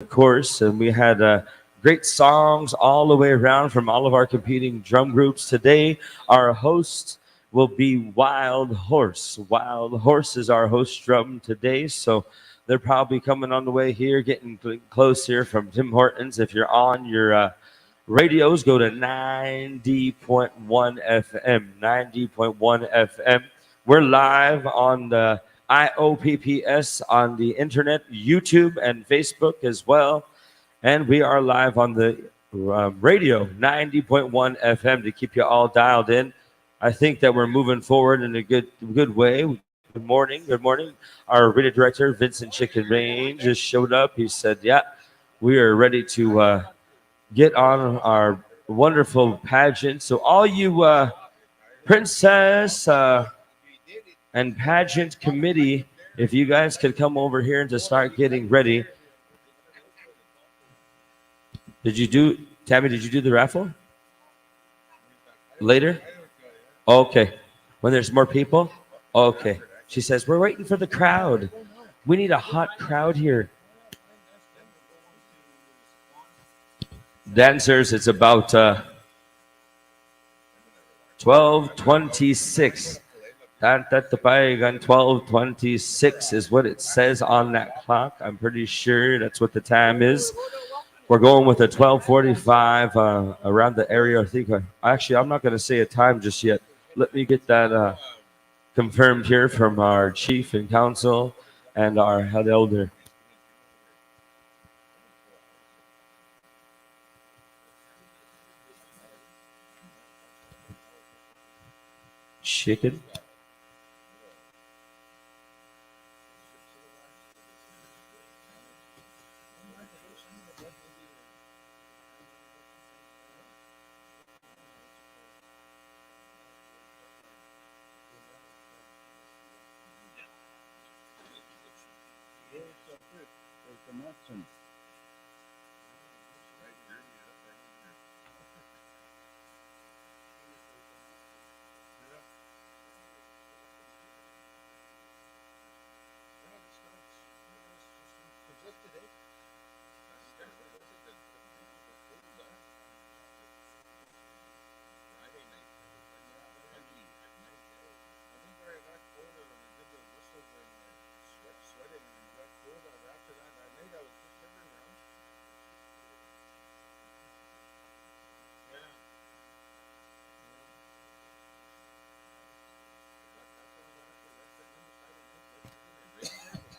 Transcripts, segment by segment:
of course, and we had great songs all the way around from all of our competing drum groups. Today, our host will be Wild Horse. Wild Horse is our host drum today, so they're probably coming on the way here, getting close here from Tim Hortons. If you're on your radios, go to 90.1 FM. 90.1 FM. We're live on the IOPPS on the internet, YouTube, and Facebook as well. And we are live on the radio, 90.1 FM, to keep you all dialed in. I think that we're moving forward in a good way. Good morning. Good morning. Our radio director, Vincent Chicken Range, just showed up. He said, yeah, we are ready to get on our wonderful pageant. So all you princess and pageant committee, if you guys could come over here and to start getting ready. Did you do, Tammy, did you do the raffle? Later? Okay. When there's more people? Okay. She says, we're waiting for the crowd. We need a hot crowd here. Dancers, it's about 12:26. 12:26 is what it says on that clock. I'm pretty sure that's what the time is. We're going with a 12:45 around the area. I think. Actually, I'm not going to say a time just yet. Let me get that confirmed here from our chief and council and our head elder. Chicken.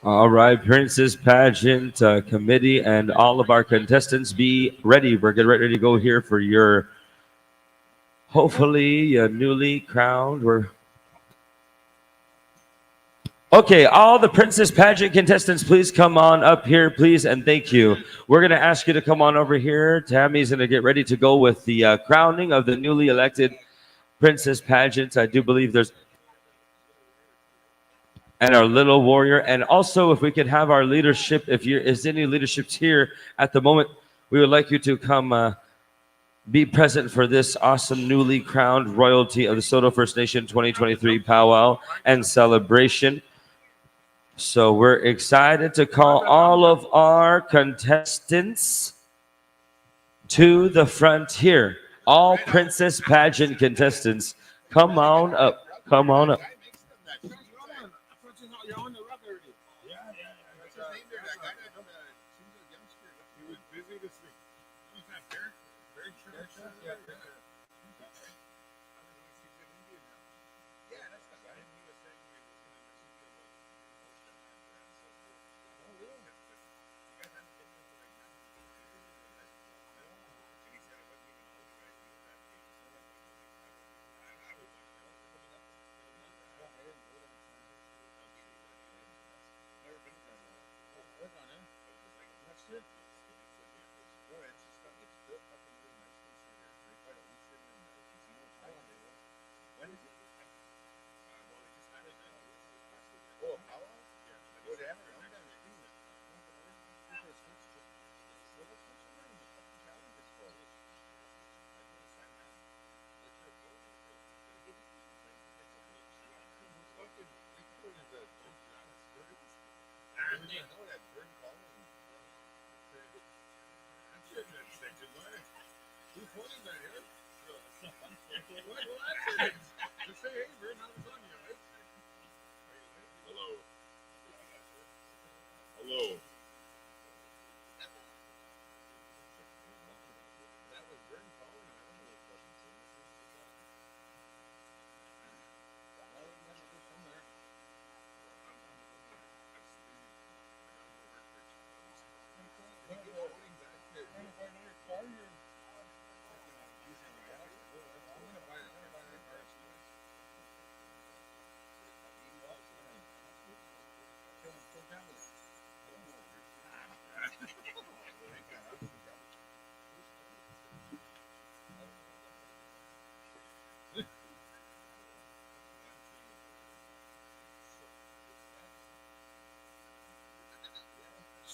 All right, Princess Pageant Committee and all of our contestants, be ready. We're getting ready to go here for your, hopefully, newly crowned. Okay, all the Princess Pageant contestants, please come on up here, please, and thank you. We're going to ask you to come on over here. Tammy's going to get ready to go with the crowning of the newly elected Princess Pageants. I do believe there's and our little warrior. And also, if we could have our leadership, if is any leaderships here at the moment, we would like you to come be present for this awesome newly crowned royalty of the Saulteaux First Nation 2023 powwow and celebration. So we're excited to call all of our contestants to the front here. All Princess Pageant contestants, come on up. Come on up.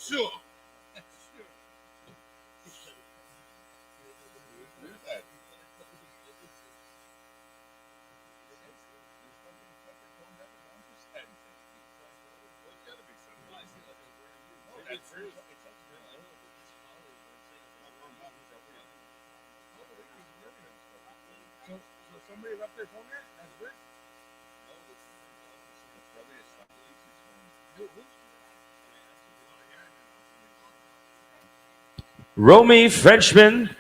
Sure. So somebody left their phone there? That's good. Romy Frenchman,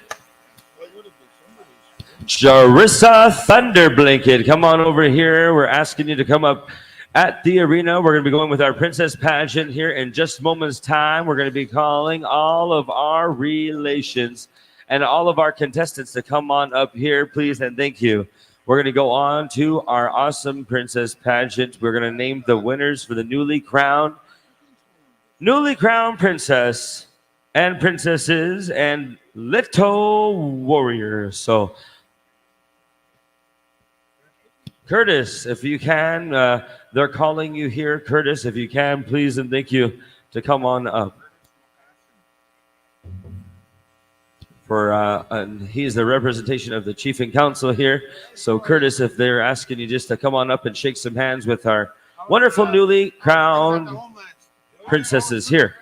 Jarissa Thunderblanket, come on over here. We're asking you to come up at the arena. We're going to be going with our princess pageant here in just moments time. We're going to be calling all of our relations and all of our contestants to come on up here, please, and thank you. We're going to go on to our awesome princess pageant. We're going to name the winners for the newly crowned princess and princesses and little warriors. So Curtis, if you can, they're calling you here. Curtis, if you can, please and thank you to come on up. And he's the representation of the chief and council here. So Curtis, if they're asking you just to come on up and shake some hands with our wonderful newly crowned princesses here.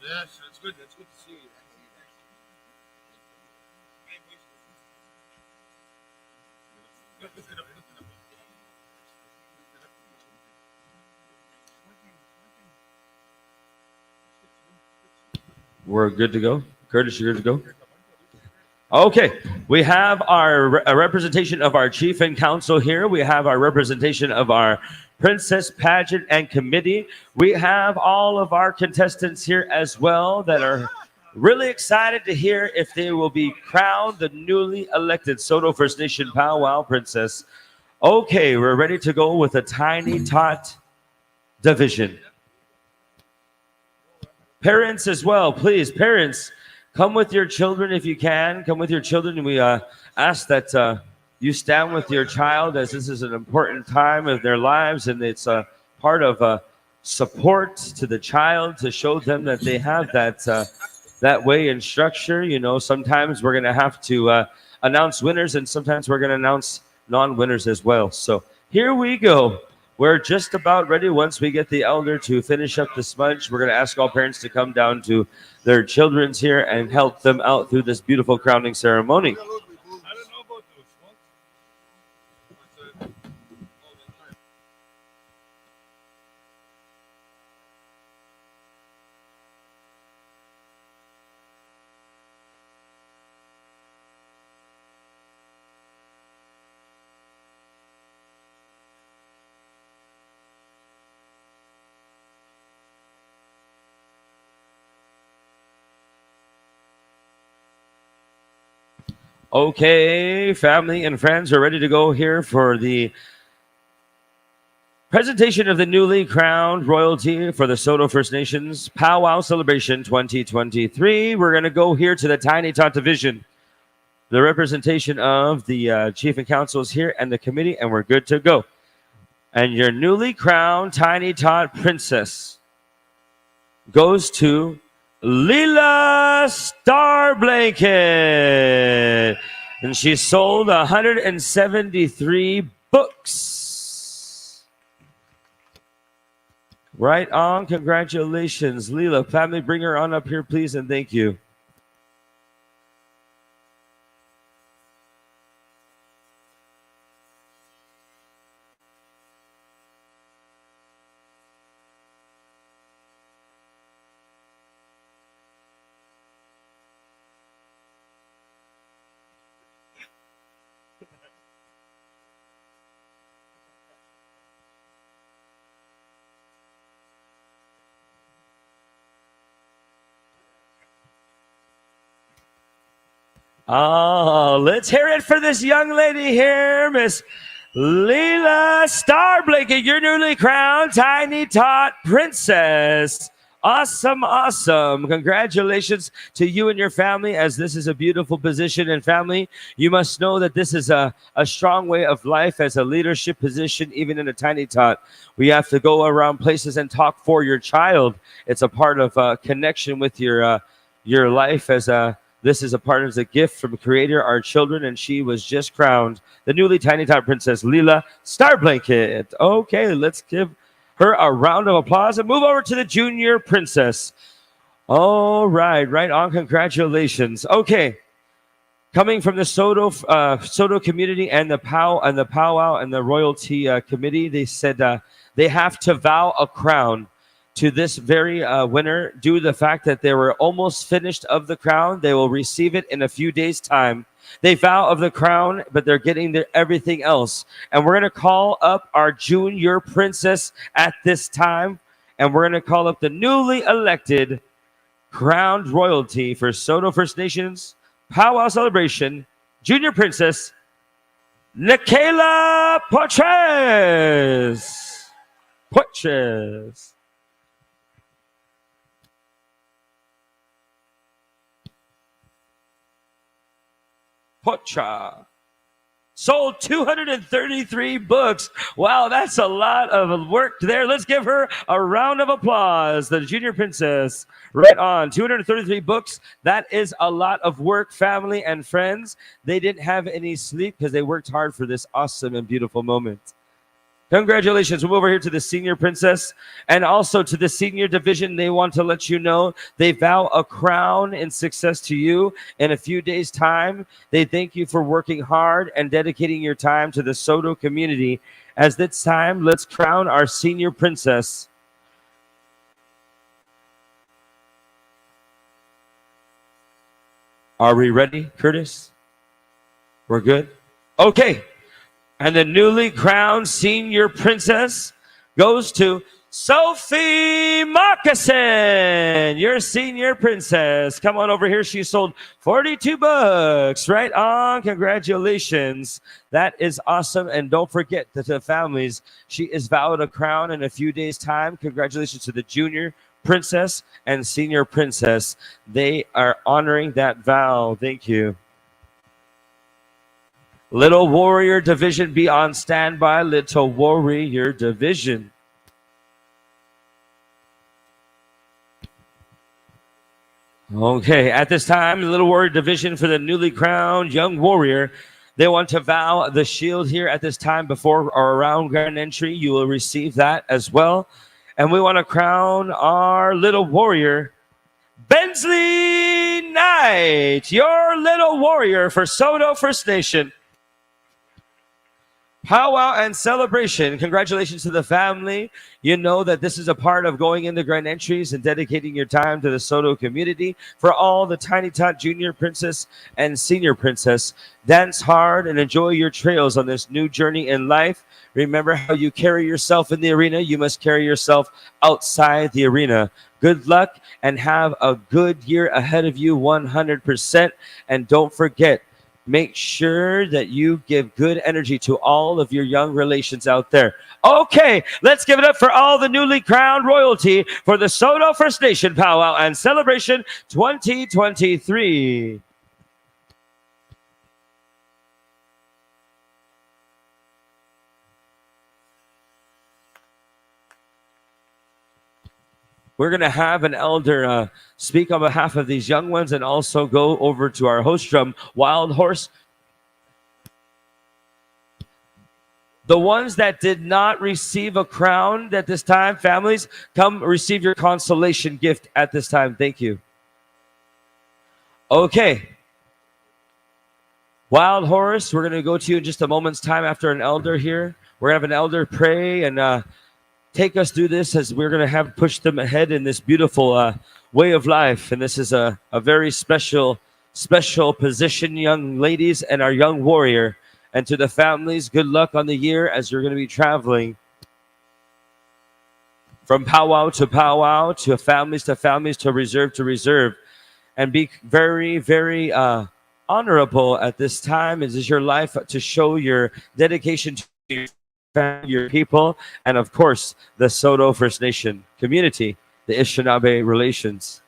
Yes, that's good. That's good to see you. We're good to go. Curtis, you're good to go? Okay, we have our representation of our chief and council here. We have our representation of our princess pageant and committee. We have all of our contestants here as well that are really excited to hear if they will be crowned the newly elected Saulteaux First Nation Powwow Princess. Okay, we're ready to go with the Tiny Tot division. Parents as well, please, parents, come with your children if you can. Come with your children. And we ask that you stand with your child, as this is an important time of their lives, and it's a part of support to the child to show them that they have that way and structure. You know, sometimes we're going to have to announce winners, and sometimes we're going to announce non-winners as well. So here we go. We're just about ready. Once we get the elder to finish up the smudge, we're going to ask all parents to come down to their children's here and help them out through this beautiful crowning ceremony. Okay, family and friends are ready to go here for the presentation of the newly crowned royalty for the Saulteaux First Nations Powwow Celebration 2023. We're going to go here to the Tiny Tot division. The representation of the chief and council is here and the committee, and we're good to go. And your newly crowned Tiny Tot princess goes to Leela Star Blanket, and she sold 173 books. Right on. Congratulations, Leela. Family, bring her on up here, please, and thank you. Oh, let's hear it for this young lady here, Miss Leela Starblinking, your newly crowned Tiny Tot Princess. Awesome, awesome. Congratulations to you and your family, as this is a beautiful position and family. You must know that this is a strong way of life as a leadership position, even in a Tiny Tot. We have to go around places and talk for your child. It's a part of connection with your life as a this is a part of the gift from Creator, our children, and she was just crowned the newly Tiny Tot Princess, Leela Starblanket. Okay, let's give her a round of applause and move over to the Junior Princess. All right, right on. Congratulations. Okay, coming from the Saulteaux community and the Powwow and the Royalty Committee, they said they have to vow a crown to this very winner due to the fact that they were almost finished of the crown. They will receive it in a few days' time. They vow of the crown, but they're getting their everything else. And we're going to call up our Junior Princess at this time. And we're going to call up the newly elected crowned royalty for Saulteaux First Nations Powwow Celebration, Junior Princess, Nikayla Porches. Porches. Pocha. Sold 233 books. Wow, that's a lot of work there. Let's give her a round of applause. The Junior Princess. Right on. 233 books. That is a lot of work, family and friends. They didn't have any sleep because they worked hard for this awesome and beautiful moment. Congratulations. We'll move over here to the Senior Princess and also to the Senior Division. They want to let you know they vow a crown and success to you in a few days' time. They thank you for working hard and dedicating your time to the Saulteaux community. As this time, let's crown our Senior Princess. Are we ready, Curtis? We're good? Okay. And the newly crowned Senior Princess goes to Sophie Moccasin, your Senior Princess. Come on over here. She sold 42 books. Right on. Congratulations. That is awesome. And don't forget that the families, she is vowed a crown in a few days' time. Congratulations to the Junior Princess and Senior Princess. They are honoring that vow. Thank you. Little Warrior Division, be on standby. Little Warrior Division. Okay, at this time, the Little Warrior Division for the newly crowned Young Warrior. They want to vow the shield here at this time before or around grand entry. You will receive that as well. And we want to crown our Little Warrior, Bensley Knight, your Little Warrior for Saulteaux First Nation Powwow and Celebration. Congratulations to the family. You know that this is a part of going into grand entries and dedicating your time to the Saulteaux community. For all the Tiny Tot Junior Princess and Senior Princess, dance hard and enjoy your trails on this new journey in life. Remember how you carry yourself in the arena, you must carry yourself outside the arena. Good luck and have a good year ahead of you, 100%. And don't forget, make sure that you give good energy to all of your young relations out there. Okay, let's give it up for all the newly crowned royalty for the Saulteaux First Nation Powwow and Celebration 2023. We're going to have an elder speak on behalf of these young ones and also go over to our host drum, Wild Horse. The ones that did not receive a crown at this time, families, come receive your consolation gift at this time. Thank you. Okay. Wild Horse, we're going to go to you in just a moment's time after an elder here. We're going to have an elder pray and take us through this as we're going to have push them ahead in this beautiful way of life. And this is a very special position, young ladies and our young warrior. And to the families, good luck on the year as you're going to be traveling from powwow, to families, to reserve. And be very, very honorable at this time. This is your life to show your dedication to your family, your people, and of course, the Saulteaux First Nation community, the Anishinaabe relations.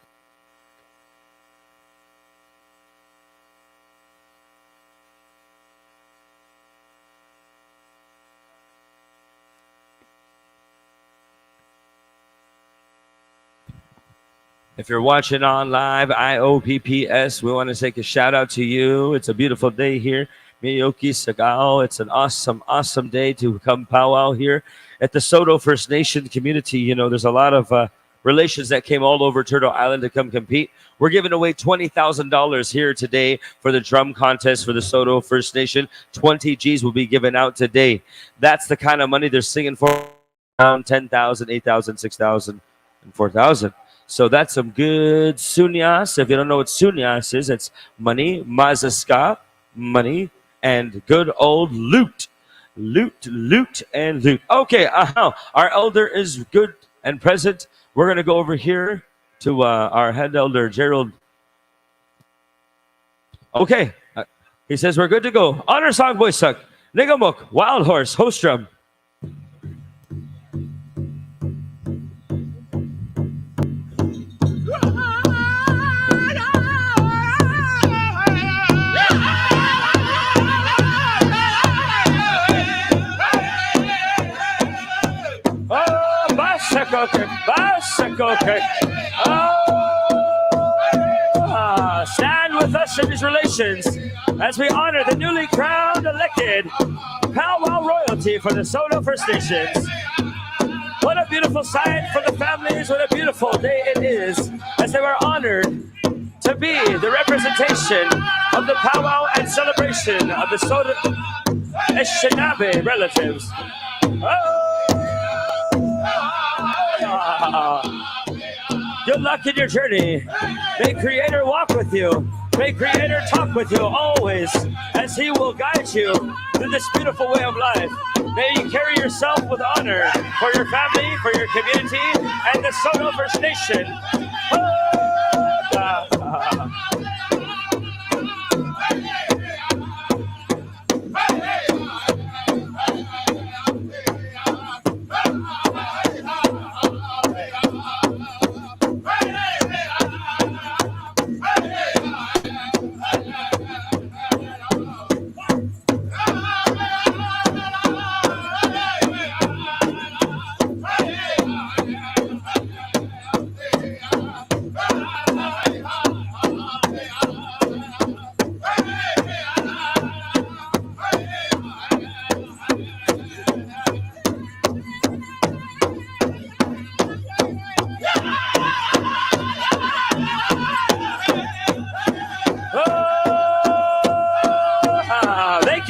If you're watching on live, IOPPS, we want to take a shout out to you. It's a beautiful day here. Miyoki Sagao. It's an awesome day to come powwow here at the Saulteaux First Nation community. You know, there's a lot of relations that came all over Turtle Island to come compete. We're giving away $20,000 here today for the drum contest for the Saulteaux First Nation. 20 G's will be given out today. That's the kind of money they're singing for. Around 10,000, 8,000, 6,000, and 4,000. So that's some good sunyas. If you don't know what sunyas is, it's money, mazaska, money, and good old loot. Loot, and loot. Okay, our elder is good and present. We're going to go over here to our head elder, Gerald. Okay, he says we're good to go. Honor song, boy suck. Nigamuk, Wild Horse, host drum. Okay. Stand with us in these relations as we honor the newly crowned elected powwow royalty for the Saulteaux First Nations. What a beautiful sight for the families. What a beautiful day it is as they were honored to be the representation of the powwow and celebration of the Saulteaux Anishinaabe relatives. Good luck in your journey. May Creator walk with you. May Creator talk with you always as He will guide you through this beautiful way of life. May you carry yourself with honor for your family, for your community, and the Saulteaux First Nation.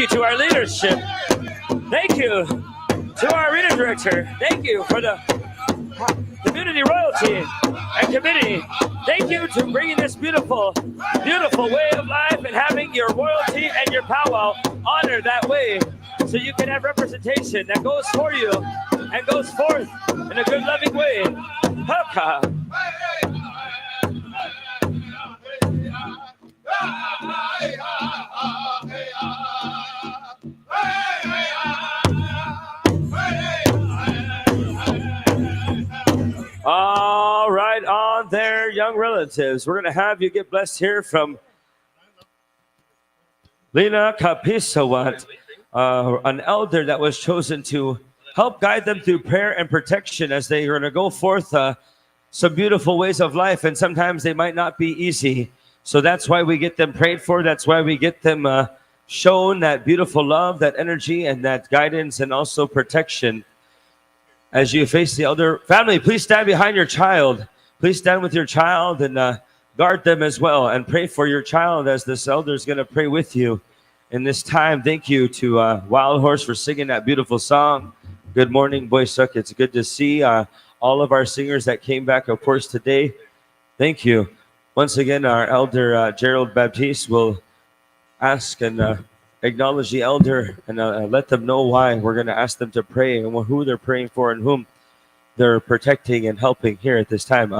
To our leadership. Thank you to our arena director. Thank you for the community royalty and committee. Thank you to bringing this beautiful way of life and having your royalty and your powwow honored that way so you can have representation that goes for you and goes forth in a good loving way. Haka. All right, on there, young relatives. We're going to have you get blessed here from Lina Kapisawat, an elder that was chosen to help guide them through prayer and protection as they are going to go forth some beautiful ways of life. And sometimes they might not be easy. So that's why we get them prayed for. That's why we get them shown that beautiful love, that energy, and that guidance, and also protection as you face the elder. Family, please stand behind your child. Please stand with your child and guard them as well, and pray for your child as this elder is going to pray with you in this time. Thank you to Wild Horse for singing that beautiful song. Good morning, Boy Suck. It's good to see all of our singers that came back, of course, today. Thank you. Once again, our elder Gerald Baptiste will ask and acknowledge the elder and let them know why we're going to ask them to pray and who they're praying for and whom they're protecting and helping here at this time.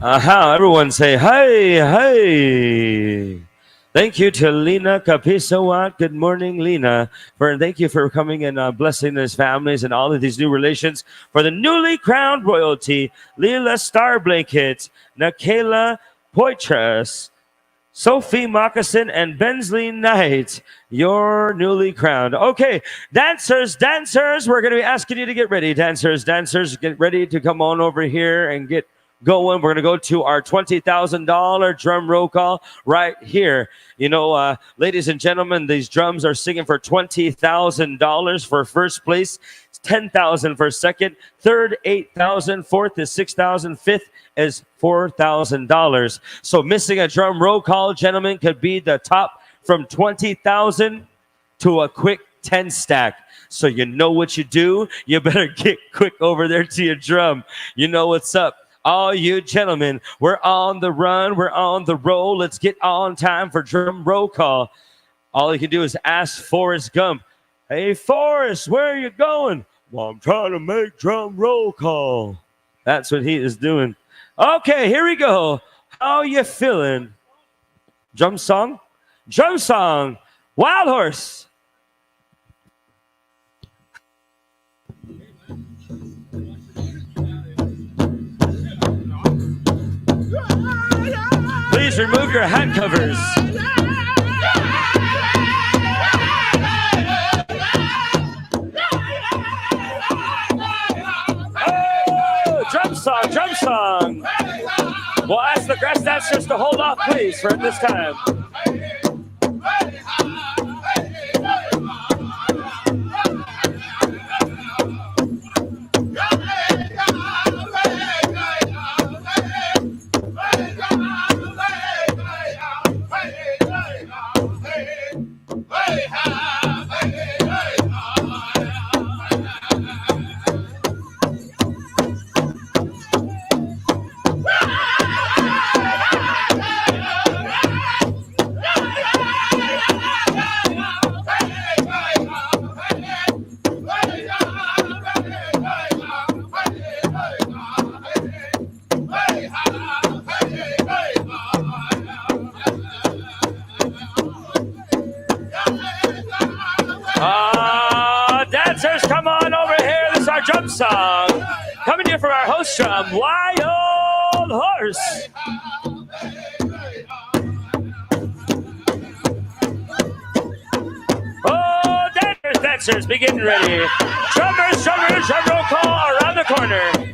Everyone say, hey, hey. Thank you to Lena Capisawat. Good morning, Lena. Thank you for coming and blessing these families and all of these new relations. For the newly crowned royalty, Leela Star Blanket, Nakayla Poitras, Sophie Moccasin, and Bensley Knight, you're newly crowned. Okay, dancers, we're going to be asking you to get ready. Dancers, get ready to come on over here and get going. We're going to go to our $20,000 drum roll call right here. You know, ladies and gentlemen, these drums are singing for $20,000 for first place, $10,000 for second, third $8,000, fourth is $6,000, fifth is $4,000. So missing a drum roll call, gentlemen, could be the top from 20,000 to a quick 10 stack. So you know what you do. You better get quick over there to your drum. You know what's up. All you gentlemen, we're on the run. We're on the roll. Let's get on time for drum roll call. All you can do is ask Forrest Gump. Hey, Forrest, where are you going? Well, I'm trying to make drum roll call. That's what he is doing. Okay, here we go. How you feeling? Drum song. Drum song. Wild Horse. Please remove your hat covers. Oh, drum song, drum song. We'll ask the grass dancers to hold off, please, for this time. Dancers, come on over here. This is our drum song. Coming here from our host drum, Wild Horse. Oh, dancers, be getting ready. Drummers, drum roll call around the corner.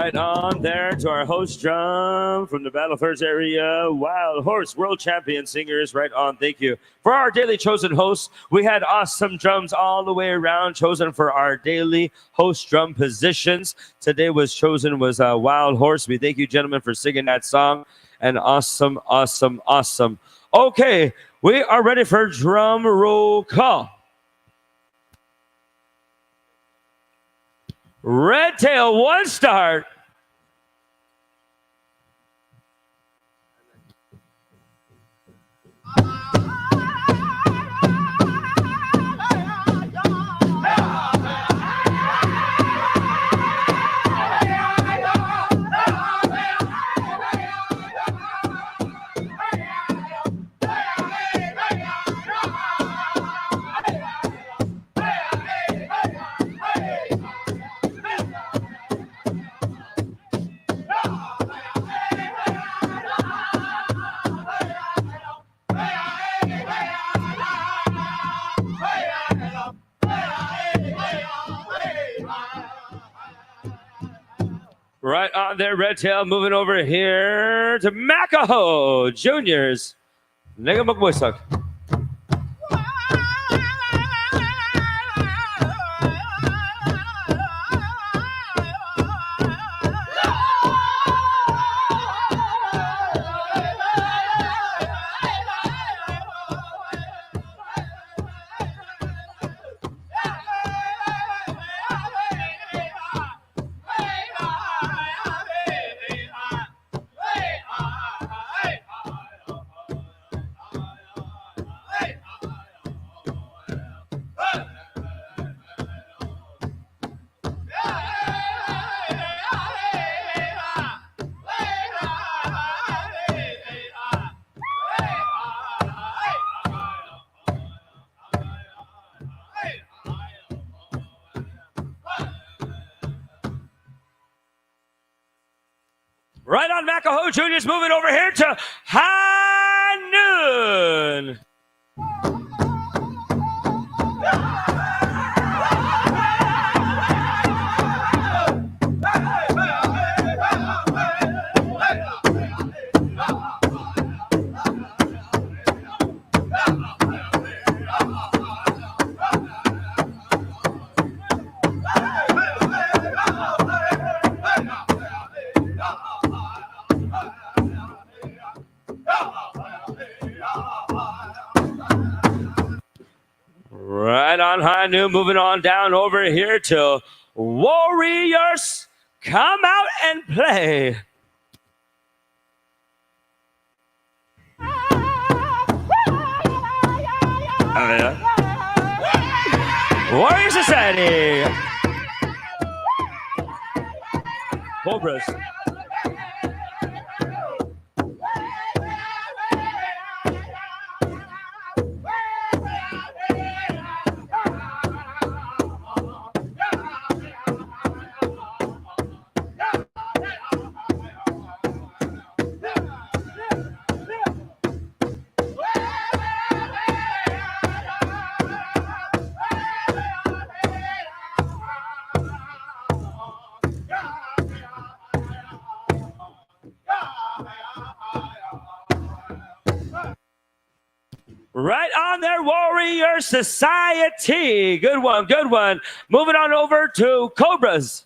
Right on there to our host drum from the Battle First area, Wild Horse World Champion Singers. Right on, thank you. For our daily chosen hosts, we had awesome drums all the way around, chosen for our daily host drum positions. Today was Wild Horse. We thank you, gentlemen, for singing that song. And awesome. Okay, we are ready for drum roll call. Red Tail, 1 start. Right on there, Red Tail. Moving over here to Makaho Juniors. Nega Magboysak. Right on, Macaho Junior's moving over here to High Noon. Right on, High Noon, moving on down over here to Warriors. Come out and play. Warrior Society. Cobras. Right on there, Warrior Society. Good one, good one. Moving on over to Cobras.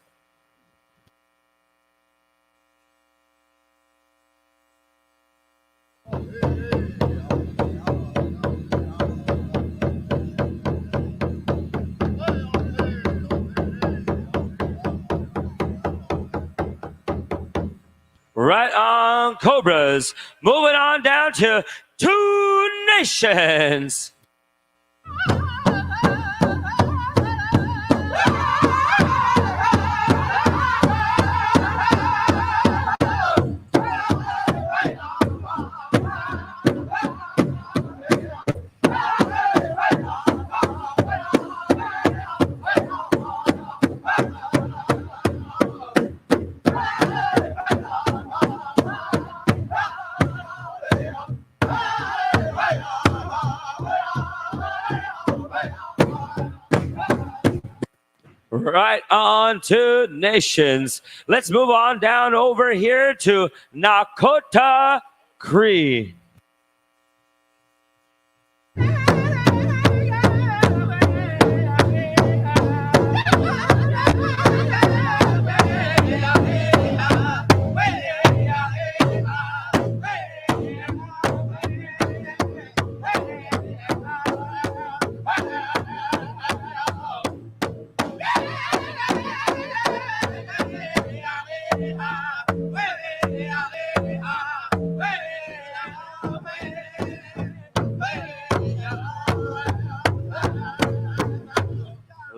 Right on, Cobras. Moving on down to Two Nations. Right on to Nations. Let's move on down over here to Nakota Cree.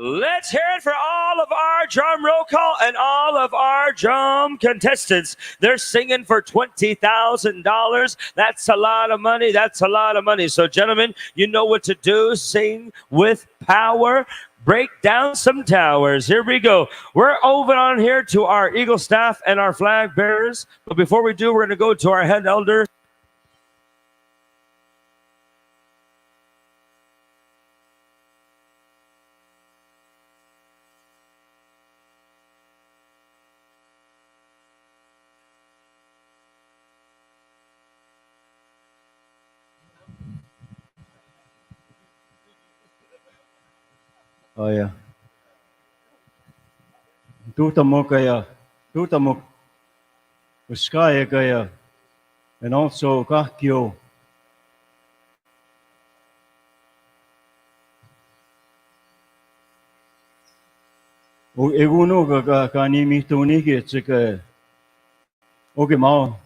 Let's hear it for all of our drum roll call and all of our drum contestants. They're singing for $20,000. That's a lot of money. That's a lot of money. So, gentlemen, you know what to do. Sing with power. Break down some towers. Here we go. We're over on here to our Eagle staff and our flag bearers. But before we do, we're going to go to our head elder. Oh yeah. Tutamok kaya, tutamok uskaya kaya, and also kakyo. O eguno ka ni mituniki tsika. Okay, Mao,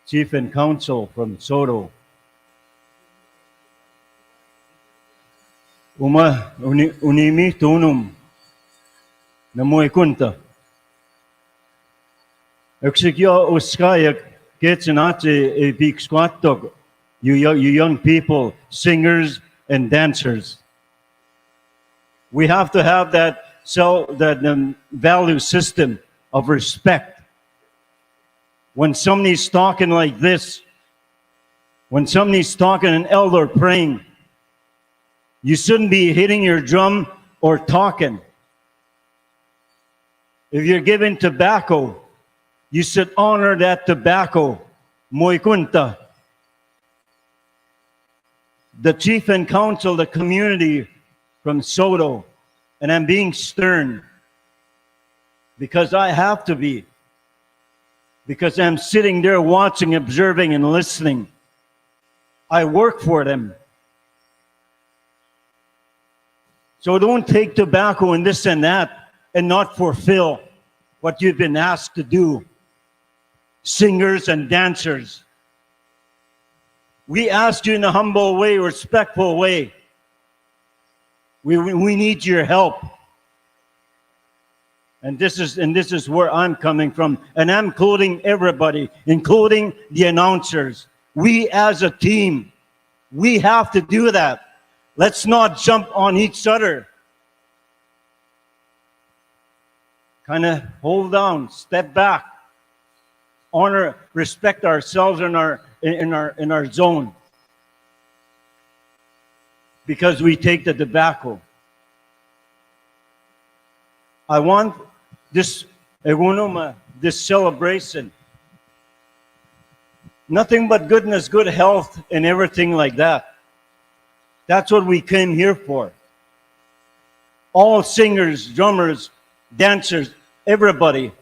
Chief and Counsel from Soto. Uma unimi tunum na mo'y kunta. Exigyo uskaya gets an a big squat dog. You young people, singers and dancers. We have to have that value system of respect. when somebody's talking like this, when somebody's talking, an elder praying, you shouldn't be hitting your drum or talking. If you're given tobacco, you should honor that tobacco. Moy kunta. The chief and council, the community from Saulteaux, and I'm being stern because I have to be, because I'm sitting there watching, observing, and listening. I work for them. So don't take tobacco and this and that and not fulfill what you've been asked to do. Singers and dancers, we ask you in a humble way, respectful way. We need your help. And this is where I'm coming from. And I'm including everybody, including the announcers. We as a team, we have to do that. Let's not jump on each other. Kind of hold down, step back, honor, respect ourselves in our zone. Because we take the tobacco. I want this celebration. Nothing but goodness, good health, and everything like that. That's what we came here for. All singers, drummers, dancers, everybody,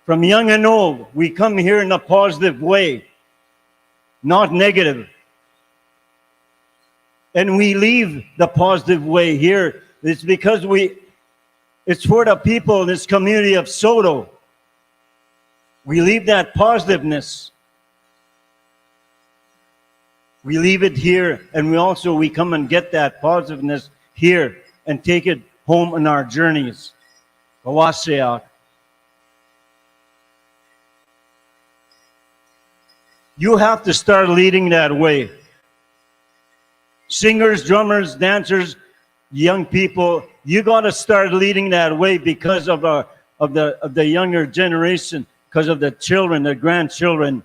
from young and old, we come here in a positive way, not negative. And we leave the positive way here. It's because it's for the people in this community of Saulteaux. We leave that positiveness. We leave it here, and we come and get that positiveness here and take it home in our journeys. Kawaseak. You have to start leading that way. Singers, drummers, dancers, young people, you got to start leading that way because of the younger generation, because of the children, the grandchildren.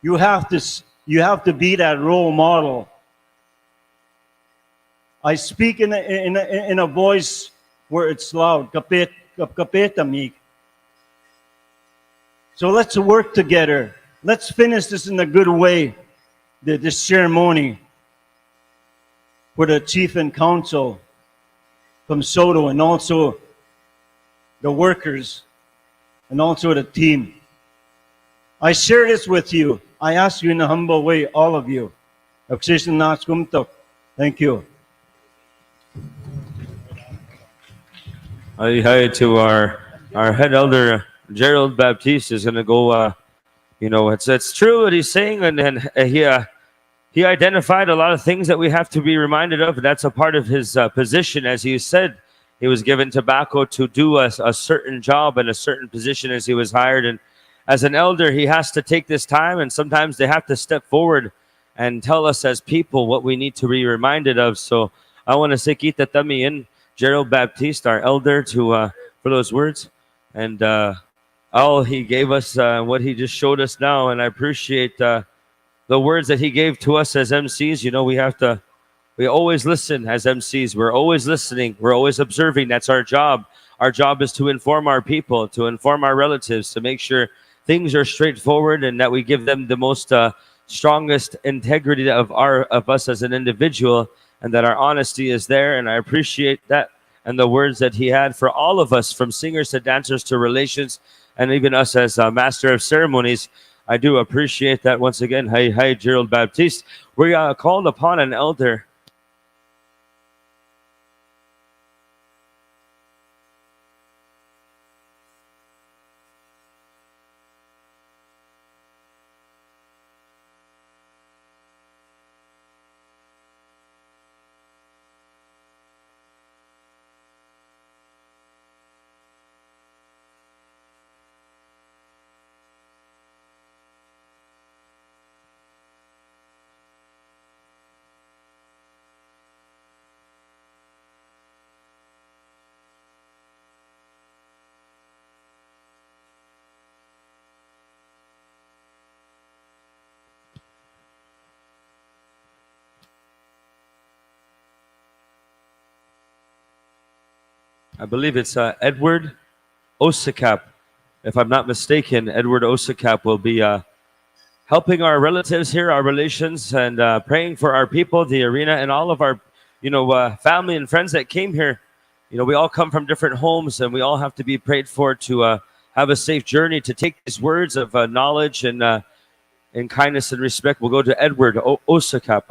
You have to be that role model. I speak in a voice where it's loud. Kapit amik. So let's work together. Let's finish this in a good way. This ceremony for the chief and council from Saulteaux, and also the workers, and also the team. I share this with you. I ask you in a humble way, all of you. Thank you. Hi to our head elder, Gerald Baptiste, is going to go. It's true what he's saying, and he identified a lot of things that we have to be reminded of. That's a part of his position. As he said, he was given tobacco to do a certain job and a certain position as he was hired. And as an elder, he has to take this time, and sometimes they have to step forward and tell us as people what we need to be reminded of. So I want to say kita tami in Gerald Baptiste, our elder, for those words. And all he gave us, what he just showed us now. And I appreciate the words that he gave to us as MCs. We always listen as MCs. We're always listening. We're always observing. That's our job. Our job is to inform our people, to inform our relatives, to make sure things are straightforward and that we give them the most strongest integrity of us as an individual, and that our honesty is there. And I appreciate that and the words that he had for all of us, from singers to dancers to relations, and even us as master of ceremonies. I do appreciate that once again. Hi, Gerald Baptiste. We called upon an elder. I believe it's Edward Osakap. If I'm not mistaken, Edward Osakap will be helping our relatives here, our relations, and praying for our people, the arena, and all of our, family and friends that came here. We all come from different homes, and we all have to be prayed for to have a safe journey, to take these words of knowledge and kindness and respect. We'll go to Edward Osakap.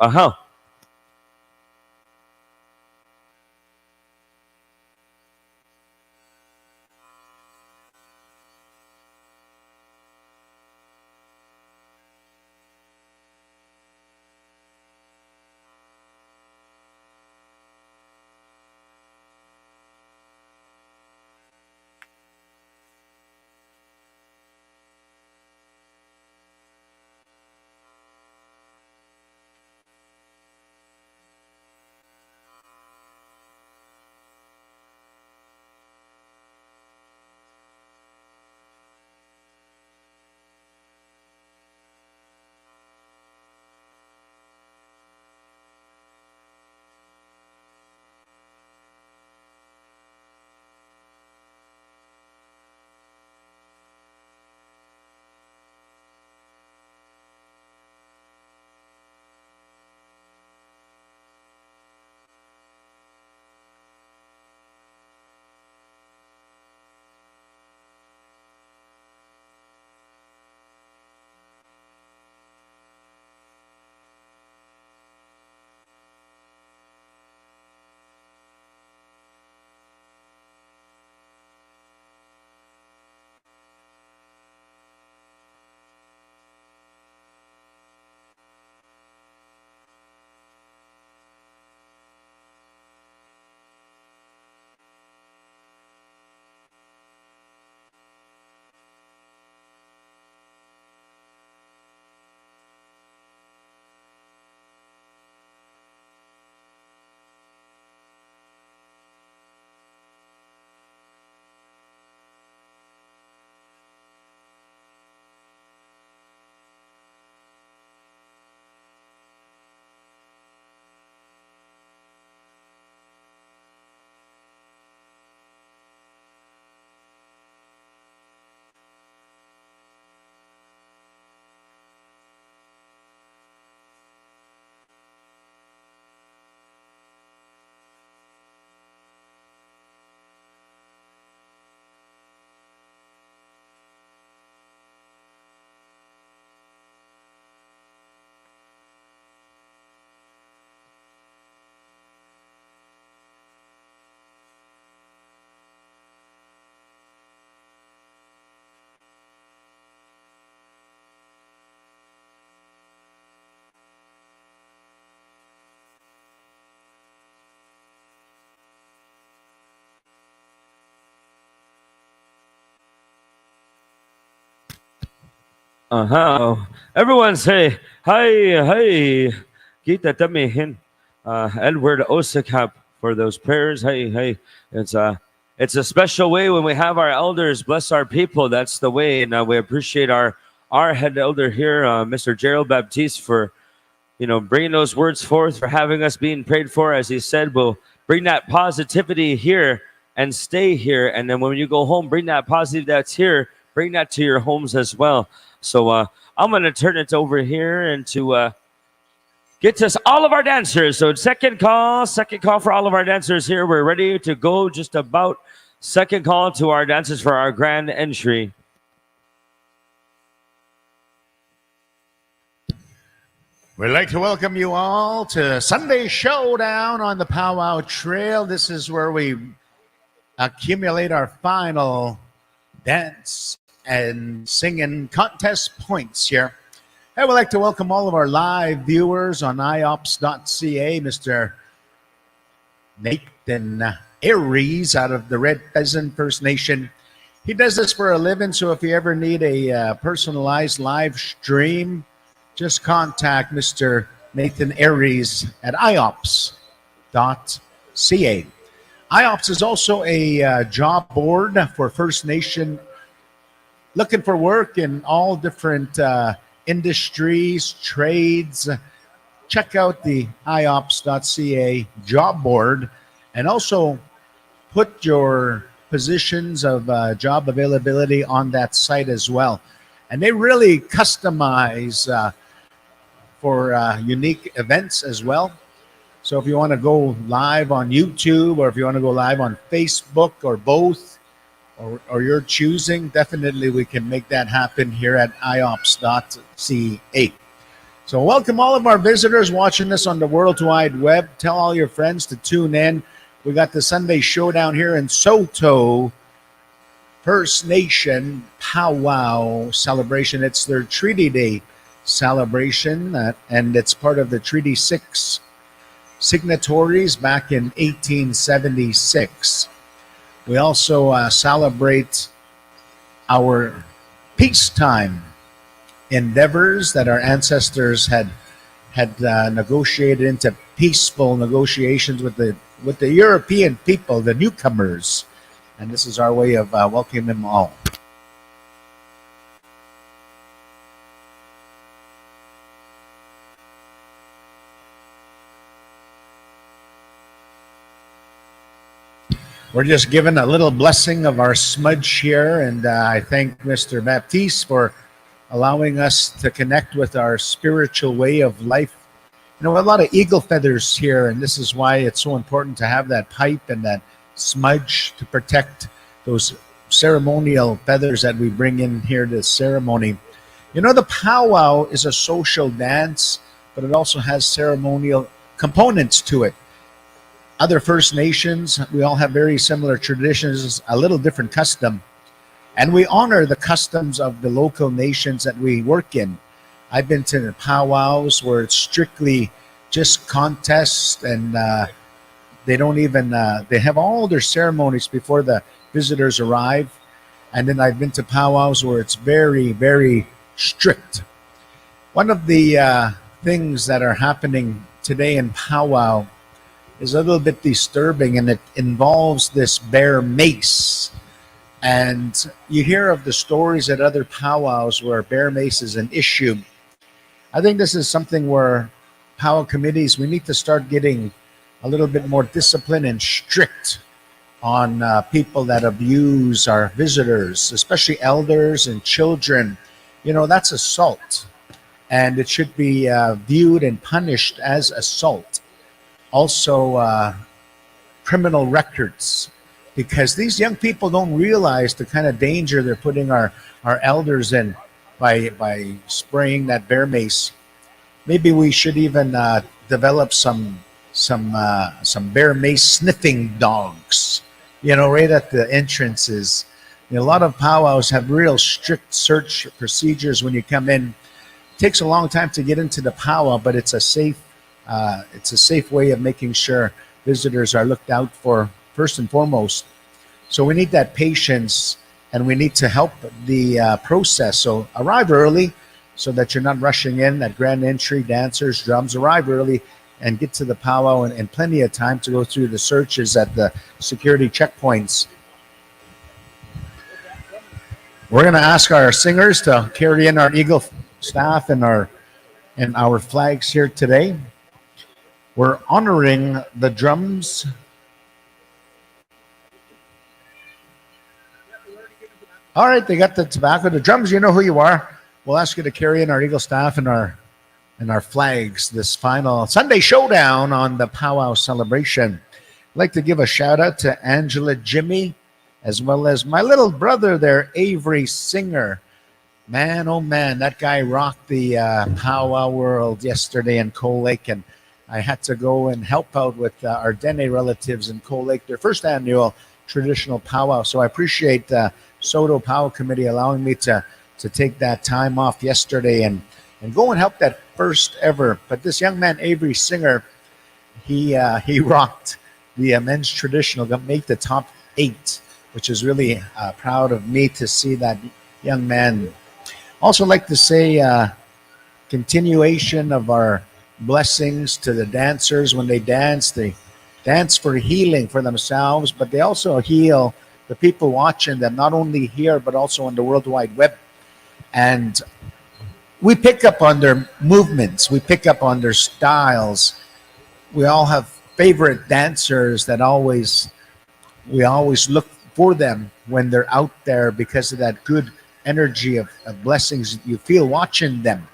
Everyone say hi. Kita tamihin. Edward Osakap for those prayers. Hey. It's a special way when we have our elders bless our people. That's the way, and we appreciate our head elder here, Mr. Gerald Baptiste, for bringing those words forth, for having us being prayed for. As he said, we'll bring that positivity here and stay here, and then when you go home, bring that positive that's here, bring that to your homes as well. So I'm going to turn it over here and to get to all of our dancers. So second call for all of our dancers here. We're ready to go, just about second call to our dancers for our grand entry. We'd like to welcome you all to Sunday Showdown on the Powwow Trail. This is where we accumulate our final dance and singing contest points here. I would like to welcome all of our live viewers on iops.ca, Mr. Nathan Aries out of the Red Pheasant First Nation. He does this for a living, so if you ever need a personalized live stream, just contact Mr. Nathan Aries at iops.ca. IOPS is also a job board for First Nation looking for work in all different industries, trades. Check out the iops.ca job board, and also put your positions of job availability on that site as well. And they really customize for unique events as well. So if you want to go live on YouTube, or if you want to go live on Facebook, or both, or your choosing, definitely we can make that happen here at iops.ca. So welcome all of our visitors watching this on the World Wide Web. Tell all your friends to tune in. We got the Sunday Showdown here in Saulteaux First Nation Powwow celebration. It's their Treaty Day celebration, and it's part of the Treaty 6 signatories back in 1876. We also celebrate our peacetime endeavors that our ancestors had negotiated into peaceful negotiations with the European people, the newcomers, and this is our way of welcoming them all. We're just given a little blessing of our smudge here, and I thank Mr. Baptiste for allowing us to connect with our spiritual way of life. You know, a lot of eagle feathers here, and this is why it's so important to have that pipe and that smudge to protect those ceremonial feathers that we bring in here to ceremony. You know, the powwow is a social dance, but it also has ceremonial components to it. Other First Nations, we all have very similar traditions, a little different custom, and we honor the customs of the local nations that we work in. I've been to the powwows where it's strictly just contests, and they don't even, they have all their ceremonies before the visitors arrive. And then I've been to powwows where it's very, very strict. One of the things that are happening today in powwow is a little bit disturbing, and it involves this bear mace. And you hear of the stories at other powwows where bear mace is an issue. I think this is something where powwow committees, we need to start getting a little bit more disciplined and strict on people that abuse our visitors, especially elders and children. You know, that's assault, and it should be viewed and punished as assault. Also, criminal records, because these young people don't realize the kind of danger they're putting our elders in by spraying that bear mace. Maybe we should even develop some bear mace sniffing dogs, you know, right at the entrances. You know, a lot of powwows have real strict search procedures when you come in. It takes a long time to get into the powwow, but it's a safe way of making sure visitors are looked out for first and foremost. So we need that patience, and we need to help the process. So arrive early so that you're not rushing in. At grand entry, dancers, drums, arrive early and get to the powwow and plenty of time to go through the searches at the security checkpoints. We're going to ask our singers to carry in our Eagle staff and our flags here today. We're honoring the drums. All right, they got the tobacco. The drums, you know who you are. We'll ask you to carry in our Eagle staff and our flags this final Sunday Showdown on the powwow celebration. I'd like to give a shout out to Angela Jimmy, as well as my little brother there, Avery Singer. Man, oh man, that guy rocked the powwow world yesterday in Cold Lake, and I had to go and help out with our Dene relatives in Cold Lake, their first annual traditional powwow. So I appreciate Saulteaux Powwow Committee allowing me to take that time off yesterday and go and help that first ever. But this young man, Avery Singer, he rocked the men's traditional, made the top 8, which is really proud of me to see that young man. Also like to say continuation of our blessings to the dancers. When they dance for healing for themselves, but they also heal the people watching them, not only here but also on the World Wide Web. And we pick up on their movements, we pick up on their styles. We all have favorite dancers that always we always look for them when they're out there because of that good energy of blessings you feel watching them.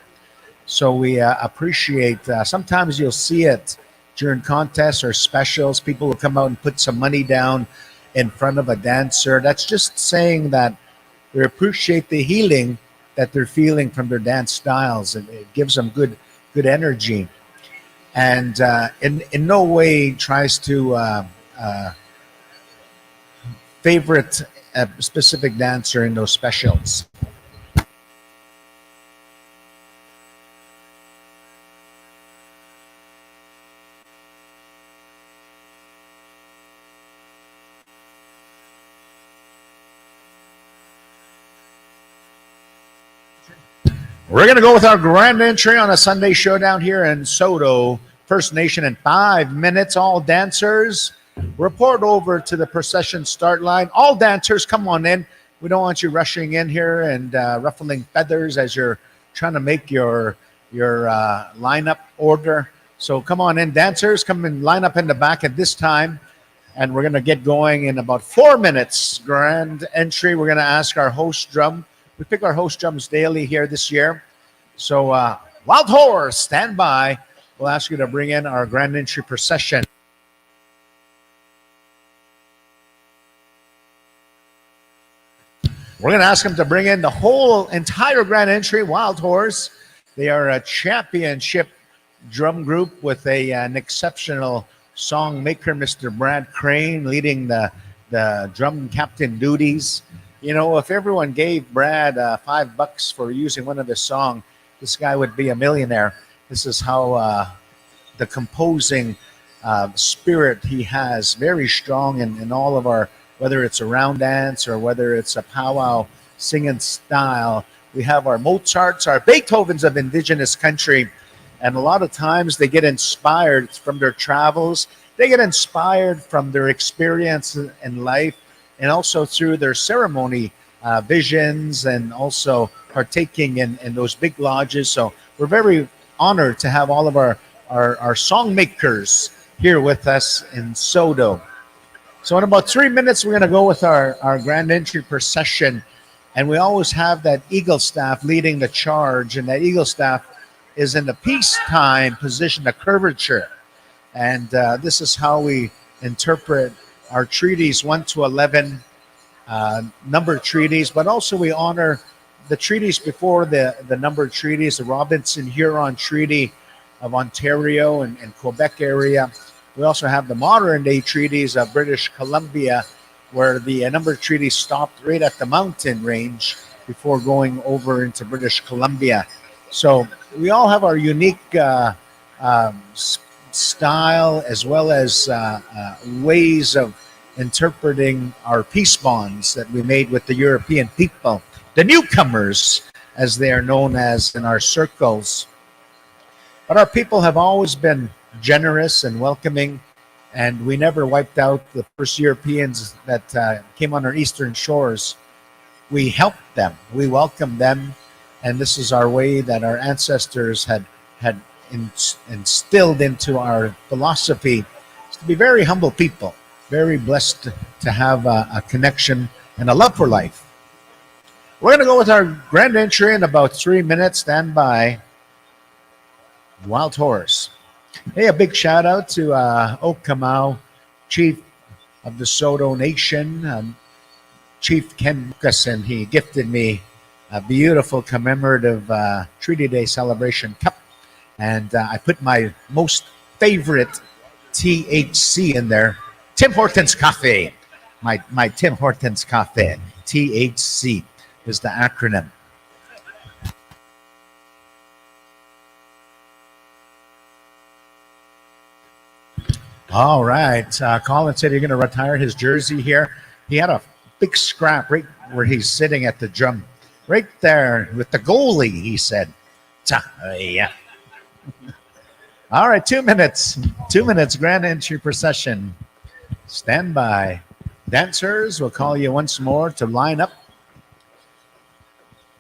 So we appreciate, sometimes you'll see it during contests or specials. People will come out and put some money down in front of a dancer. That's just saying that they appreciate the healing that they're feeling from their dance styles, and it gives them good energy. And in no way tries to favorite a specific dancer in those specials. We're going to go with our grand entry on a Sunday showdown here in Saulteaux First Nation in 5 minutes. All dancers report over to the procession start line. All dancers, come on in. We don't want you rushing in here and ruffling feathers as you're trying to make your lineup order. So come on in, dancers. Come and line up in the back at this time. And we're going to get going in about 4 minutes. Grand entry. We're going to ask our host drum. We pick our host drums daily here this year. So Wild Horse, stand by. We'll ask you to bring in our grand entry procession. We're going to ask them to bring in the whole entire grand entry, Wild Horse. They are a championship drum group with an exceptional song maker, Mr. Brad Crane, leading the drum captain duties. You know, if everyone gave Brad $5 for using one of his songs, this guy would be a millionaire. This is how the composing spirit he has, very strong in all of our, whether it's a round dance or whether it's a powwow singing style. We have our Mozarts, our Beethovens of indigenous country, and a lot of times they get inspired from their travels. They get inspired from their experience in life, and also through their ceremony visions, and also partaking in those big lodges. So we're very honored to have all of our song makers here with us in Saulteaux. So in about 3 minutes, we're going to go with our grand entry procession. And we always have that Eagle staff leading the charge. And that Eagle staff is in the peacetime position, the curvature. And this is how we interpret our treaties 1 to 11, numbered treaties, but also we honor the treaties before the numbered treaties, the Robinson-Huron Treaty of Ontario and Quebec area. We also have the modern day treaties of British Columbia, where the numbered treaties stopped right at the mountain range before going over into British Columbia. So we all have our unique style, as well as ways of interpreting our peace bonds that we made with the European people, the newcomers, as they are known as in our circles. But our people have always been generous and welcoming, and we never wiped out the first Europeans that came on our eastern shores. We helped them, we welcomed them, and this is our way that our ancestors had instilled into our philosophy, to be very humble people, very blessed to have a connection and a love for life. We're going to go with our grand entry in about 3 minutes. Stand by. Wild Horse. Hey, a big shout out to Okamau, Chief of the Saulteaux Nation, Chief Ken Mukason. He gifted me a beautiful commemorative Treaty Day celebration cup, and I put my most favorite THC in there. Tim Hortons Coffee. My Tim Hortons Coffee. THC is the acronym. All right. Colin said he's going to retire his jersey here. He had a big scrap right where he's sitting at the drum. Right there with the goalie, he said. Yeah. All right, 2 minutes. 2 minutes, grand entry procession. Stand by. Dancers, we'll call you once more to line up.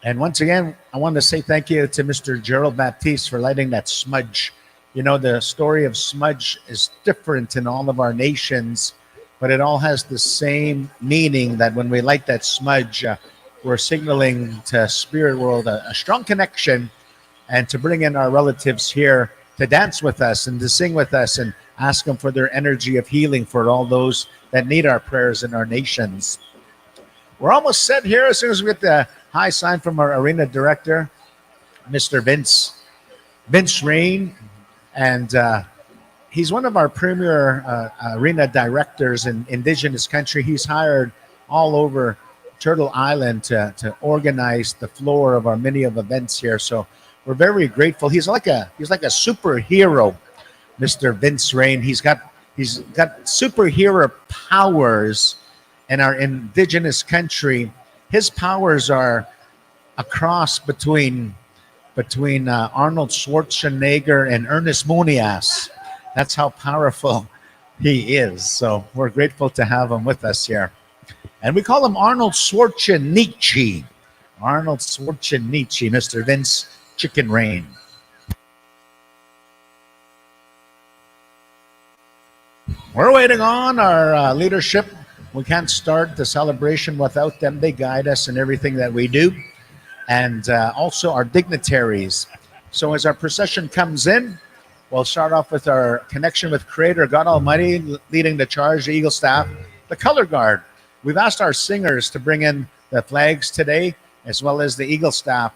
And once again, I want to say thank you to Mr. Gerald Baptiste for lighting that smudge. You know, the story of smudge is different in all of our nations. but it all has the same meaning that when we light that smudge, we're signaling to spirit world a strong connection, and to bring in our relatives here to dance with us and to sing with us and ask them for their energy of healing for all those that need our prayers in our nations. We're almost set here as soon as we get the high sign from our arena director, Mr. Vince Rain, and he's one of our premier arena directors in Indigenous country. He's hired all over Turtle Island to organize the floor of our many of events here. So we're very grateful. He's like a superhero, Mr. Vince Rain. He's got superhero powers in our Indigenous country. His powers are a cross between Arnold Schwarzenegger and Ernest Monias. That's how powerful he is. So we're grateful to have him with us here. And we call him Arnold Schwarzenegger. Arnold Schwarzenegger, Mr. Vince Chicken Rain. We're waiting on our leadership. We can't start the celebration without them. They guide us in everything that we do. And also our dignitaries. So as our procession comes in, we'll start off with our connection with Creator God Almighty, leading the charge, the Eagle Staff, the Color Guard. We've asked our singers to bring in the flags today, as well as the Eagle Staff.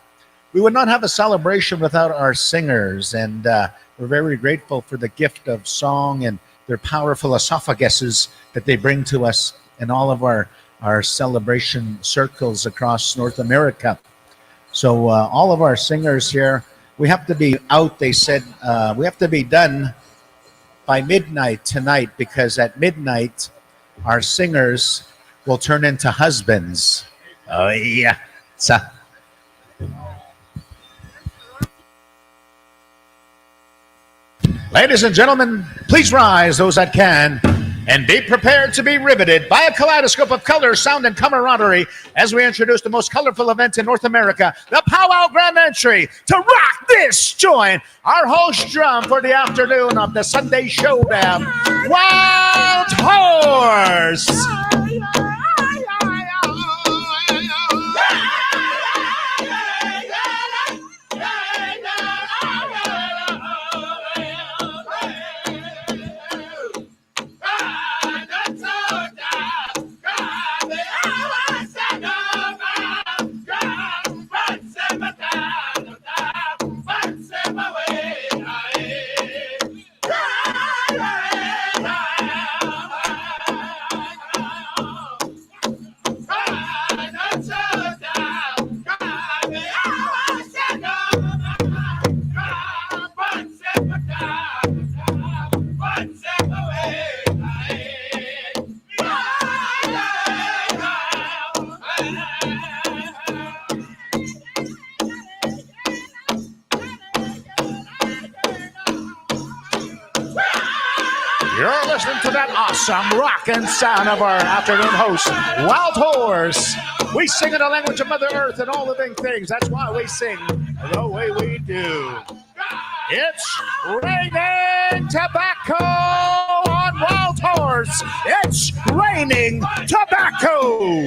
We would not have a celebration without our singers, and we're very grateful for the gift of song and their powerful esophaguses that they bring to us in all of our celebration circles across North America. So all of our singers here, we have to be out, they said, we have to be done by midnight tonight, because at midnight, our singers will turn into husbands. Oh, yeah. So, ladies and gentlemen, please rise, those that can, and be prepared to be riveted by a kaleidoscope of color, sound, and camaraderie as we introduce the most colorful event in North America, the Powwow Grand Entry. To rock this joint, our host drum for the afternoon of the Sunday Showdown, Wild Horse. You're listening to that awesome rockin' sound of our afternoon host, Wild Horse. We sing in the language of Mother Earth and all living things. That's why we sing the way we do. It's raining tobacco on Wild Horse. It's raining tobacco.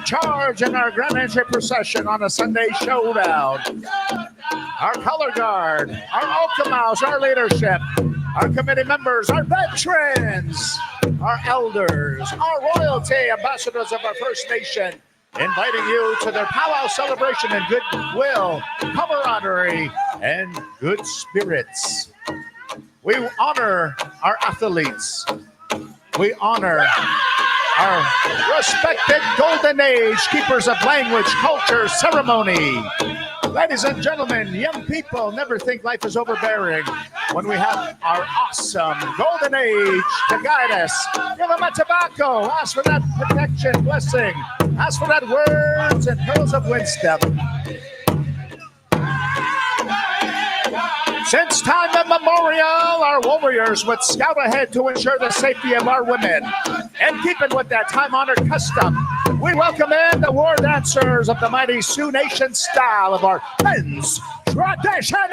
Charge in our Grand Entry procession on a Sunday Showdown. Our color guard, our Okamos, our leadership, our committee members, our veterans. our elders, our royalty, ambassadors of our First Nation, inviting you to their powwow celebration in goodwill, camaraderie, and good spirits. We honor our athletes. We honor our respected golden age keepers of language, culture, ceremony. Ladies and gentlemen, young people, never think life is overbearing when we have our awesome golden age to guide us. Give them a tobacco. Ask for that protection, blessing. Ask for that words and pearls of wisdom. Since time immemorial, our warriors would scout ahead to ensure the safety of our women. And keeping with that time-honored custom, we welcome in the war dancers of the mighty Sioux Nation style of our men's traditional.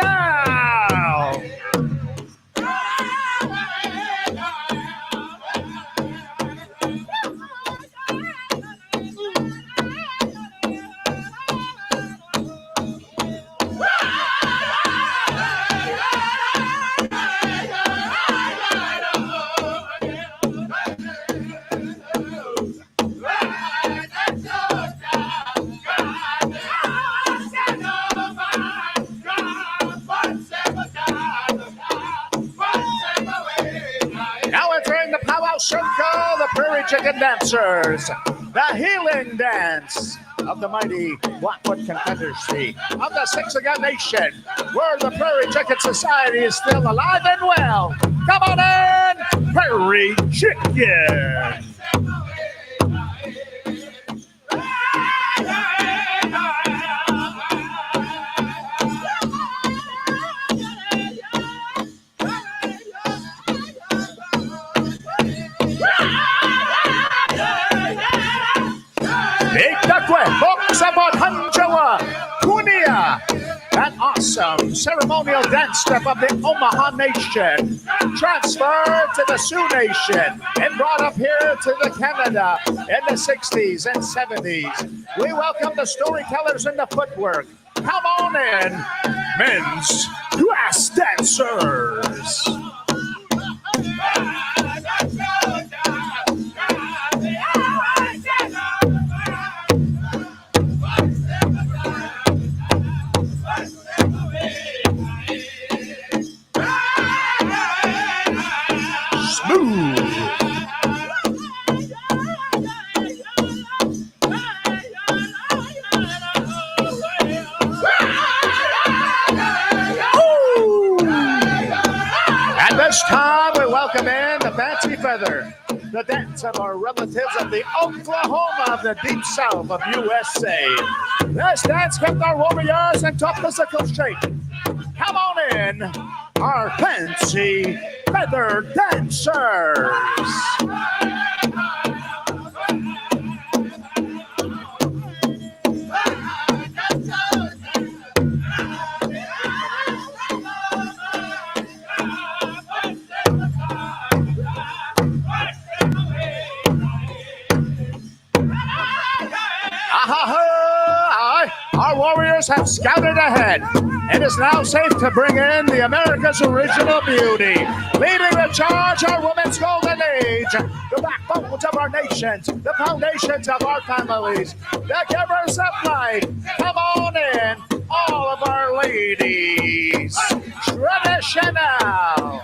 Circle, the Prairie Chicken Dancers, the healing dance of the mighty Blackfoot Confederacy of the Siksika Nation, where the Prairie Chicken Society is still alive and well. Come on in, Prairie Chicken. That awesome ceremonial dance step of the Omaha Nation, transferred to the Sioux Nation and brought up here to the Canada in the 60s and 70s. We welcome the storytellers and the footwork. Come on in, men's grass dancers. This time we welcome in the Fancy Feather, the dance of our relatives of the Oklahoma of the deep south of USA. This dance kept our warriors in top physical shape. Come on in, our Fancy Feather dancers. Our warriors have scouted ahead. It is now safe to bring in the America's original beauty. Leading the charge, our women's golden age. The backbones of our nations, the foundations of our families, the givers of life. Come on in, all of our ladies. Traditional.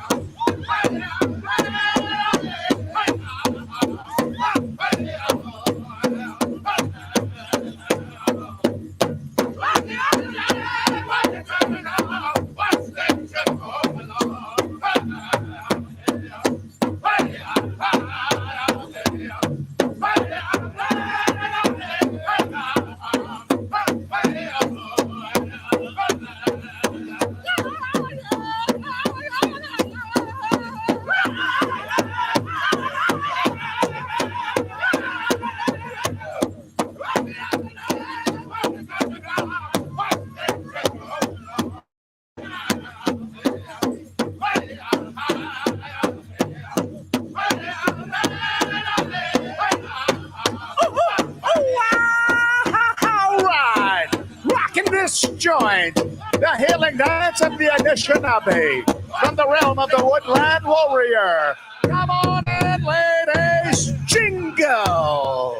Joined the healing dance of the Anishinaabe from the realm of the woodland warrior. Come on in, and ladies, jingle!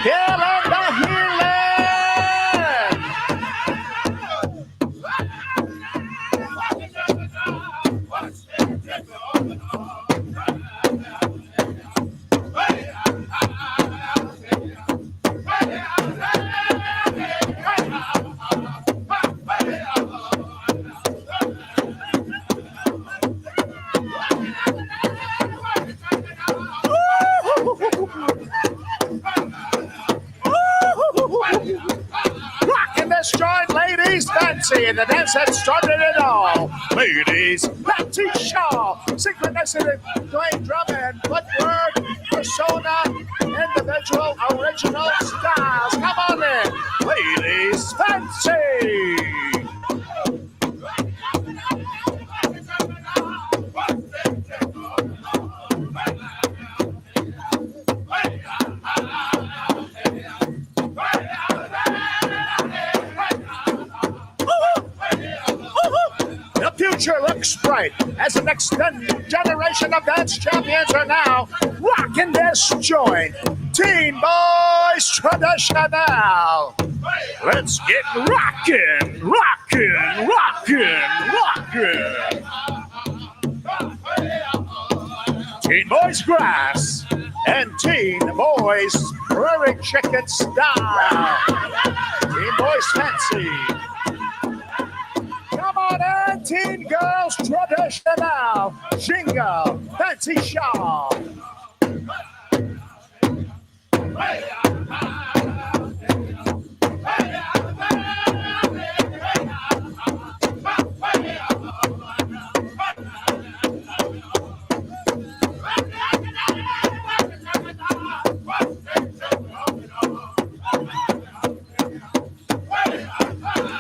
Feeling the healing! Rockin' this joint, ladies, fancy, and the dance that started it all. Ladies, Betty Shaw, synchronicity, playing drum and footwork, persona, individual, original styles. Come on in, ladies, fancy. The future looks bright as the next generation of dance champions are now rocking this joint. Teen Boys Traditional. Let's get rockin', rockin', rockin', rockin'. Teen Boys Grass and Teen Boys Prairie Chicken Style. Teen Boys Fancy. Come on in, Teen Girls Traditional. Jingle, Fancy Shaw.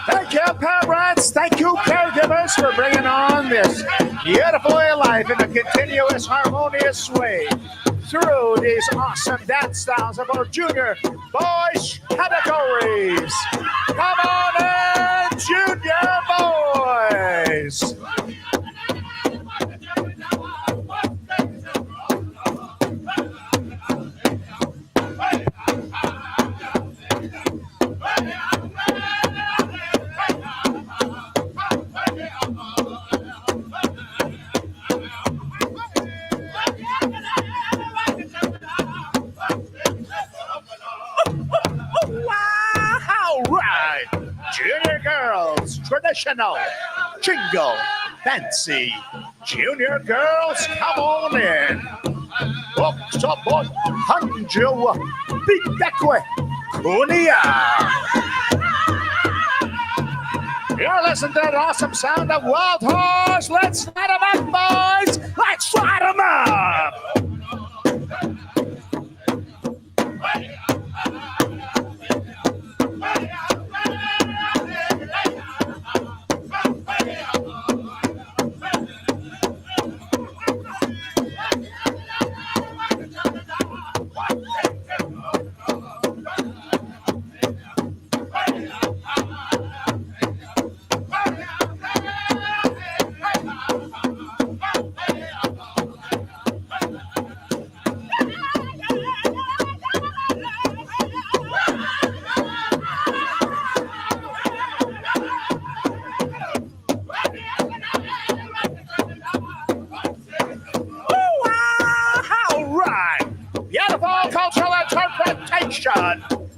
Thank you, parents. Thank you, caregivers, for bringing on this beautiful life in a continuous, harmonious way through these awesome dance styles of our junior boys categories. Come on in, junior boys. Wow, right. Junior girls, traditional, jingle, fancy. Junior girls, come on in. Oksabot, Hanjo, Bidekwe, Kunia. You're listening to that awesome sound of Wild Horse. Let's light 'em up, boys. Let's light 'em up.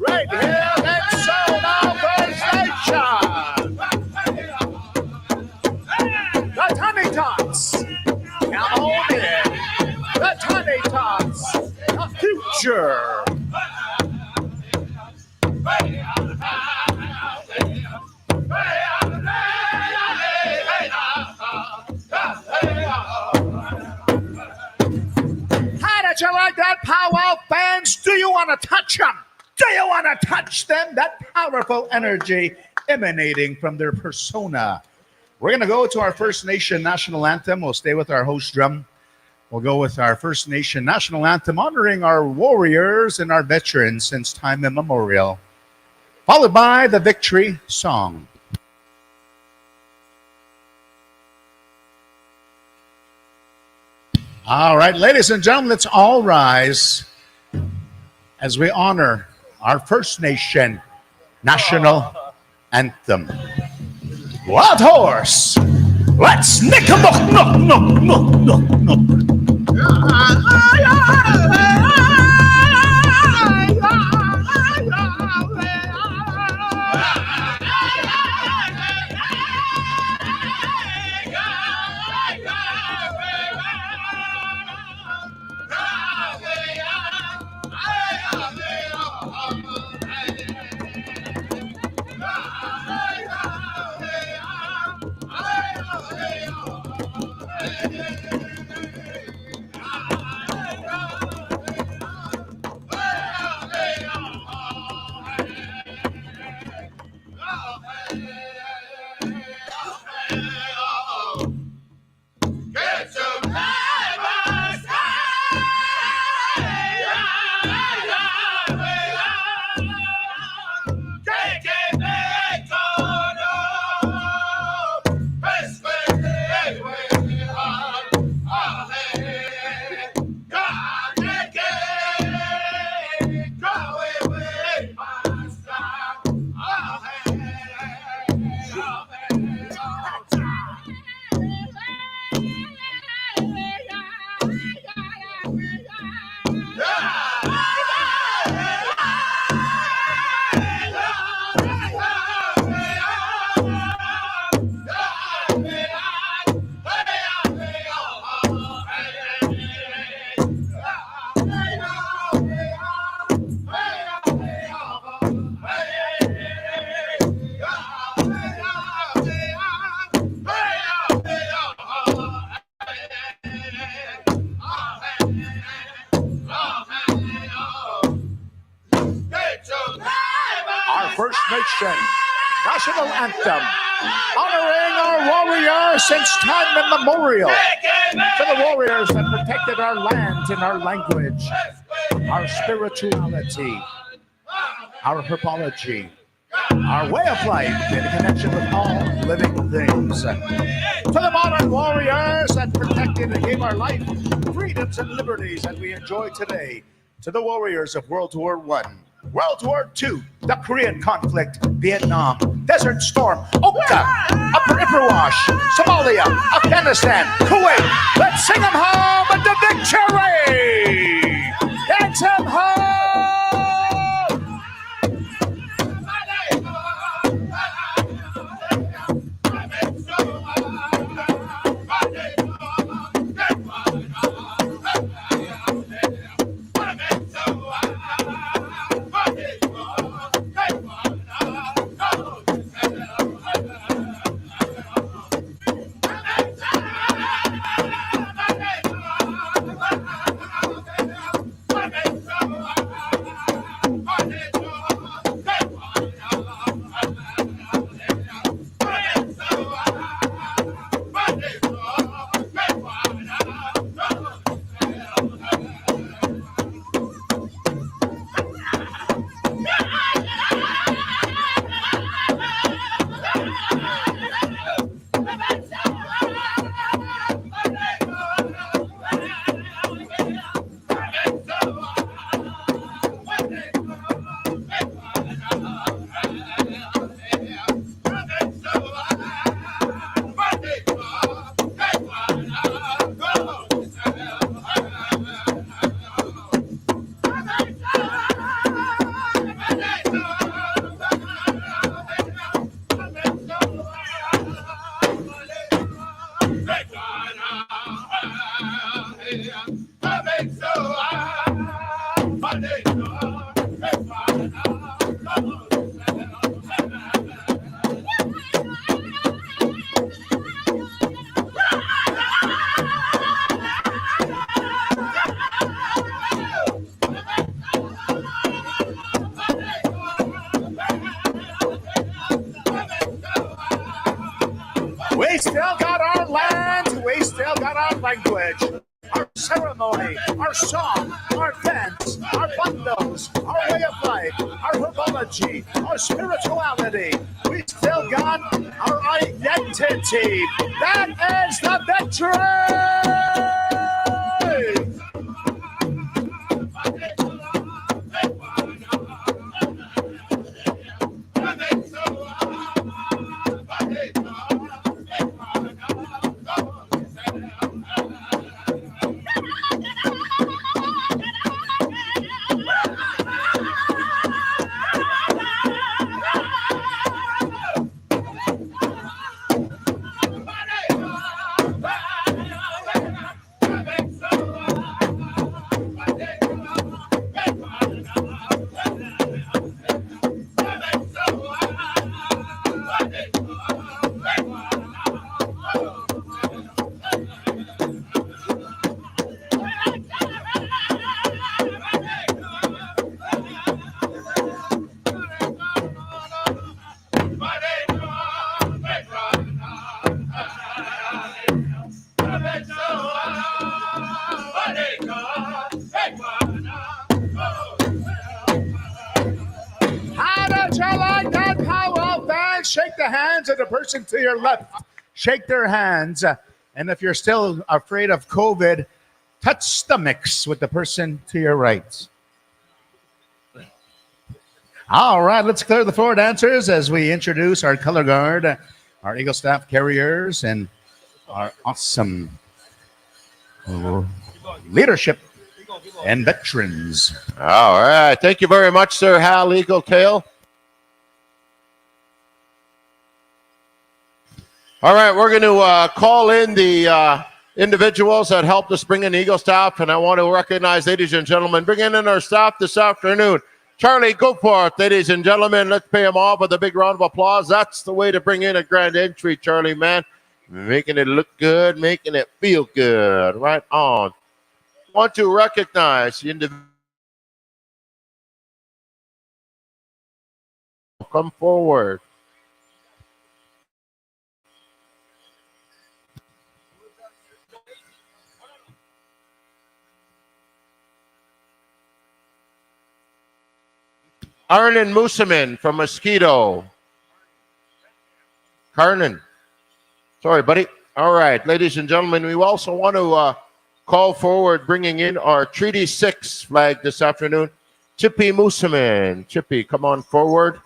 Right here at Saulteaux Powwow. The Tummy Tots. Come on in. The Tummy Tots. The future. How did you like that, powwow fans? Do you want to touch them? Do you want to touch them? That powerful energy emanating from their persona. We're going to go to our First Nation national anthem. We'll stay with our host drum. We'll go with our First Nation national anthem, honoring our warriors and our veterans since time immemorial, followed by the victory song. All right, ladies and gentlemen, let's all rise as we honor our First Nation national anthem. Wild Horse, let's nick a knock, knock, knock, knock, knock, knock. First Nation national anthem, honoring our warriors since time immemorial. To the warriors that protected our land and our language, our spirituality, our herbology, our way of life in connection with all living things. To the modern warriors that protected and gave our life freedoms and liberties that we enjoy today. To the warriors of World War I, World War II, the Korean conflict, Vietnam, Desert Storm, Oka, Upper Ipperwash, Somalia, Afghanistan, Kuwait. Let's sing them home at the victory! Dance them home! We still got our land, we still got our language. our ceremony, our song, our dance, our bundles, our way of life, our herbology, our spirituality. We still got our identity. That is the veteran! Shake the hands of the person to your left. Shake their hands. And if you're still afraid of COVID, touch stomachs with the person to your right. All right, let's clear the floor, dancers, as we introduce our color guard, our Eagle Staff carriers, and our awesome leadership and veterans. All right. Thank you very much, Sir Hal Eagle Tail. All right, we're going to call in the individuals that helped us bring in Eagle Staff, and I want to recognize, ladies and gentlemen, bringing in our staff this afternoon. Charlie, go for it, ladies and gentlemen. Let's pay him off with a big round of applause. That's the way to bring in a grand entry, Charlie, man. Making it look good, making it feel good. Right on. Want to recognize the individual. Come forward. Arnon Mooseman from Mosquito. Carnan. Sorry, buddy. All right, ladies and gentlemen, we also want to call forward bringing in our Treaty 6 flag this afternoon. Chippy Mooseman. Chippy, come on forward.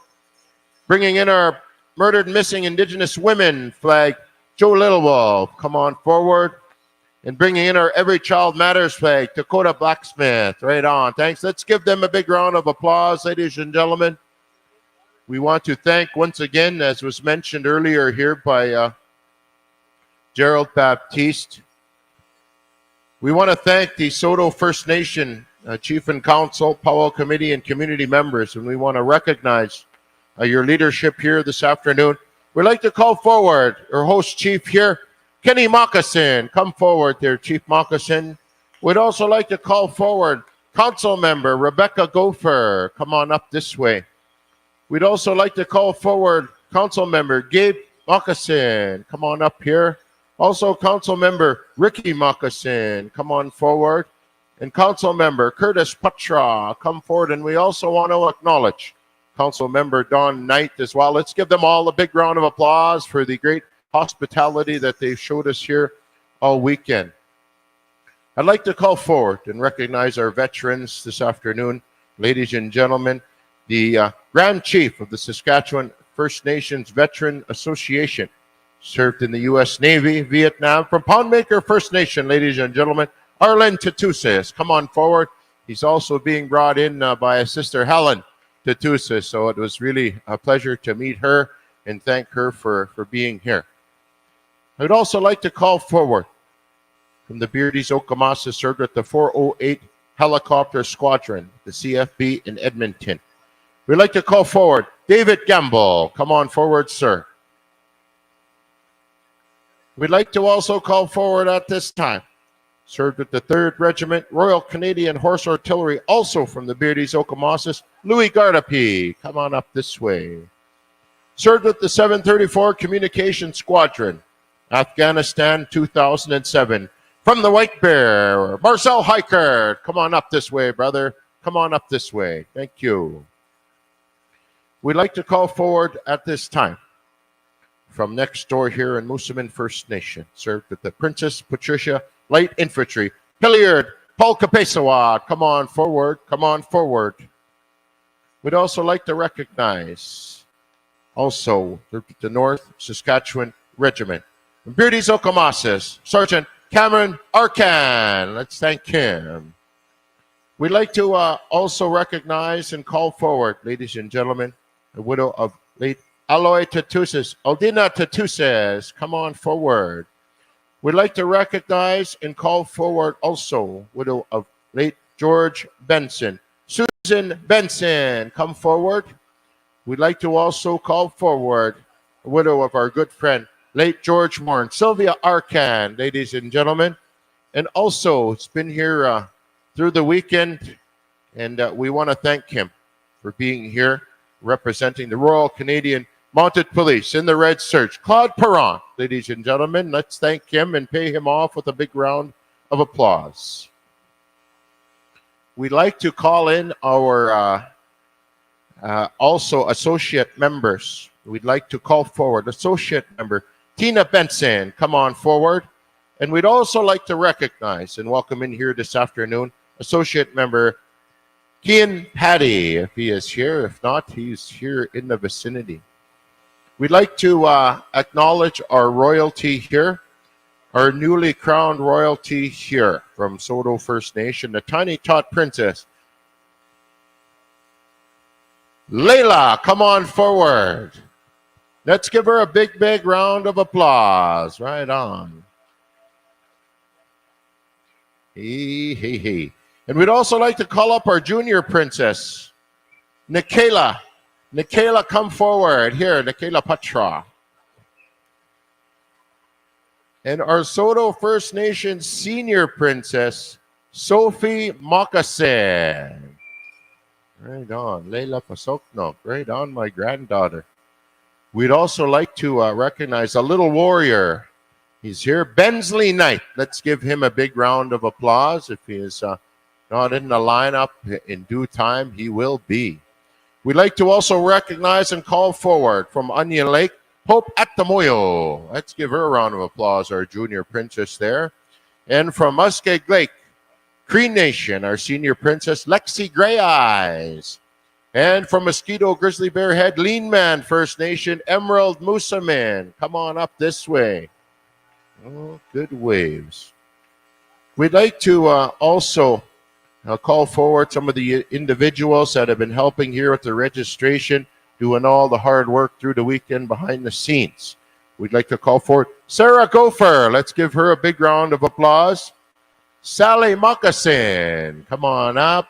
Bringing in our Murdered Missing Indigenous Women flag. Joe Littlewolf, come on forward. And bringing in our Every Child Matters flag, Dakota Blacksmith. Right on. Thanks. Let's give them a big round of applause, ladies and gentlemen. We want to thank once again, as was mentioned earlier here by Gerald Baptiste. We want to thank the Saulteaux First Nation Chief and Council, Powwow Committee, and community members, and we want to recognize your leadership here this afternoon. We'd like to call forward our host chief here, Kenny Moccasin. Come forward there, Chief Moccasin. We'd also like to call forward Council Member Rebecca Gopher. Come on up this way. We'd also like to call forward Council Member Gabe Moccasin. Come on up here. Also, Council Member Ricky Moccasin. Come on forward. And Council Member Curtis Patra. Come forward. And we also want to acknowledge Council Member Don Knight as well. Let's give them all a big round of applause for the great hospitality that they showed us here all weekend. I'd like to call forward and recognize our veterans this afternoon. Ladies and gentlemen, the Grand Chief of the Saskatchewan First Nations Veteran Association, served in the U.S. Navy, Vietnam, from Poundmaker First Nation, ladies and gentlemen, Arlen Tatusis. Come on forward. He's also being brought in by his sister Helen Tatusis, so it was really a pleasure to meet her and thank her for being here. I would also like to call forward from the Beardies Okamasa, served at the 408 Helicopter Squadron, the CFB in Edmonton. We'd like to call forward David Gamble. Come on forward, sir. We'd like to also call forward at this time, served with the 3rd Regiment, Royal Canadian Horse Artillery, also from the Beardies Okamasas, Louis Gardapi. Come on up this way. Served with the 734 Communication Squadron, Afghanistan 2007, From the White Bear, Marcel Hiker. Come on up this way, brother. Come on up this way. Thank you. We'd like to call forward at this time from next door here in Moosomin First Nation, served with the Princess Patricia Light Infantry, Hilliard Paul Kapesawa. Come on forward. Come on forward. We'd also like to recognize also the North Saskatchewan Regiment, Beardy's Okamasis, Sergeant Cameron Arcan. Let's thank him. We'd like to also recognize and call forward, ladies and gentlemen, the widow of late Aloy Tatusis, Aldina Tatusis. Come on forward. We'd like to recognize and call forward also widow of late George Benson, Susan Benson. Come forward. We'd like to also call forward the widow of our good friend, late George Warren, Sylvia Arcan, ladies and gentlemen. And also, it's been here through the weekend, and we want to thank him for being here, representing the Royal Canadian Mounted Police in the Red Search. Claude Perron, ladies and gentlemen, let's thank him and pay him off with a big round of applause. We'd like to call in our also associate members. We'd like to call forward associate member Tina Benson. Come on forward. And we'd also like to recognize and welcome in here this afternoon associate member Kian Paddy, if he is here. If not, he's here in the vicinity. We'd like to acknowledge our royalty here, our newly crowned royalty here from Saulteaux First Nation, the Tiny Tot Princess. Layla, come on forward. Let's give her a big, big round of applause. Right on. Hey. And we'd also like to call up our junior princess, Nikela. Nikela, come forward. Here, Nikela Patra. And our Saulteaux First Nation senior princess, Sophie Moccasin. Right on. Leila Pasokno. Right on, my granddaughter. We'd also like to recognize a little warrior. He's here, Bensley Knight. Let's give him a big round of applause. If he is not in the lineup in due time, he will be. We'd like to also recognize and call forward from Onion Lake, Hope Atamoyo. Let's give her a round of applause, our junior princess there. And from Muskeg Lake, Cree Nation, our senior princess, Lexi Gray Eyes. And from Mosquito Grizzly Bear Head, Lean Man First Nation, Emerald Moosomin. Come on up this way. Oh, good waves. We'd like to also call forward some of the individuals that have been helping here with the registration, doing all the hard work through the weekend behind the scenes. We'd like to call forward Sarah Gopher. Let's give her a big round of applause. Sally Moccasin, come on up.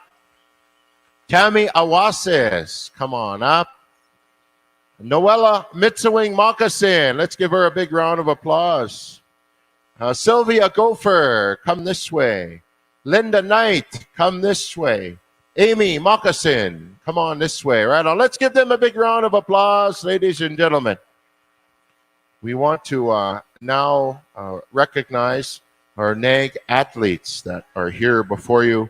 Tammy Awasis, come on up. Noella Mitsawing Moccasin, let's give her a big round of applause. Sylvia Gopher, come this way. Linda Knight, come this way. Amy Moccasin, come on this way. Right on. Let's give them a big round of applause, ladies and gentlemen. We want to now recognize our NAG athletes that are here before you.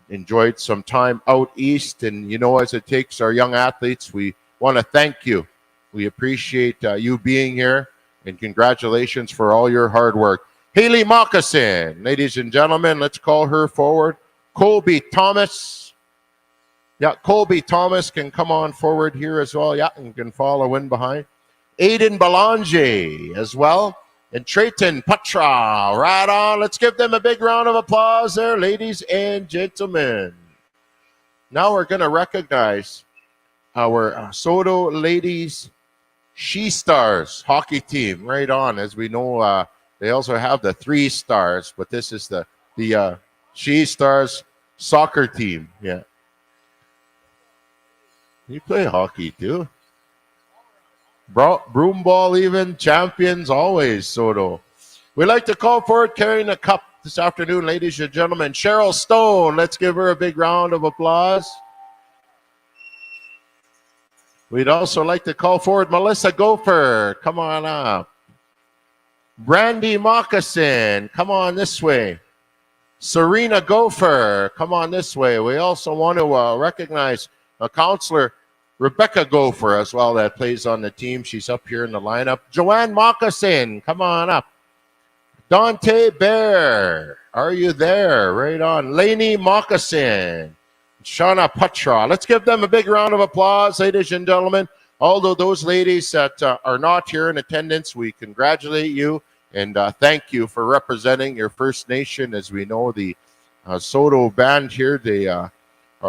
Enjoyed some time out east, and you know, as it takes our young athletes, we want to thank you. We appreciate you being here, and congratulations for all your hard work. Haley Moccasin, ladies and gentlemen, let's call her forward. Colby Thomas. Yeah, Colby Thomas can come on forward here as well. Yeah, and can follow in behind. Aiden Belanger as well. And Trayton Patra, right on. Let's give them a big round of applause there, ladies and gentlemen. Now we're going to recognize our Saulteaux Ladies She Stars hockey team. Right on. As we know, they also have the 3 stars, but this is the She Stars soccer team. Yeah. You play hockey too. Broom ball even, champions always, Saulteaux. We'd like to call forward carrying the cup this afternoon, ladies and gentlemen. Cheryl Stone, let's give her a big round of applause. We'd also like to call forward Melissa Gopher. Come on up. Brandy Moccasin, come on this way. Serena Gopher, come on this way. We also want to recognize a counselor, Rebecca Gopher, as well, that plays on the team. She's up here in the lineup. Joanne Moccasin, come on up. Dante Bear, are you there? Right on. Lainey Moccasin, Shauna Patra. Let's give them a big round of applause, ladies and gentlemen. Although those ladies that are not here in attendance, we congratulate you and thank you for representing your First Nation. As we know, the Saulteaux band here, they are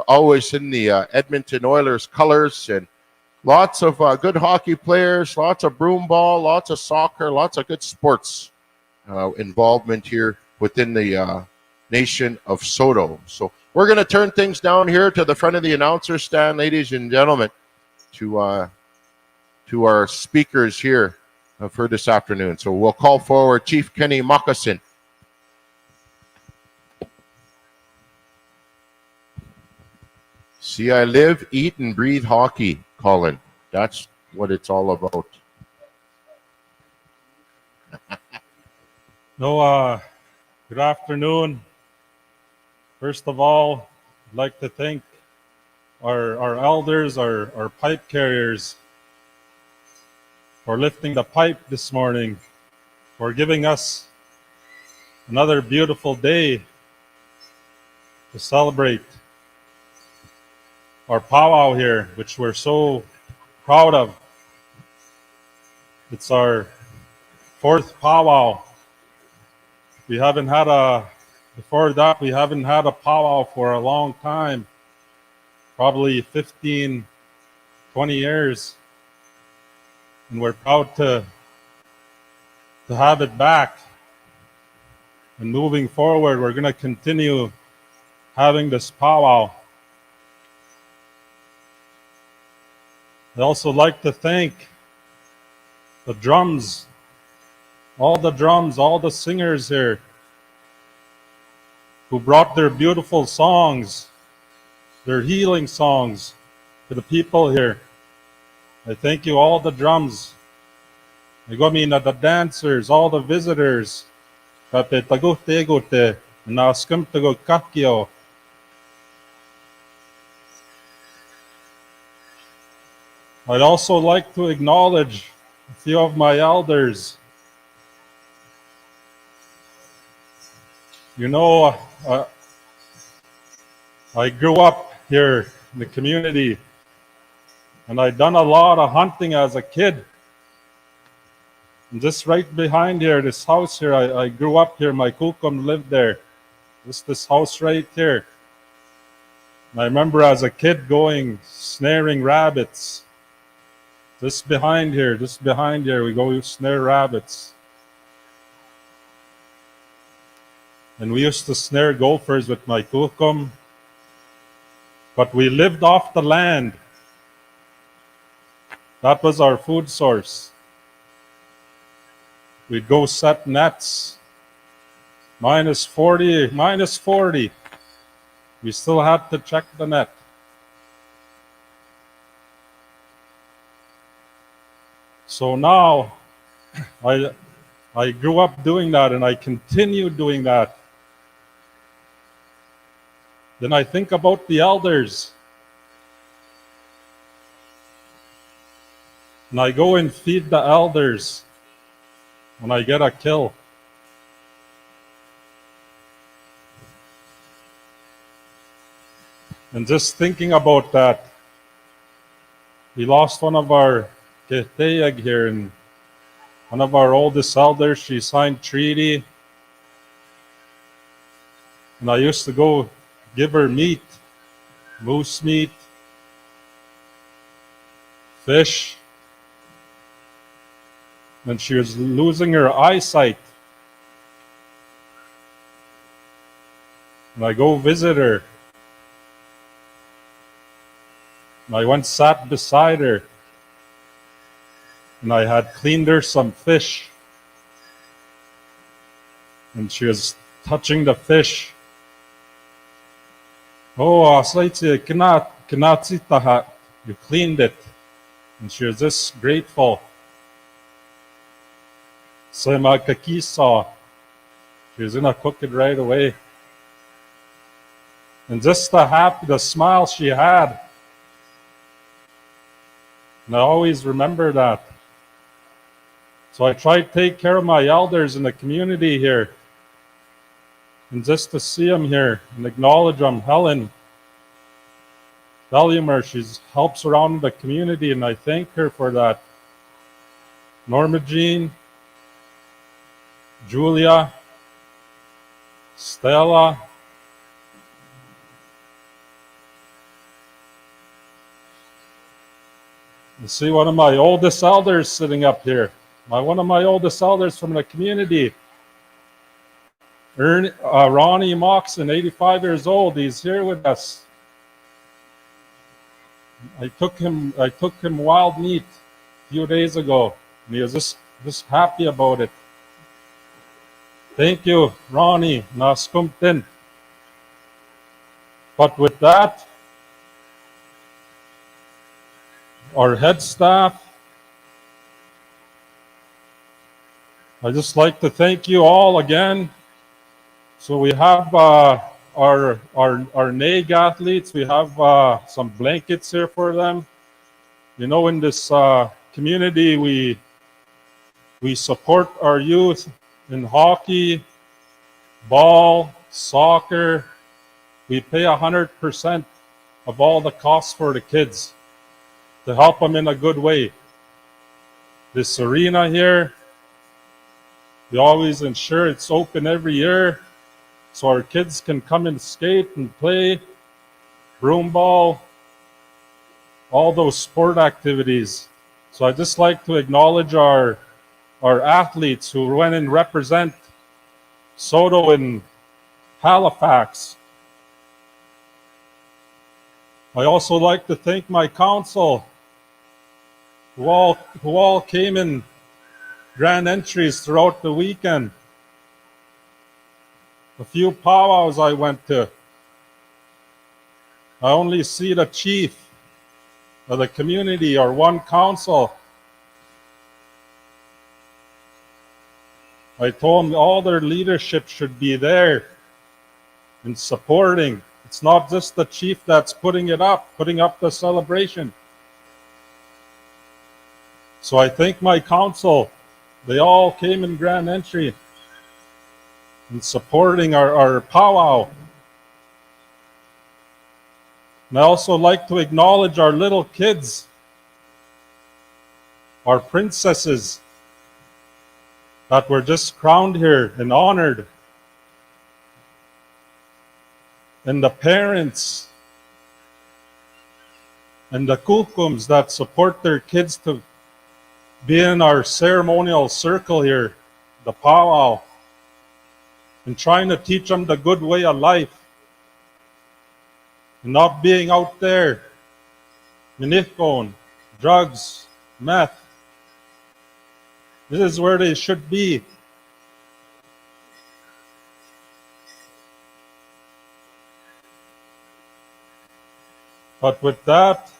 always in the Edmonton Oilers colors, and lots of good hockey players, lots of broom ball, lots of soccer, lots of good sports involvement here within the nation of Saulteaux. So we're going to turn things down here to the front of the announcer stand, ladies and gentlemen, to our speakers here for this afternoon. So we'll call forward Chief Kenny Moccasin. See, I live, eat, and breathe hockey, Colin. That's what it's all about. Good afternoon. First of all, I'd like to thank our elders, our pipe carriers, for lifting the pipe this morning, for giving us another beautiful day to celebrate our powwow here, which we're so proud of. It's our 4th powwow. We haven't had before that, we haven't had a powwow for a long time, probably 15, 20 years. And we're proud to have it back. And moving forward, we're going to continue having this powwow. I'd also like to thank the drums, all the singers here who brought their beautiful songs, their healing songs to the people here. I thank you, all the drums. I mean the dancers, all the visitors. I'd also like to acknowledge a few of my elders. You know, I grew up here in the community, and I'd done a lot of hunting as a kid. And just right behind here, this house here, I grew up here. My kukum lived there. This house right here. And I remember as a kid going snaring rabbits. Just behind here, we go snare rabbits. And we used to snare gophers with my kukum. But we lived off the land. That was our food source. We'd go set nets. Minus 40. We still had to check the net. So now, I grew up doing that, and I continue doing that. Then I think about the elders. And I go and feed the elders when I get a kill. And just thinking about that, we lost one of our Keteyag here, and one of our oldest elders, she signed treaty. And I used to go give her meat, moose meat, fish. And she was losing her eyesight. And I go visit her. And I went sat beside her. And I had cleaned her some fish. And she was touching the fish. Oh, you cleaned it. And she was just grateful. Sema kakisa. She was gonna cook it right away. And just the smile she had. And I always remember that. So I try to take care of my elders in the community here. And just to see them here and acknowledge them. Helen Bellumer, she helps around the community, and I thank her for that. Norma Jean, Julia, Stella, you see one of my oldest elders sitting up here. One of my oldest elders from the community. Ronnie Moxon, 85 years old. He's here with us. I took him wild meat a few days ago, and he was just happy about it. Thank you, Ronnie Naskumtin. But with that, our head staff, I just like to thank you all again. So we have our NAG athletes. We have some blankets here for them. You know, in this community, we support our youth in hockey, ball, soccer. We pay 100% of all the costs for the kids to help them in a good way. This arena here, we always ensure it's open every year so our kids can come and skate and play, broom ball, all those sport activities. So I just like to acknowledge our athletes who went and represent Soto and Halifax. I also like to thank my council who all came in grand entries throughout the weekend. A few powwows I went to. I only see the chief of the community or one council. I told them all their leadership should be there and supporting. It's not just the chief that's putting up the celebration. So I thank my council. They all came in grand entry and supporting our powwow. And I also like to acknowledge our little kids, our princesses that were just crowned here and honored. And the parents and the kukums that support their kids to be in our ceremonial circle here, the powwow, and trying to teach them the good way of life and not being out there, minifcone, drugs, meth. This is where they should be. But with that,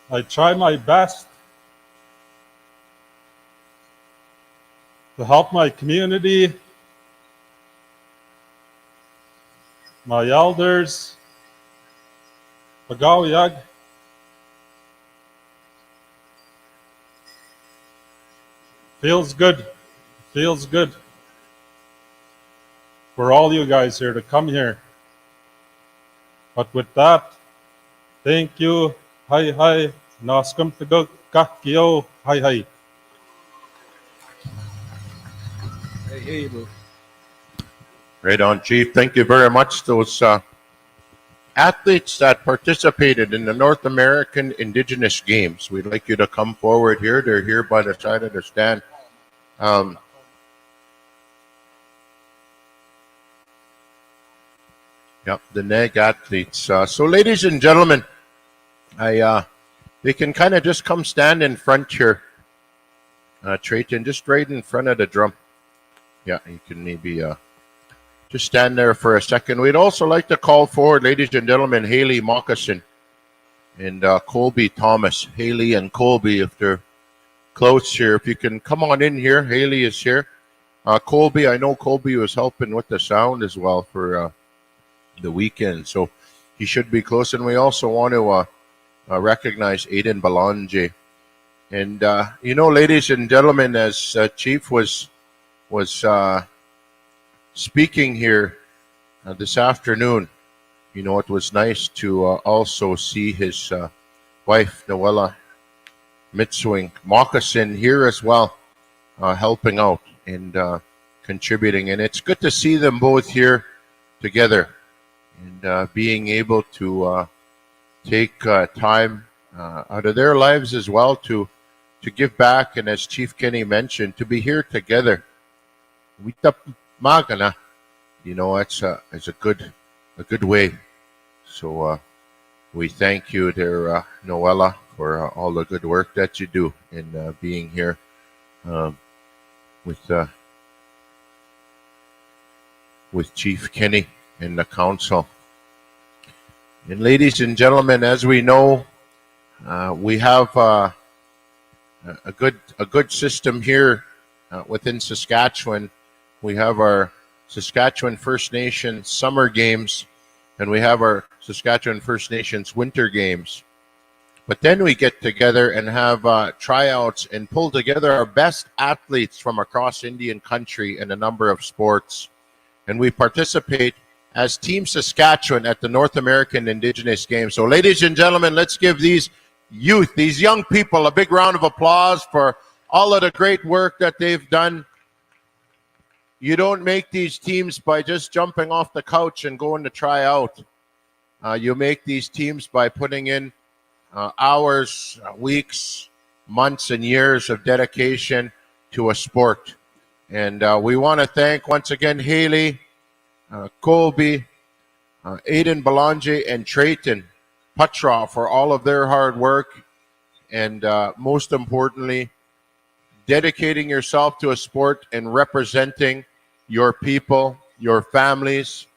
I try my best to help my community, my elders, Pagawyag. Feels good for all you guys here to come here. But with that, thank you. Hi, hi. Naskum tagag kakyo. Hi, hi. Right on, Chief. Thank you very much. Those athletes that participated in the North American Indigenous Games, we'd like you to come forward here. They're here by the side of the stand. Yep, the NAG athletes. So, ladies and gentlemen, they can kind of just come stand in front here, Trayton, just right in front of the drum. Yeah, you can maybe just stand there for a second. We'd also like to call forward, ladies and gentlemen, Haley Moccasin and Colby Thomas. Haley and Colby, if they're close here. If you can come on in here, Haley is here. Colby, I know Colby was helping with the sound as well for the weekend, so he should be close. And we also want to recognize Aiden Balonje. And ladies and gentlemen, as Chief was speaking here this afternoon, it was nice to also see his wife, Noella Mitswing Moccasin, here as well, helping out and contributing. And it's good to see them both here together and being able to take time out of their lives as well to give back. And as Chief Kenny mentioned, to be here together. It's a good way. So we thank you there, Noella, for all the good work that you do in being here with Chief Kenny and the council. And ladies and gentlemen, as we know, we have a good system here within Saskatchewan. We have our Saskatchewan First Nations Summer Games, and we have our Saskatchewan First Nations Winter Games. But then we get together and have tryouts and pull together our best athletes from across Indian country in a number of sports. And we participate as Team Saskatchewan at the North American Indigenous Games. So ladies and gentlemen, let's give these youth, these young people, a big round of applause for all of the great work that they've done. You don't make these teams by just jumping off the couch and going to try out. You make these teams by putting in hours, weeks, months, and years of dedication to a sport. And we want to thank once again Haley, Colby, Aiden Balonje, and Trayton Putra for all of their hard work. And most importantly, dedicating yourself to a sport and representing your people, your families,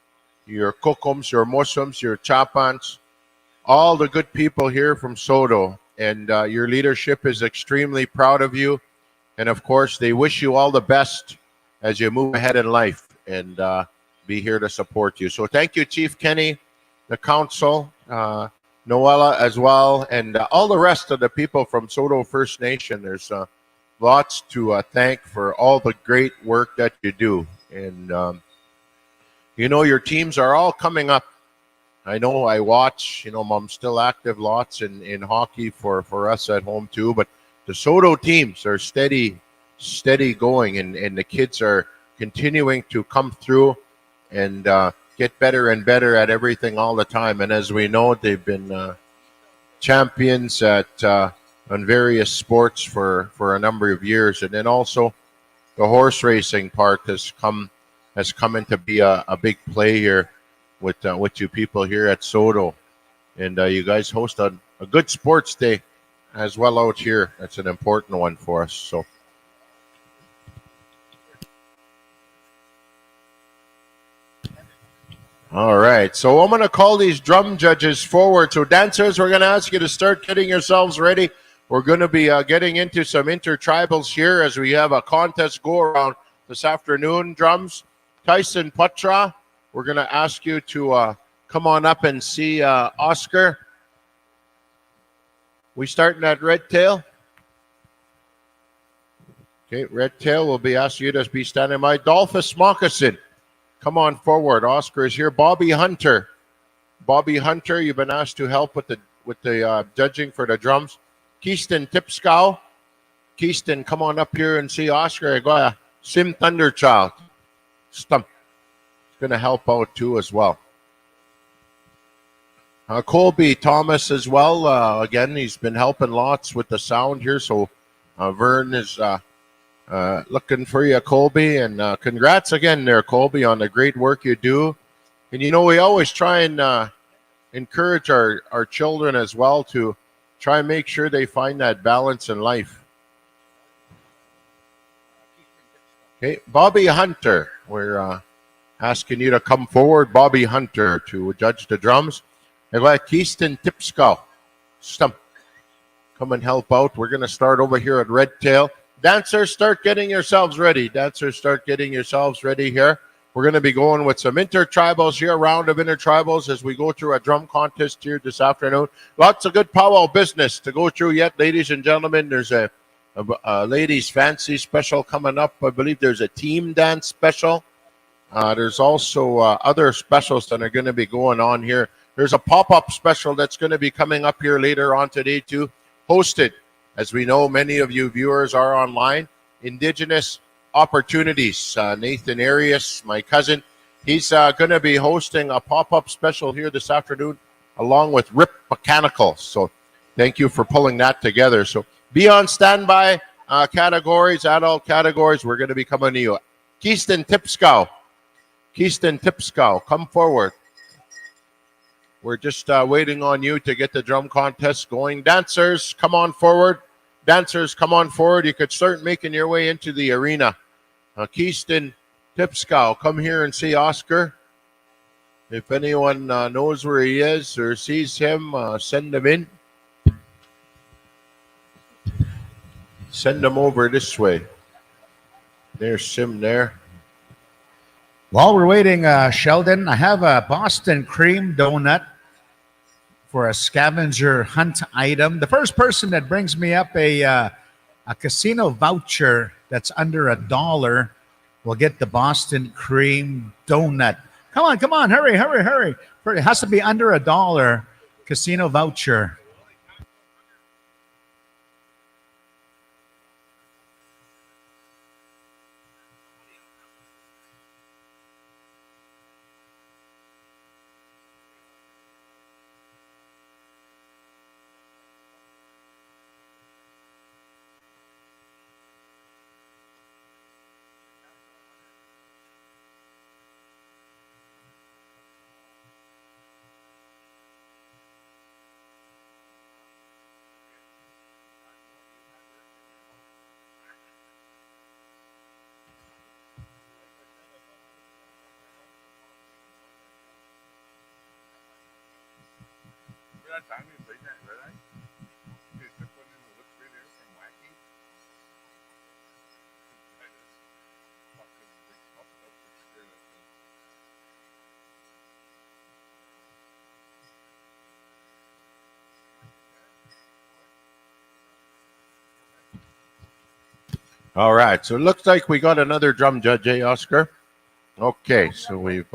your Kokums, your Muslims, your Chapans, all the good people here from Saulteaux. And your leadership is extremely proud of you. And of course, they wish you all the best as you move ahead in life and be here to support you. So thank you, Chief Kenny, the council, Noella as well, and all the rest of the people from Saulteaux First Nation. There's lots to thank for all the great work that you do. And, your teams are all coming up. I know I watch, I'm still active lots in hockey for us at home too, but the Saulteaux teams are steady going, and the kids are continuing to come through and get better and better at everything all the time. And as we know, they've been champions at on various sports for a number of years. And then also the horse racing part has come into be a big play here with you people here at Saulteaux. And you guys host a good sports day as well out here. That's an important one for us. So all right, so I'm going to call these drum judges forward. So dancers, we're going to ask you to start getting yourselves ready. We're going to be getting into some intertribals here as we have a contest go around this afternoon. Drums, Tyson Putra, we're going to ask you to come on up and see Oscar. We starting at Red Tail. Okay, Red Tail will be asking you to be standing by. Dolphus Moccasin, come on forward. Oscar is here. Bobby Hunter, you've been asked to help with the judging for the drums. Keiston Tipskow, come on up here and see Oscar. I got a Sim Thunderchild. Stump. He's going to help out too as well. Colby Thomas as well. Again, he's been helping lots with the sound here. So Vern is looking for you, Colby. And congrats again there, Colby, on the great work you do. And, we always try and encourage our children as well to try and make sure they find that balance in life. Okay, Bobby Hunter, we're asking you to come forward, Bobby Hunter, to judge the drums. I got Keiston Tipskow. Stump. come and help out. We're going to start over here at Red Tail. Dancers, start getting yourselves ready. Dancers, start getting yourselves ready here. We're going to be going with some intertribals here, a round of intertribals as we go through a drum contest here this afternoon. Lots of good powwow business to go through yet, ladies and gentlemen. There's a ladies' fancy special coming up. I believe there's a team dance special. There's also other specials that are going to be going on here. There's a pop-up special that's going to be coming up here later on today too, hosted. As we know, many of you viewers are online. Indigenous Opportunities. Nathan Arias, my cousin, he's going to be hosting a pop-up special here this afternoon along with Rip Mechanical. So thank you for pulling that together. So be on standby categories, adult categories. We're going to be coming to you. Keyston Tipskow, come forward. We're just waiting on you to get the drum contest going. Dancers, come on forward. Dancers, come on forward. You could start making your way into the arena. Keyston Tipskow, come here and see Oscar. If anyone knows where he is or sees him, send him in. Send him over this way. There's him there. While we're waiting, Sheldon, I have a Boston cream donut for a scavenger hunt item. The first person that brings me up a casino voucher that's under $1 will get the Boston cream donut. Come on, hurry. It has to be under $1 casino voucher. All right, so it looks like we got another drum judge, Oscar? Okay, so we've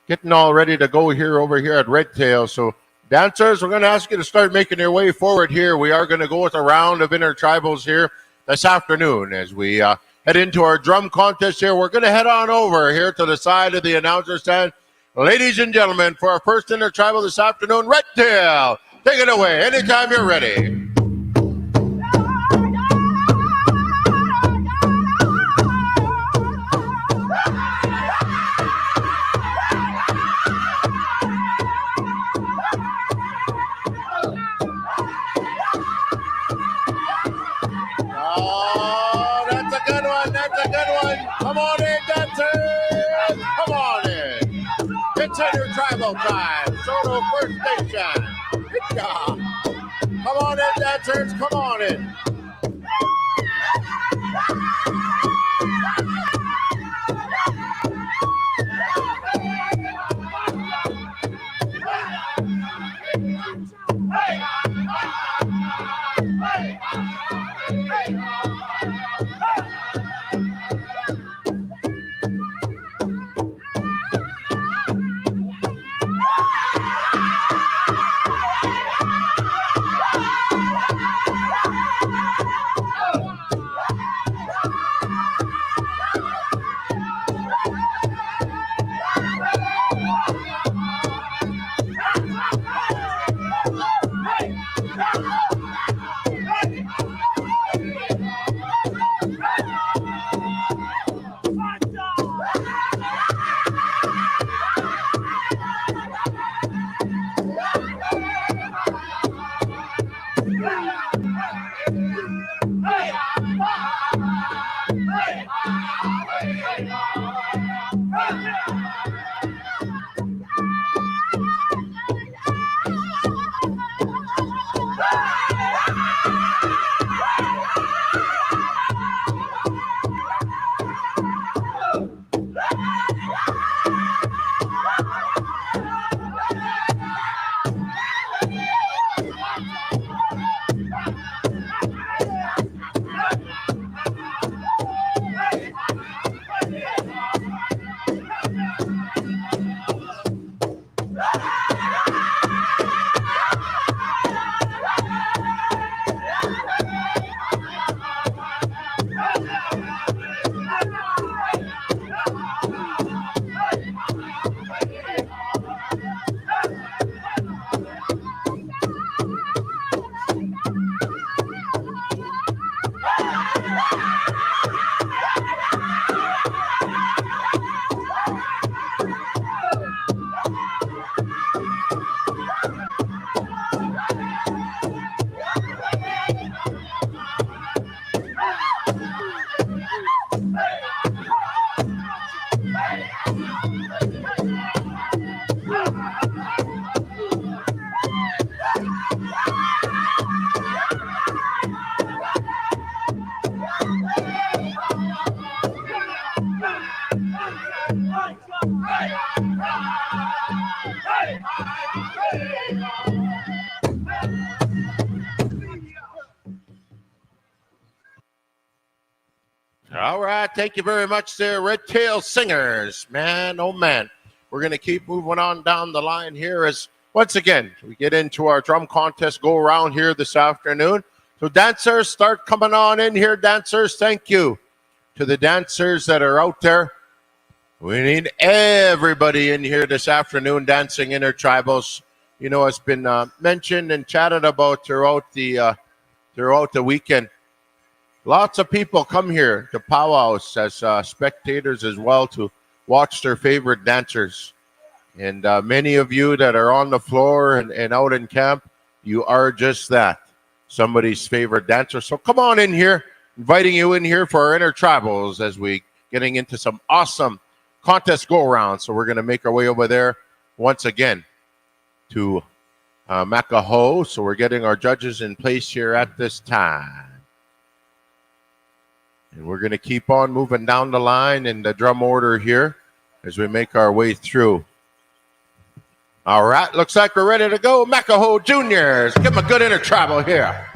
getting all ready to go here over here at Red Tail. So dancers, we're going to ask you to start making your way forward here. We are going to go with a round of intertribals here this afternoon as we head into our drum contest here. We're going to head on over here to the side of the announcer stand. Ladies and gentlemen, for our first intertribal this afternoon, Red Tail, take it away anytime you're ready. Come on in, dancers! Come on in! It's intertribal time! Saulteaux First Station! Good job! Come on in, dancers! Come on in! that. Thank you very much there, Red Tail Singers. Man, oh man. We're going to keep moving on down the line here as, once again, we get into our drum contest go around here this afternoon. So dancers, start coming on in here, dancers. Thank you to the dancers that are out there. We need everybody in here this afternoon dancing intertribals. You know, it's been mentioned and chatted about throughout the weekend. Lots of people come here to powwows as spectators as well to watch their favorite dancers. And many of you that are on the floor and out in camp, you are just that, somebody's favorite dancer. So come on in here, inviting you in here for our intertribals as we getting into some awesome contest go around. So we're going to make our way over there once again to Makaho. So we're getting our judges in place here at this time. And we're going to keep on moving down the line in the drum order here as we make our way through. All right, looks like we're ready to go. Makaho Juniors, give them a good intertribal here.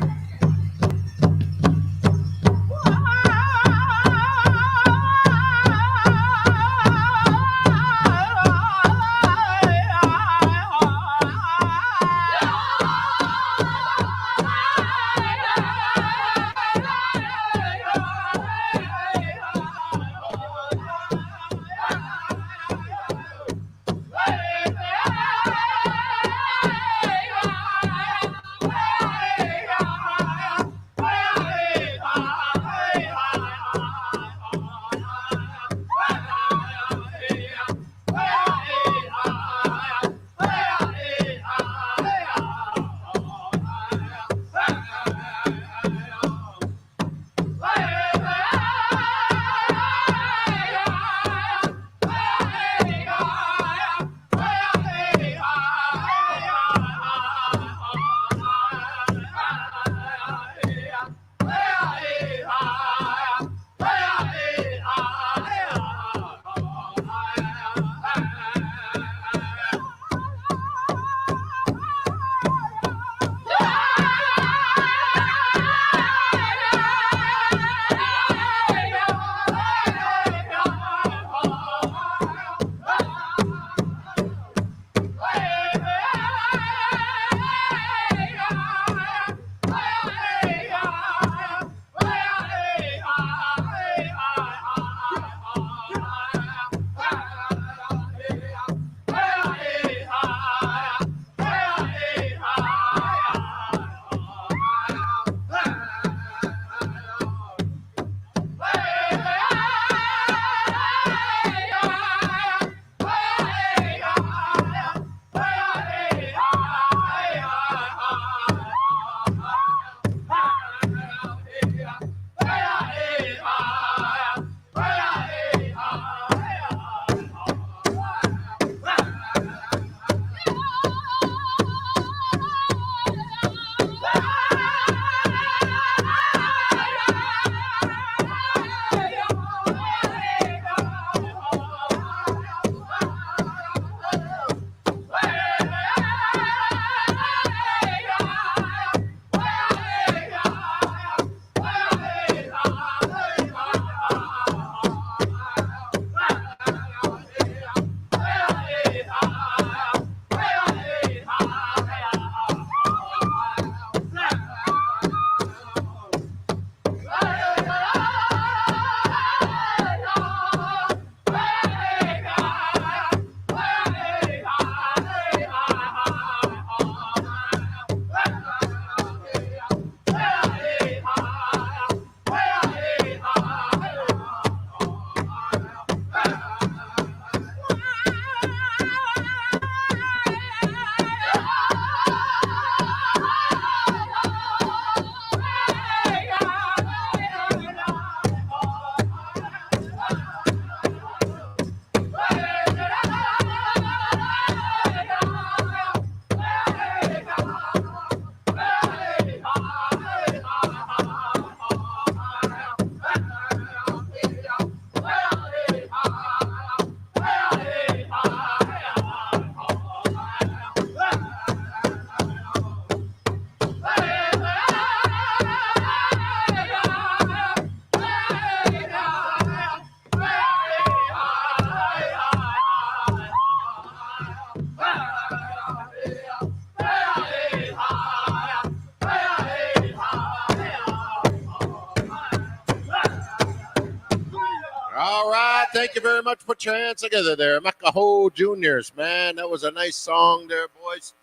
Thank you very much. Put your hands together there. Makaho Juniors, man. That was a nice song there, boys.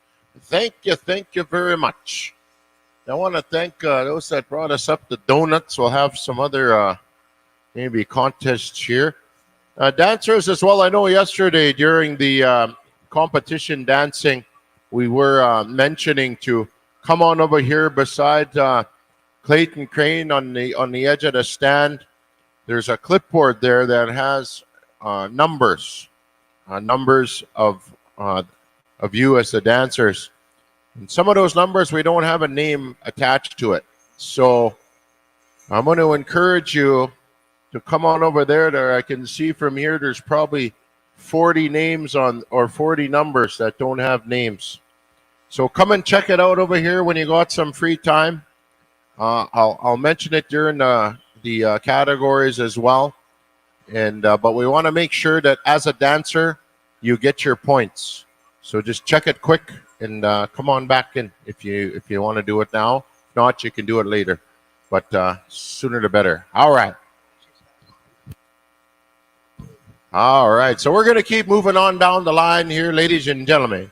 Thank you very much. I want to thank those that brought us up the donuts. We'll have some other maybe contests here. Dancers as well. I know yesterday during the competition dancing, we were mentioning to come on over here beside Clayton Crane on the edge of the stand. There's a clipboard there that has numbers of you as the dancers. And some of those numbers, we don't have a name attached to it. So I'm going to encourage you to come on over there. There, I can see from here, there's probably 40 names on, or 40 numbers that don't have names. So come and check it out over here when you got some free time. I'll mention it during the categories as well. And but we want to make sure that as a dancer, you get your points. So just check it quick and come on back in if you want to do it now. If not, you can do it later. But sooner the better. All right. All right. So we're going to keep moving on down the line here, ladies and gentlemen.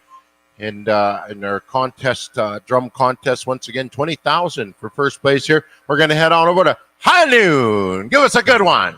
And in our contest, drum contest, once again, 20,000 for first place here. We're going to head on over to High Noon. Give us a good one.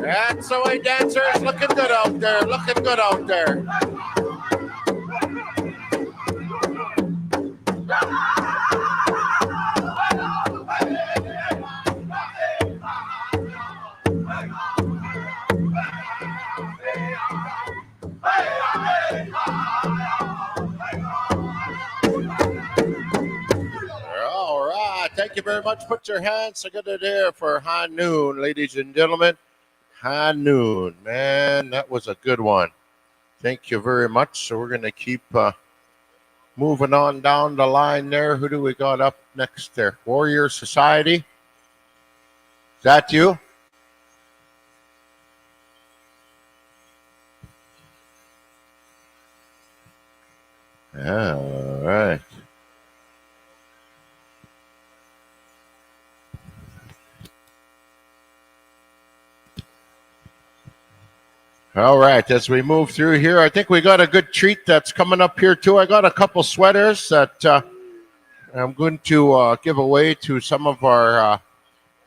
That's the way, dancers. Looking good out there. Looking good out there. All right. Thank you very much. Put your hands together there for High Noon, ladies and gentlemen. High Noon, man, that was a good one. Thank you very much. So we're going to keep moving on down the line there. Who do we got up next there? Warrior Society. Is that you? All right. All right, as we move through here, I think we got a good treat that's coming up here too. I got a couple sweaters that I'm going to give away to some of our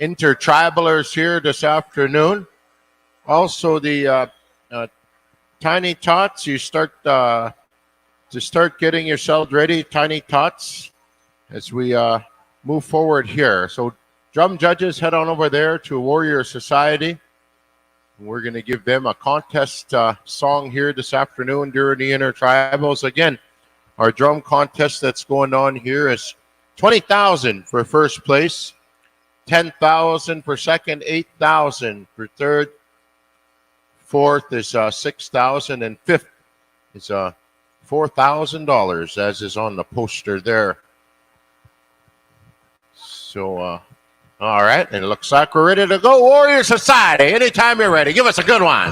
intertribalers here this afternoon. Also, the Tiny Tots, you start getting yourselves ready, Tiny Tots, as we move forward here. So, drum judges, head on over there to Warrior Society. We're going to give them a contest song here this afternoon during the intertribals. Again, our drum contest that's going on here is $20,000 for first place, $10,000 for second, $8,000 for third, fourth is $6,000, and fifth is $4,000, as is on the poster there. So, all right, and it looks like we're ready to go. Warrior Society, anytime you're ready, give us a good one.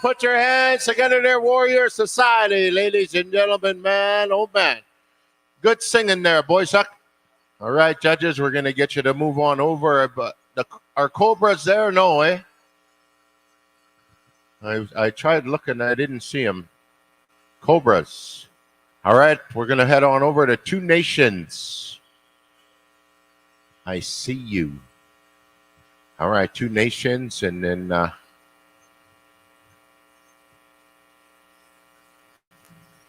Put your hands together there, Warrior Society, ladies and gentlemen, man, oh man. Good singing there, boys. All right, judges, we're going to get you to move on over. But are Cobras there? No, eh? I tried looking, I didn't see them. Cobras. All right, we're going to head on over to Two Nations. I see you. All right, Two Nations, and then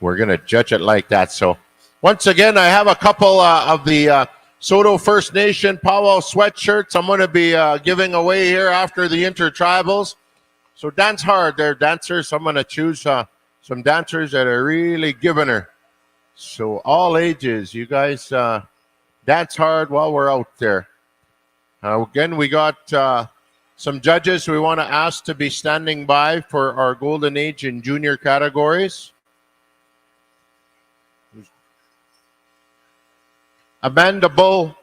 we're going to judge it like that. So once again, I have a couple of the Saulteaux First Nation Powwow sweatshirts I'm going to be giving away here after the intertribals. So dance hard there, dancers. I'm going to choose some dancers that are really giving her. So all ages, you guys dance hard while we're out there. Again, we got some judges we want to ask to be standing by for our Golden Age and Junior categories. Amanda Bull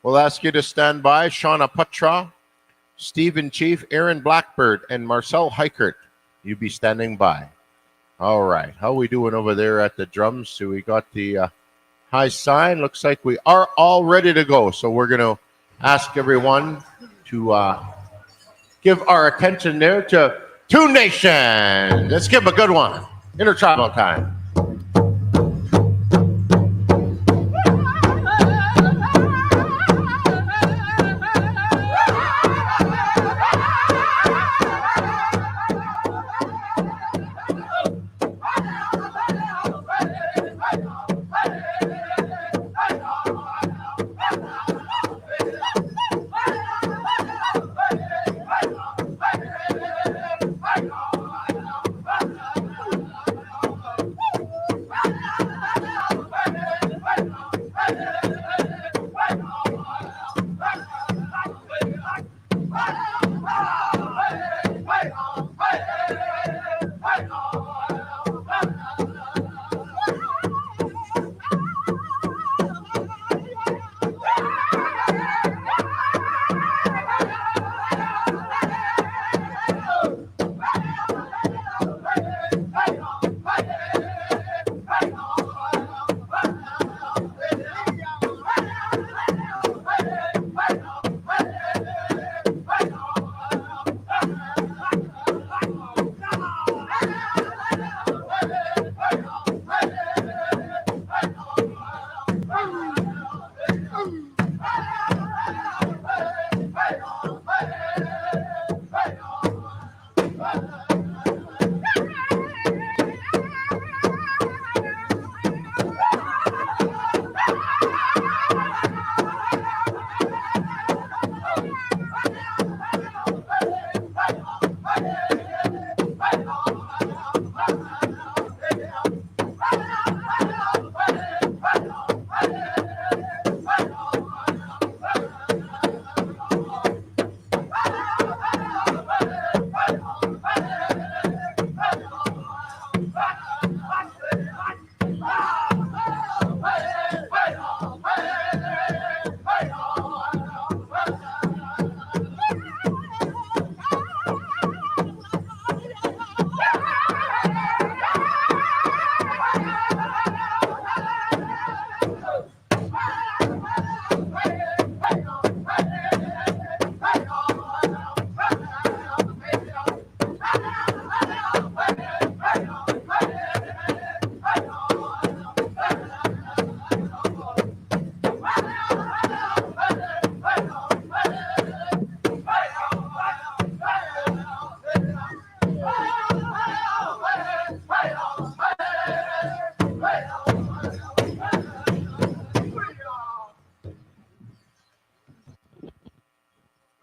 will ask you to stand by. Shauna Patra, Stephen Chief, Aaron Blackbird, and Marcel Heichert. You be standing by. All right. How we doing over there at the drums? So we got the high sign. Looks like we are all ready to go. So we're going to ask everyone to give our attention there to Two Nations. Let's give them a good one. Intertribal time.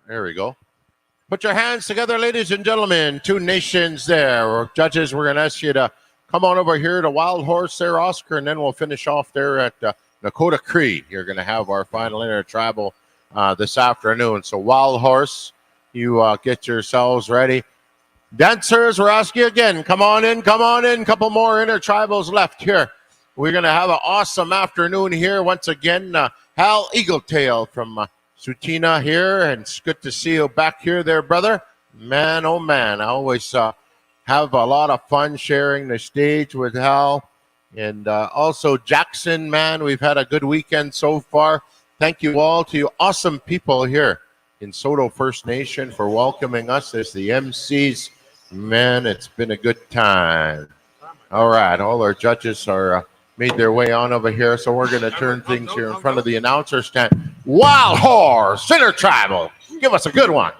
There we go. Put your hands together, ladies and gentlemen. Two Nations there. Judges, we're going to ask you to come on over here to Wild Horse there, Oscar, and then we'll finish off there at Nakota Cree. You're going to have our final intertribal this afternoon. So Wild Horse, you get yourselves ready. Dancers, we're asking you again. Come on in, come on in. Couple more intertribals left here. We're going to have an awesome afternoon here. Once again, Hal Eagletail from Sutina here, and it's good to see you back here there, brother. Man, oh man, I always have a lot of fun sharing the stage with Hal. And also Jackson, man, we've had a good weekend so far. Thank you all to you awesome people here in Saulteaux First Nation for welcoming us as the MCs. Man, it's been a good time. All right, all our judges are made their way on over here, so we're going to turn things here in front of the announcer stand. Wild Horse Intertribal, give us a good one.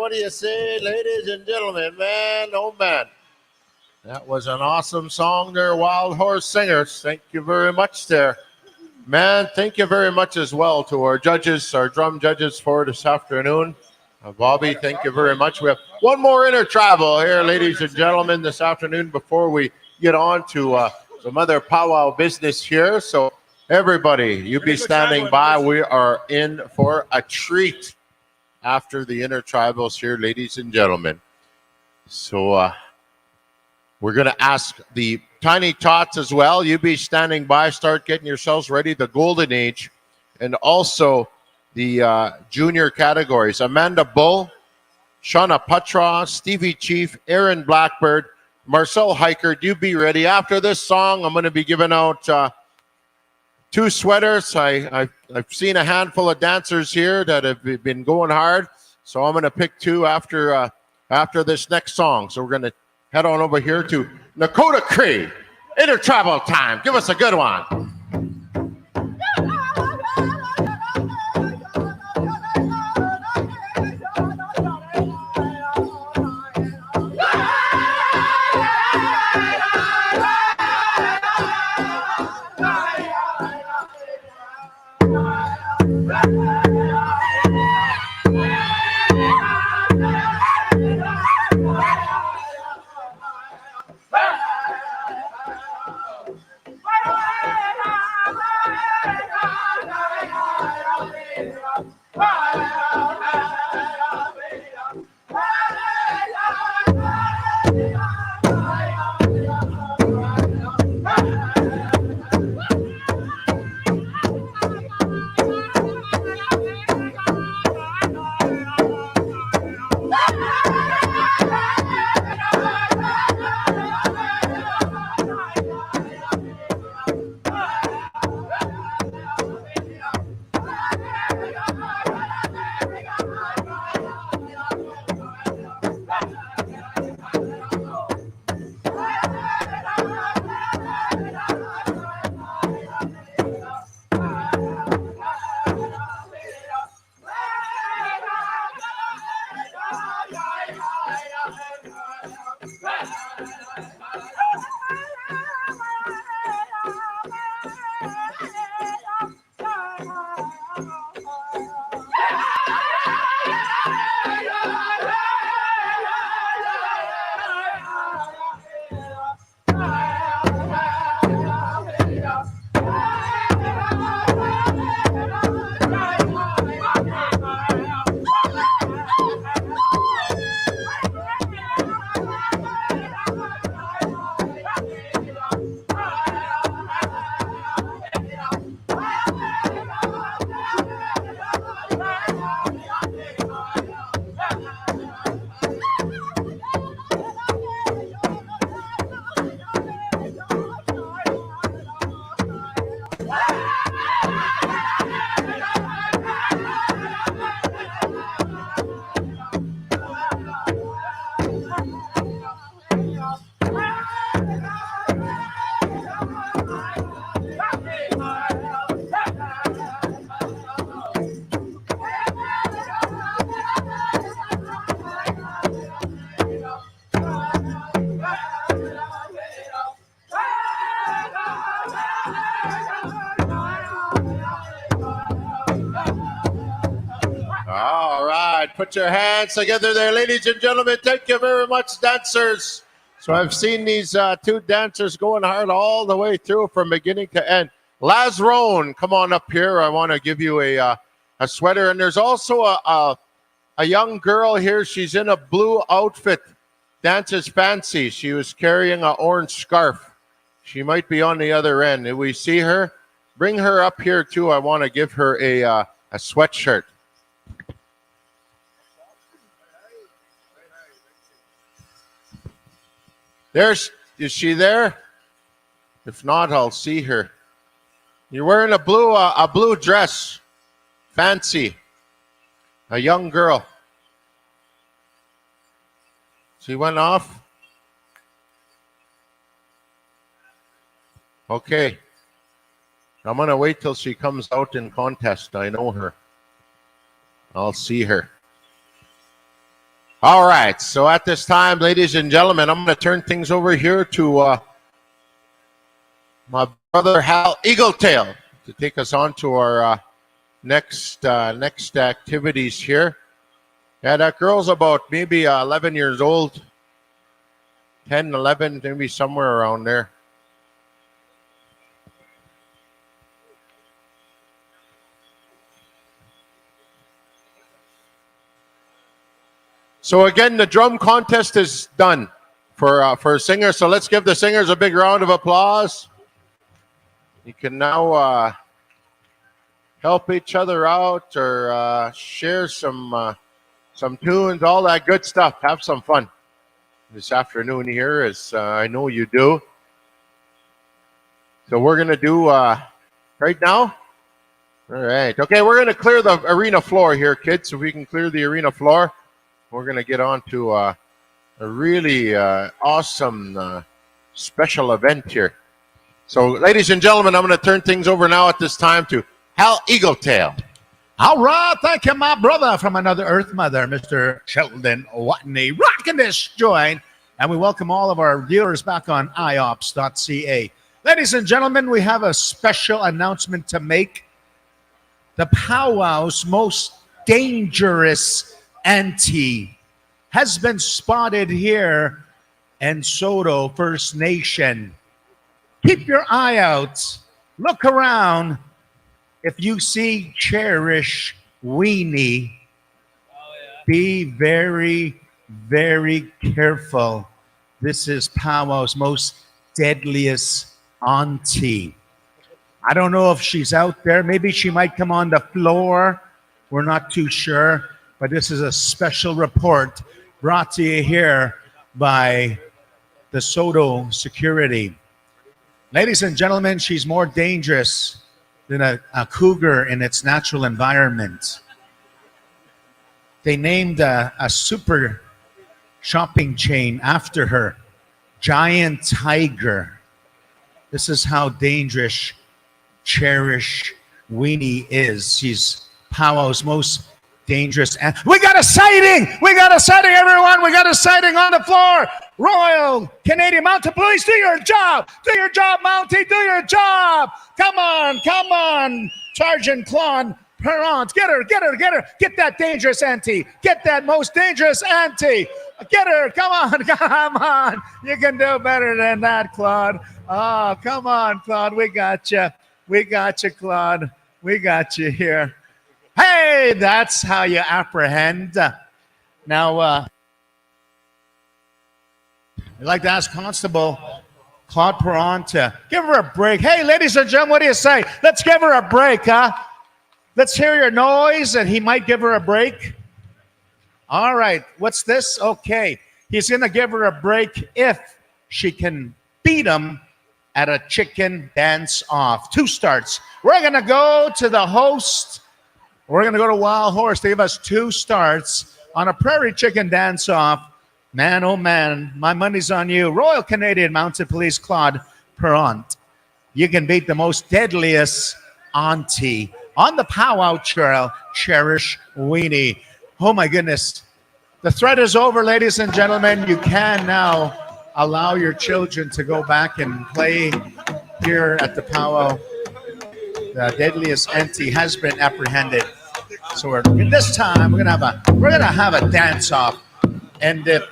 What do you say, ladies and gentlemen? Man, oh man. That was an awesome song there, Wild Horse Singers. Thank you very much there. Man, thank you very much as well to our judges, our drum judges for this afternoon. Bobby, thank you very much. We have one more intertribal here, ladies and gentlemen, this afternoon before we get on to some other powwow business here. So everybody, you be standing by. We are in for a treat after the intertribals here, ladies and gentlemen. So we're going to ask the Tiny Tots as well. You be standing by. Start getting yourselves ready. The Golden Age and also the junior categories. Amanda Bull, Shauna Patra, Stevie Chief, Aaron Blackbird, Marcel Hiker. You be ready. After this song, I'm going to be giving out 2 sweaters. I've seen a handful of dancers here that have been going hard. So I'm going to pick 2 after this next song. So we're going to head on over here to Nakota Cree. Intertribal time. Give us a good one. All right, put your hands together there, ladies and gentlemen. Thank you very much, dancers. So I've seen these 2 dancers going hard all the way through from beginning to end. Lazrone, come on up here. I want to give you a sweater. And there's also a young girl here. She's in a blue outfit. Dances fancy. She was carrying an orange scarf. She might be on the other end. Did we see her? Bring her up here, too. I want to give her a sweatshirt. Is she there? If not, I'll see her. You're wearing a blue dress. Fancy. A young girl. She went off. Okay. I'm going to wait till she comes out in contest. I know her. I'll see her. All right. So at this time, ladies and gentlemen, I'm going to turn things over here to my brother Hal Eagletail to take us on to our next activities here. Yeah, that girl's about maybe 11 years old, 10, 11, maybe somewhere around there. So again, the drum contest is done for singers. So let's give the singers a big round of applause. You can now help each other out or share some tunes, all that good stuff. Have some fun this afternoon here, as I know you do. So we're going to do right now. All right. Okay, we're going to clear the arena floor here, kids. If we can clear the arena floor, we're going to get on to a really awesome special event here. So, ladies and gentlemen, I'm going to turn things over now at this time to Hal Eagletail. All right, thank you, my brother from another Earth Mother, Mr. Sheldon Watney, rocking this joint. And we welcome all of our viewers back on iops.ca. Ladies and gentlemen, we have a special announcement to make. The Powwow's most dangerous auntie has been spotted here in Saulteaux First Nation. Keep your eye out. Look around. If you see Cherish Weenie, be very, very careful. This is Powwow's most deadliest auntie. I don't know if she's out there. Maybe she might come on the floor. We're not too sure. But this is a special report brought to you here by the Saulteaux Security. Ladies and gentlemen, she's more dangerous than a cougar in its natural environment. They named a super shopping chain after her, Giant Tiger. This is how dangerous Cherish Weenie is. She's Powwow's most dangerous. And we got a sighting! We got a sighting, everyone! We got a sighting on the floor! Royal Canadian Mounted Police, do your job! Do your job, Mountie! Do your job! Come on! Sergeant Claude Perrant, get her! Get that dangerous auntie! Get that most dangerous auntie! Get her! Come on! You can do better than that, Claude. Oh, come on, Claude. We got you, Claude. We got you here. Hey, that's how you apprehend. Now, I'd like to ask Constable Claude Perron to give her a break. Hey, ladies and gentlemen, what do you say? Let's give her a break, huh? Let's hear your noise, and he might give her a break. All right, what's this? Okay, he's going to give her a break if she can beat him at a chicken dance-off. 2 starts. We're going to go to the host. We're going to go to Wild Horse. They give us 2 starts on a prairie chicken dance-off. Man, oh man, my money's on you. Royal Canadian Mounted Police Claude Perrant. You can beat the most deadliest auntie on the Powwow Trail, Cherish Weenie. Oh my goodness. The threat is over, ladies and gentlemen. You can now allow your children to go back and play here at the Powwow. The deadliest auntie has been apprehended. So this time we're gonna have a dance off, and if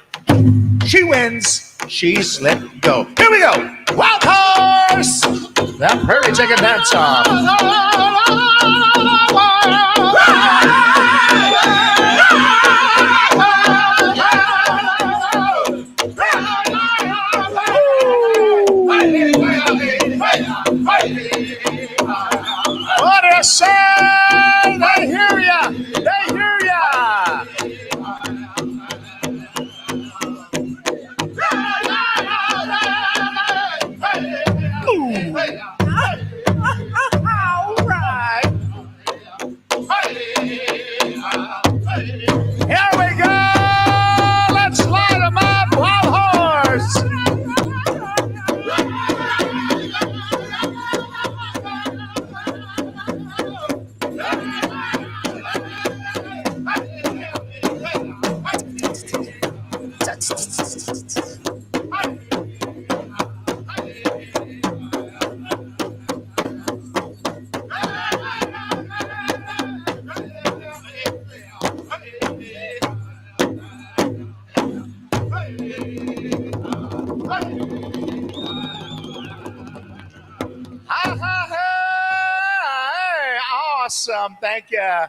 she wins, she's let go. Here we go, Wild Horse, the prairie chicken dance off. What do you say? They hear ya! They hear ya! All right. Here we go! Let's light 'em up, Wild Horse! Awesome. Thank you.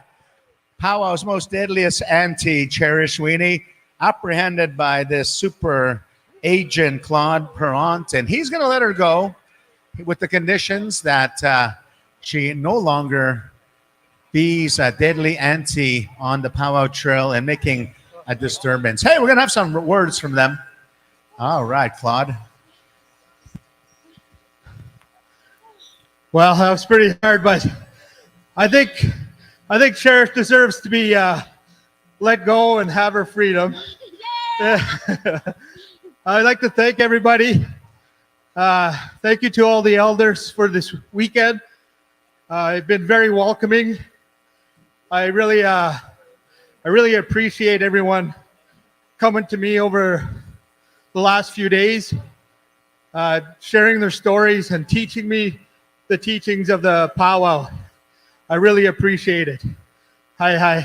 Powwow's most deadliest auntie, Cherish Weenie, apprehended by this super agent, Claude Perrant, and he's going to let her go with the conditions that she no longer be's a deadly auntie on the Powwow Trail and making a disturbance. Hey, we're going to have some words from them. All right, Claude. Well, that was pretty hard, but I think Cherish deserves to be let go and have her freedom. I'd like to thank everybody. Thank you to all the elders for this weekend. It's been very welcoming. I really appreciate everyone coming to me over the last few days, sharing their stories and teaching me the teachings of the powwow. I really appreciate it. Hi.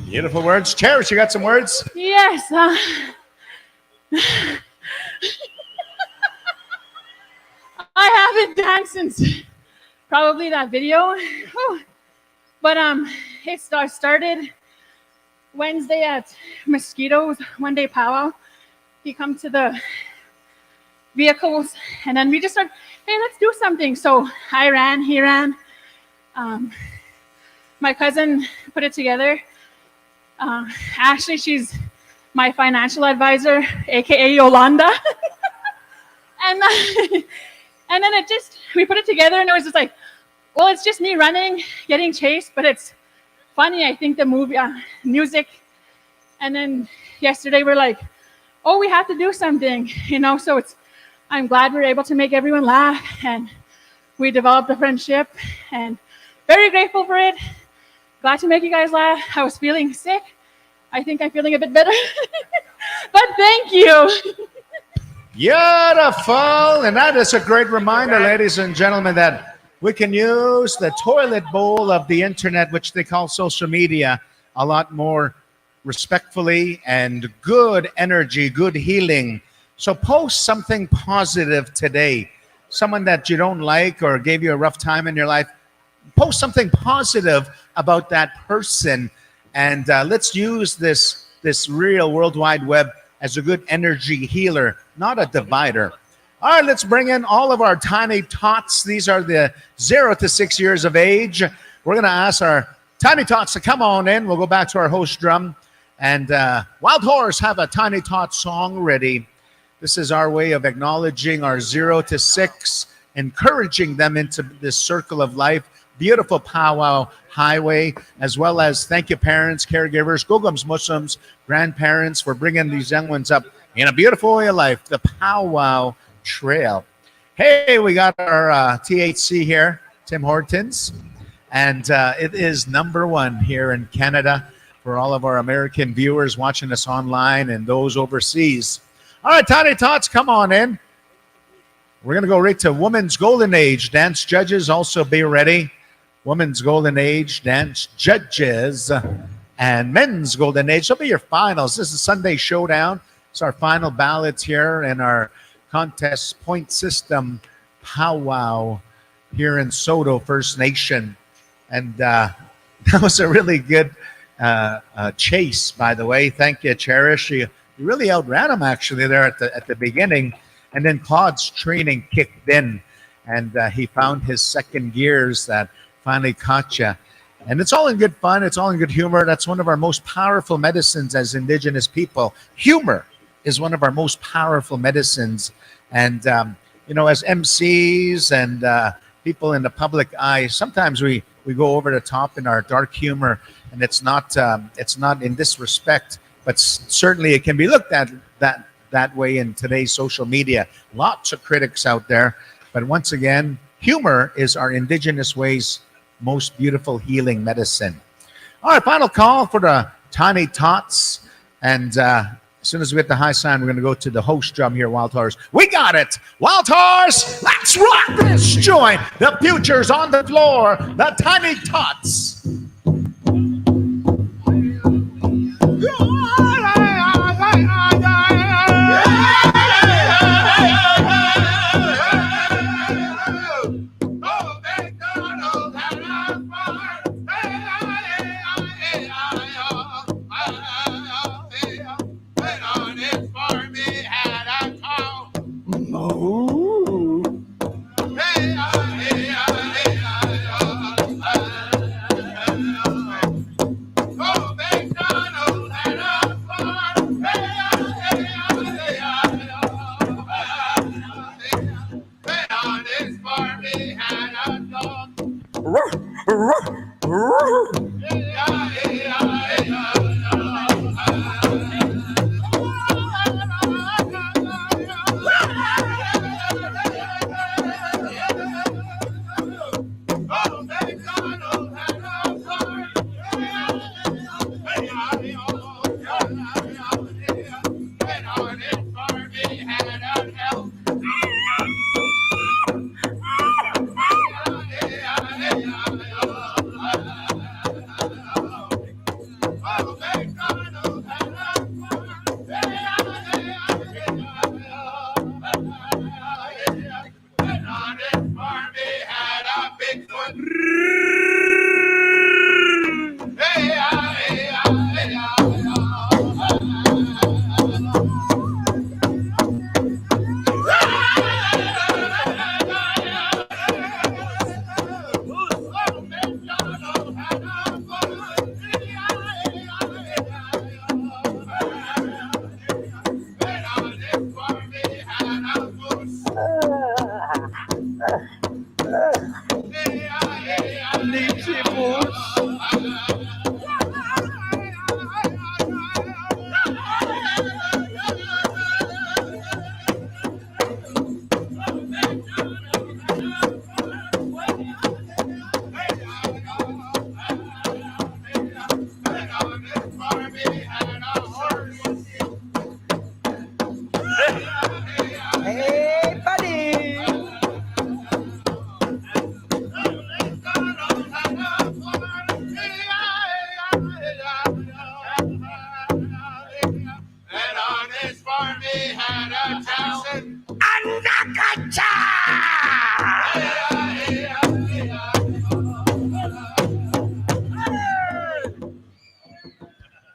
Beautiful words. Cherish, you got some words? Yes. I haven't danced since probably that video. But it started Wednesday at Mosquitoes, one day powwow. He come to the vehicles and then we just started, hey, let's do something. So I ran, he ran. My cousin put it together. Ashley, she's my financial advisor, aka Yolanda. and then we put it together and it was just like, well, it's just me running, getting chased, but it's funny. I think the movie, music. And then yesterday we're like, oh, we have to do something, so I'm glad we're able to make everyone laugh and we developed a friendship and very grateful for it. Glad to make you guys laugh. I was feeling sick. I think I'm feeling a bit better, but thank you. Beautiful. And that is a great reminder, ladies and gentlemen, that we can use the toilet bowl of the internet, which they call social media, a lot more respectfully and good energy, good healing. So post something positive today. Someone that you don't like or gave you a rough time in your life, post something positive about that person. And let's use this real World Wide Web as a good energy healer, not a divider. All right, let's bring in all of our tiny tots. These are the 0 to 6 years of age. We're going to ask our tiny tots to come on in. We'll go back to our host drum. And Wild Horse have a tiny tot song ready. This is our way of acknowledging our 0 to 6, encouraging them into this circle of life. Beautiful powwow highway, as well as thank you parents, caregivers, Gugums, Muslims, grandparents for bringing these young ones up in a beautiful way of life, the Powwow Trail. Hey, we got our THC here, Tim Hortons, and it is #1 here in Canada for all of our American viewers watching us online and those overseas. All right, Tiny Tots, come on in. We're going to go right to Women's Golden Age. Dance judges, also be ready. Women's Golden Age, dance judges, and Men's Golden Age. They'll be your finals. This is Sunday Showdown. It's our final ballots here in our contest point system powwow here in Saulteaux First Nation. And that was a really good chase, by the way. Thank you, Cherish. You really outran him, actually, there at the beginning. And then Claude's training kicked in, and he found his second gears that finally caught you. And it's all in good fun. It's all in good humor. That's one of our most powerful medicines as Indigenous people. Humor is one of our most powerful medicines. And, as MCs and people in the public eye, sometimes we go over the top in our dark humor, and it's not in disrespect, but certainly it can be looked at that way in today's social media. Lots of critics out there. But once again, humor is our Indigenous ways' most beautiful healing medicine. All right, final call for the Tiny Tots. And as soon as we get the high sign, we're going to go to the host drum here, Wild Horse. We got it! Wild Horse, let's rock this joint! The future's on the floor. The Tiny Tots.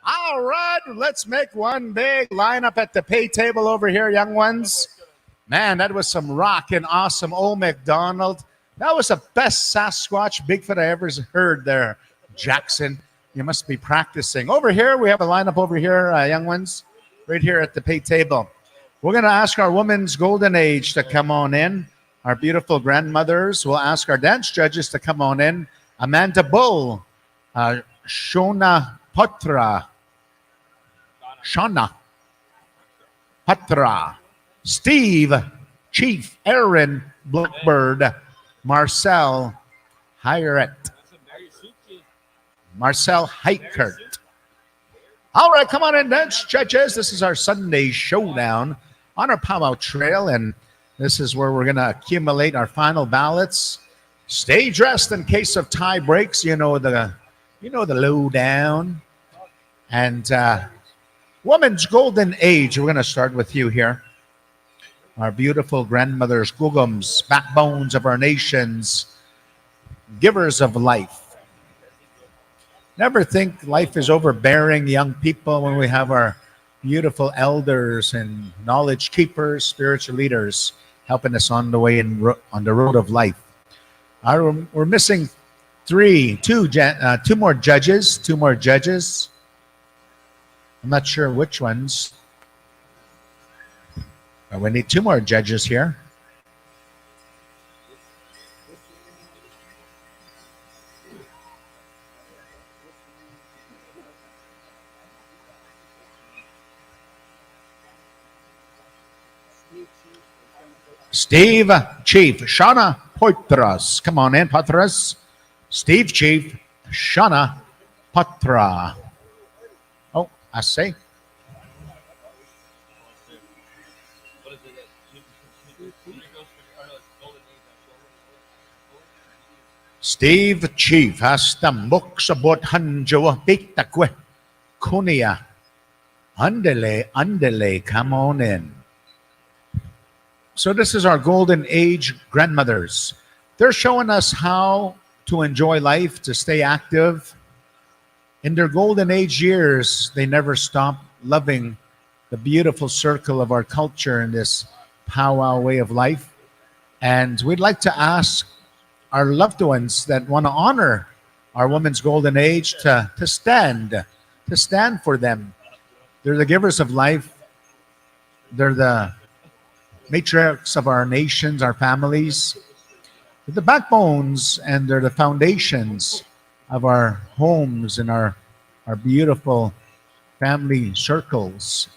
All right, let's make one big lineup at the pay table over here, young ones. Man, that was some rockin' awesome old McDonald. That was the best Sasquatch Bigfoot I ever heard there, Jackson. You must be practicing. Over here, we have a lineup over here, young ones, right here at the pay table. We're going to ask our women's golden age to come on in. Our beautiful grandmothers. We'll ask our dance judges to come on in. Amanda Bull, Shona Patra, Steve, Chief Aaron Blackbird, Marcel Hiret, Marcel Heikert. All right, come on in, dance judges. This is our Sunday showdown on our Powwow Trail, and this is where we're going to accumulate our final ballots. Stay dressed in case of tie breaks. You know the lowdown. And woman's golden age. We're going to start with you here. Our beautiful grandmothers, gugums, backbones of our nations, givers of life. Never think life is overbearing, young people, when we have our beautiful elders and knowledge keepers, spiritual leaders helping us on the way on the road of life. We're missing two more judges. I'm not sure which ones. But we need two more judges here. Steve Chief, Shauna Poitras. Come on in, Patras. Steve Chief, Shauna Patra. Oh, I see. Steve Chief has the muksabot hanjo pitakwe kunia. Andele, come on in. So this is our golden age grandmothers. They're showing us how to enjoy life, to stay active. In their golden age years, they never stop loving the beautiful circle of our culture and this powwow way of life. And we'd like to ask our loved ones that want to honor our women's golden age to stand for them. They're the givers of life. They're the matriarchs of our nations, our families. the backbones and they're the foundations of our homes and our beautiful family circles.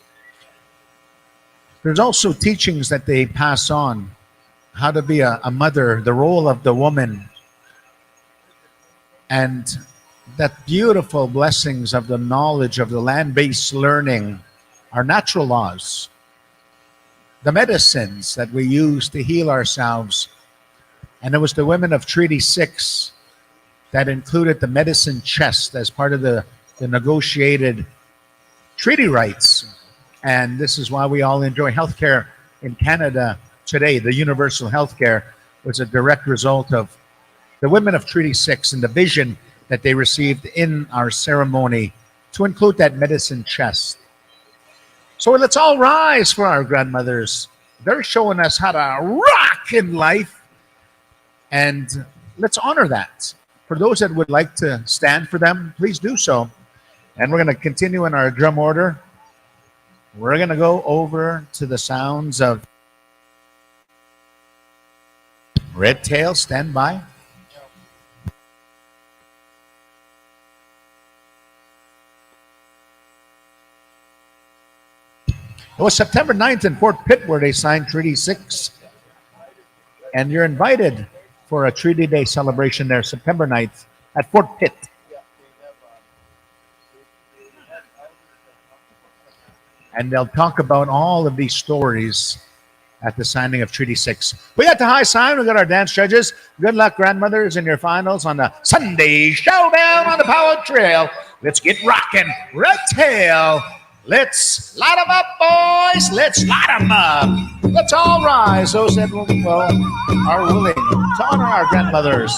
There's also teachings that they pass on, how to be a mother, the role of the woman, and that beautiful blessings of the knowledge of the land-based learning, our natural laws, the medicines that we use to heal ourselves. And it was the women of Treaty 6 that included the medicine chest as part of the negotiated treaty rights. And this is why we all enjoy healthcare in Canada today. The universal healthcare was a direct result of the women of Treaty 6 and the vision that they received in our ceremony to include that medicine chest. So let's all rise for our grandmothers. They're showing us how to rock in life. And let's honor that. For those that would like to stand for them, please do so. And we're going to continue in our drum order. We're going to go over to the sounds of Red Tail. Stand by. It was September 9th in Fort Pitt where they signed Treaty 6. And you're invited for a Treaty Day celebration there, September 9th at Fort Pitt. And they'll talk about all of these stories at the signing of Treaty 6. We got the high sign. We got our dance judges. Good luck, grandmothers, in your finals on the Sunday Showdown on the Powwow Trail. Let's get rocking. Red Tail. Let's light them up, boys. Let's light them up. Let's all rise. Those that are willing to honor our grandmothers.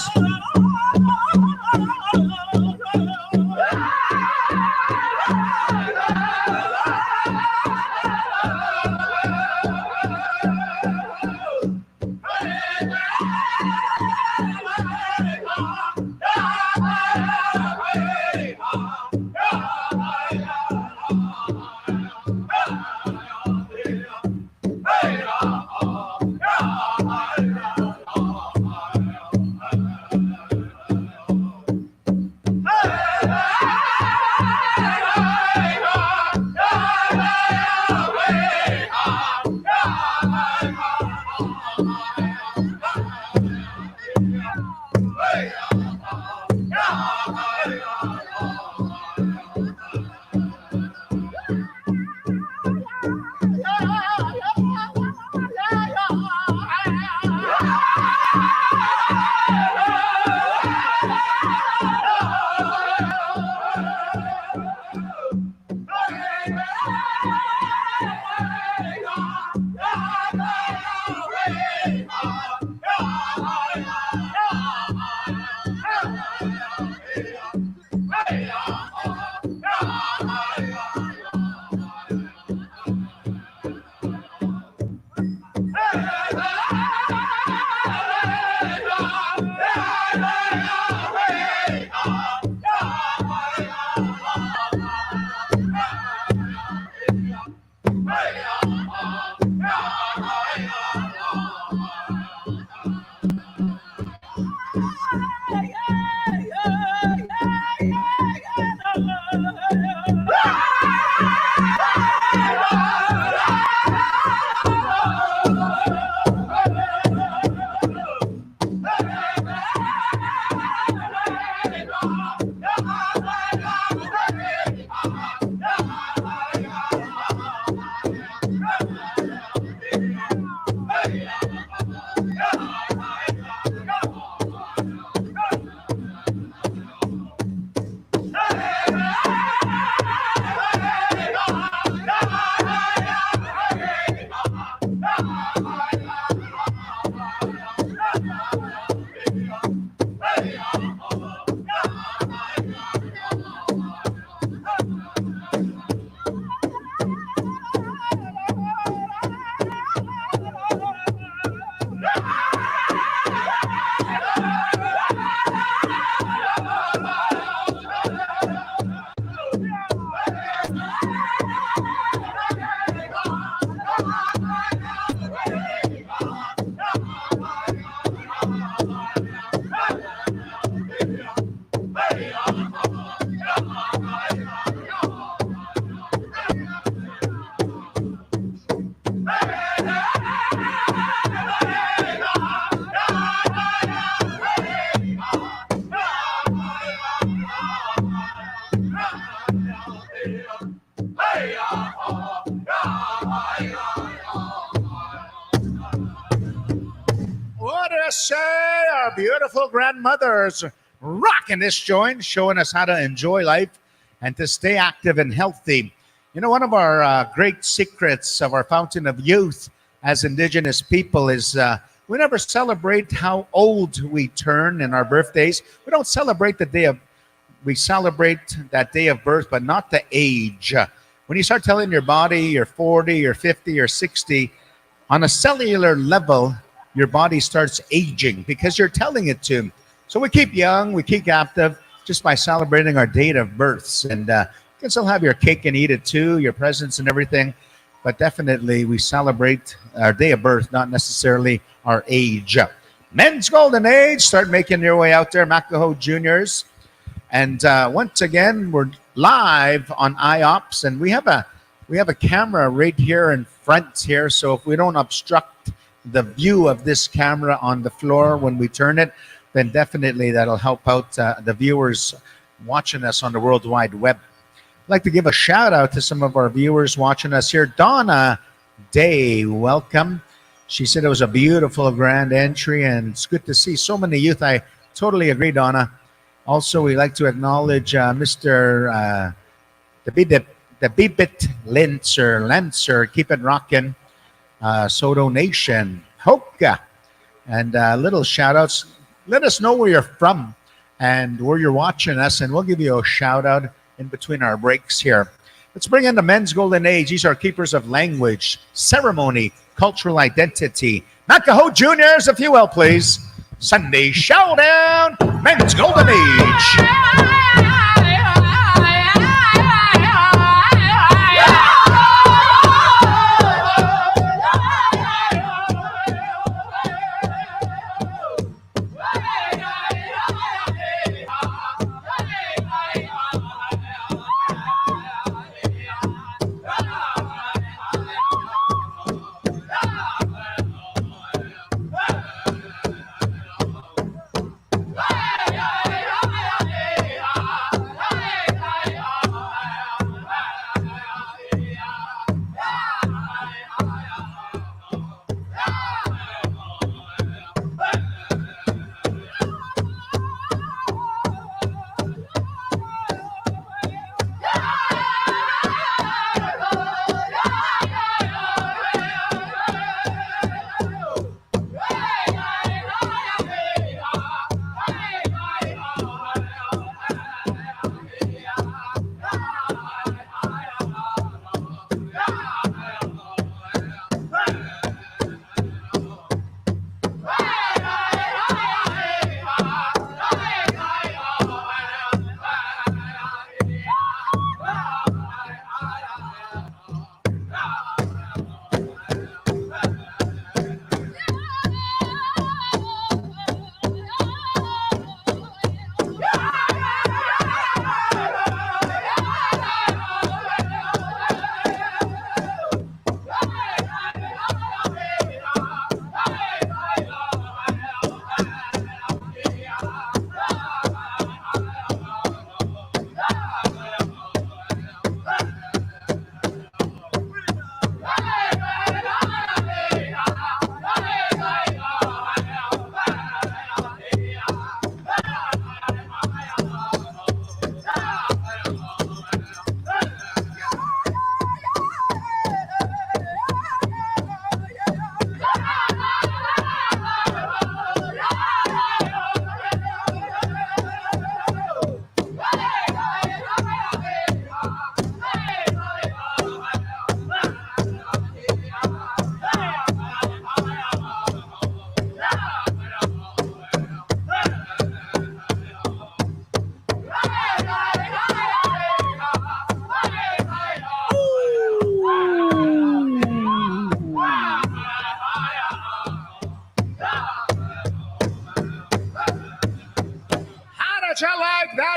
What do I say? Our beautiful grandmothers rocking this joint, showing us how to enjoy life and to stay active and healthy. You know, one of our great secrets of our fountain of youth as Indigenous people is we never celebrate how old we turn in our birthdays. We don't celebrate we celebrate that day of birth, but not the age. When you start telling your body you're 40, you're 50, you're 60, on a cellular level, your body starts aging because you're telling it to. So we keep young, we keep active just by celebrating our date of births. And you can still have your cake and eat it too, your presents and everything. But definitely we celebrate our day of birth, not necessarily our age. Men's Golden Age, start making your way out there, Makaho Juniors. And once again, we're live on IOPS, and we have a camera right here in front here. So if we don't obstruct the view of this camera on the floor when we turn it, then definitely that'll help out the viewers watching us on the World Wide Web. I'd like to give a shout out to some of our viewers watching us here. Donna Day, welcome. She said it was a beautiful grand entry, and it's good to see so many youth. I totally agree, Donna. Also, we'd like to acknowledge Mr. The Bibit Lancer, keep it rocking, Soto Nation, Hoka, and little shout outs. Let us know where you're from and where you're watching us, and we'll give you a shout out in between our breaks here. Let's bring in the Men's Golden Age. These are keepers of language, ceremony, cultural identity. Makaho Juniors, if you will, please. Sunday Showdown, Men's Golden Age.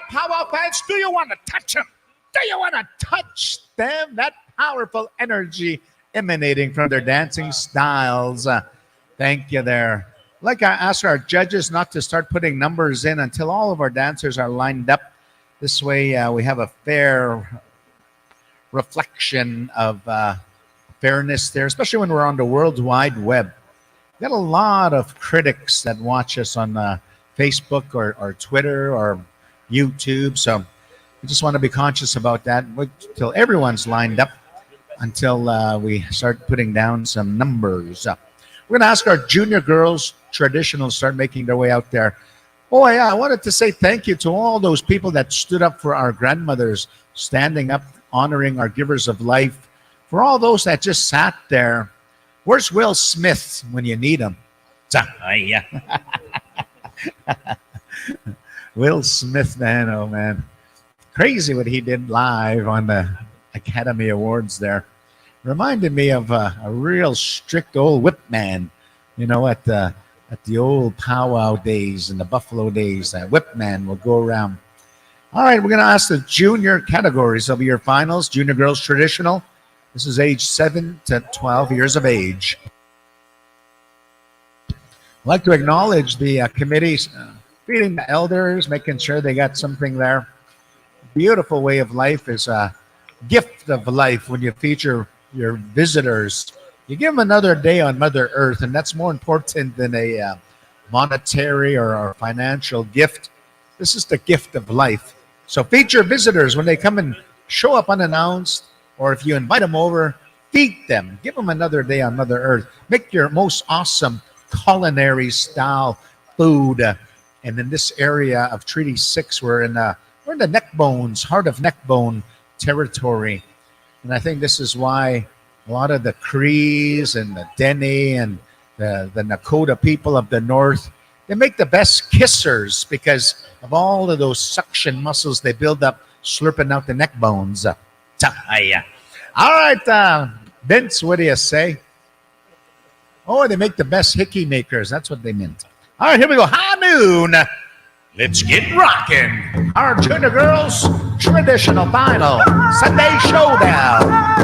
Powwow fans, do you want to touch them? Do you want to touch them? That powerful energy emanating from their dancing styles. Thank you there. Like I asked our judges not to start putting numbers in until all of our dancers are lined up. This way we have a fair reflection of fairness there, especially when we're on the World Wide Web. Got a lot of critics that watch us on Facebook or Twitter or YouTube. So we just want to be conscious about that. Wait till everyone's lined up until we start putting down some numbers. We're going to ask our junior girls traditional start making their way out there. Oh, yeah, I wanted to say thank you to all those people that stood up for our grandmothers, standing up, honoring our givers of life. For all those that just sat there. Where's Will Smith when you need him? Will Smith, man, oh man. Crazy what he did live on the Academy Awards there. Reminded me of a real strict old whip man, you know, at the old powwow days and the Buffalo days. That whip man will go around. All right, we're going to ask the junior categories. They'll be your finals. Junior girls traditional. This is age 7 to 12 years of age. I'd like to acknowledge the committees feeding the elders, making sure they got something there. Beautiful way of life is a gift of life when you feature your visitors. You give them another day on Mother Earth, and that's more important than a monetary or financial gift. This is the gift of life. So feature visitors when they come and show up unannounced. Or if you invite them over, feed them. Give them another day on Mother Earth. Make your most awesome culinary style food. And in this area of Treaty 6, we're in the neck bones, heart of neck bone territory. And I think this is why a lot of the Crees and the Dene and the Nakota people of the north, they make the best kissers because of all of those suction muscles they build up slurping out the neck bones. All right, Vince, what do you say? Oh, they make the best hickey makers. That's what they meant. All right, here we go. High noon. Let's get rocking. Our junior girls traditional final Sunday showdown.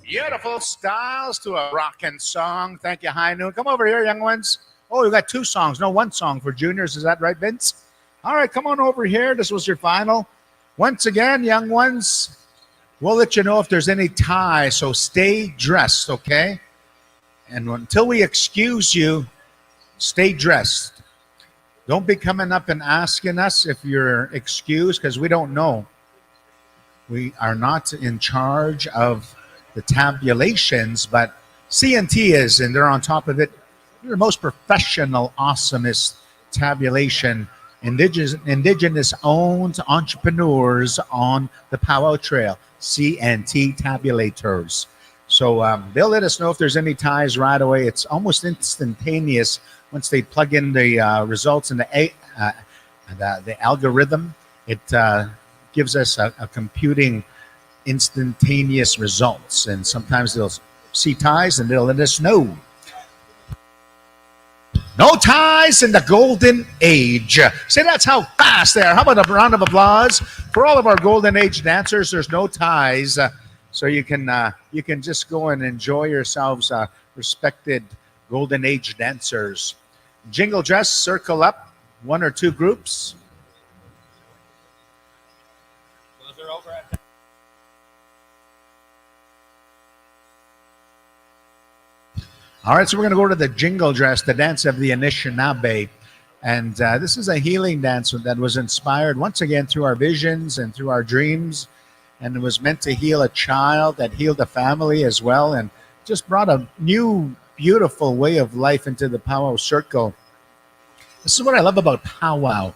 Beautiful styles to a rockin' song. Thank you, High Noon. Come over here, young ones. Oh, you got two songs. No, one song for juniors. Is that right, Vince? All right, come on over here. This was your final. Once again, young ones, we'll let you know if there's any tie, so stay dressed, okay? And until we excuse you, stay dressed. Don't be coming up and asking us if you're excused, because we don't know. We are not in charge of the tabulations, but CNT is, and they're on top of it. They're the most professional, awesomest tabulation, indigenous owned entrepreneurs on the Powwow Trail, CNT tabulators. So they'll let us know if there's any ties right away. It's almost instantaneous once they plug in the results in the algorithm. It gives us a computing instantaneous results, and sometimes they'll see ties and they'll let us know. No ties in the golden age. See, that's how fast they are. How about a round of applause for all of our golden age dancers? There's no ties, so you can just go and enjoy yourselves, respected golden age dancers. Jingle dress, circle up, 1 or 2 groups. Those are over at All right, so we're going to go to the jingle dress, the dance of the Anishinaabe. And this is a healing dance that was inspired once again through our visions and through our dreams. And it was meant to heal a child, that healed a family as well, and just brought a new, beautiful way of life into the powwow circle. This is what I love about powwow.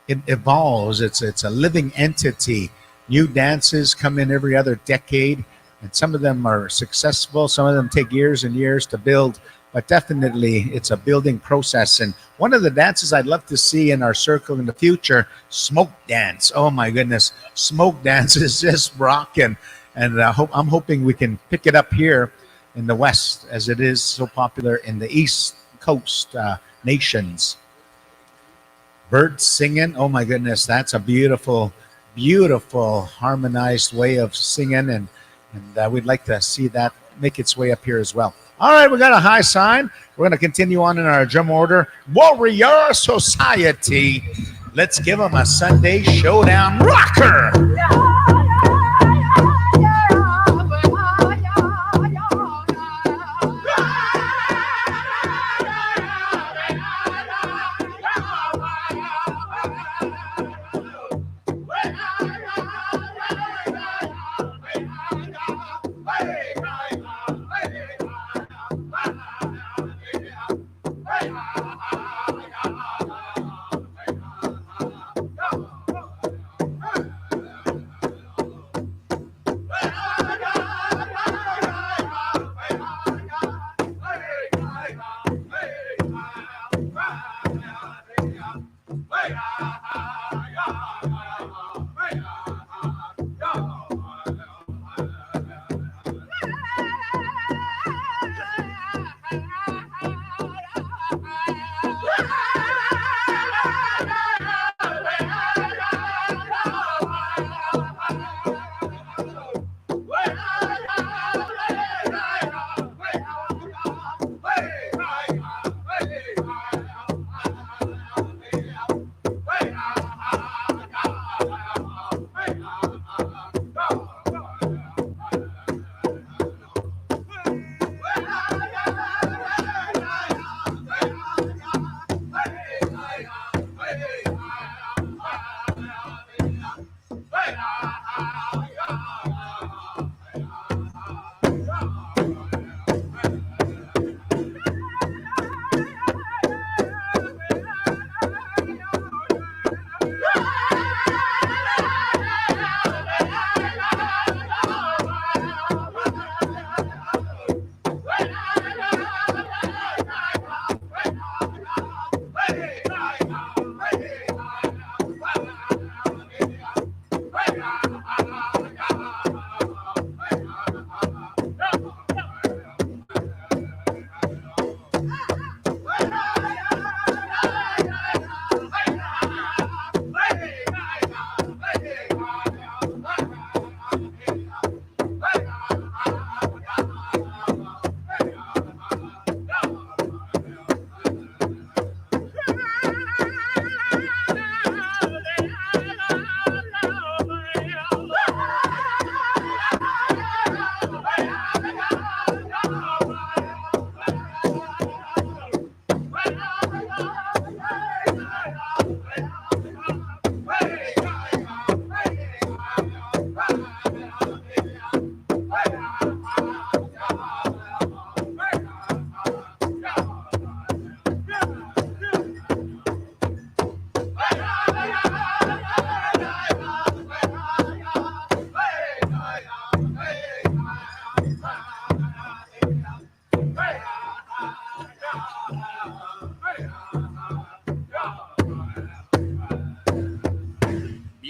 It evolves. It's a living entity. New dances come in every other decade. And some of them are successful. Some of them take years and years to build. But definitely, it's a building process. And one of the dances I'd love to see in our circle in the future, smoke dance. Oh, my goodness. Smoke dance is just rocking. And I'm hoping we can pick it up here in the West, as it is so popular in the East Coast nations. Birds singing. Oh, my goodness. That's a beautiful, beautiful harmonized way of singing. And we'd like to see that make its way up here as well. All right, we got a high sign. We're going to continue on in our drum order. Warrior Society. Let's give them a Sunday Showdown rocker.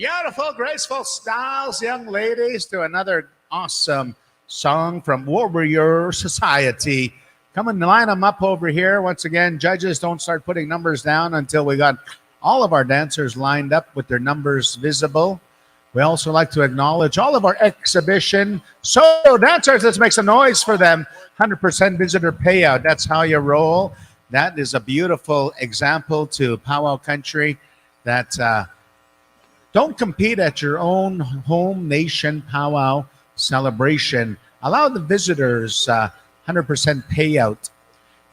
Beautiful, graceful styles, young ladies, to another awesome song from Warrior Society. Come and line them up over here. Once again, judges, don't start putting numbers down until we got all of our dancers lined up with their numbers visible. We also like to acknowledge all of our exhibition solo dancers. Let's make some noise for them. 100% visitor payout. That's how you roll. That is a beautiful example to powwow country that don't compete at your own home nation powwow celebration. Allow the visitors 100% payout.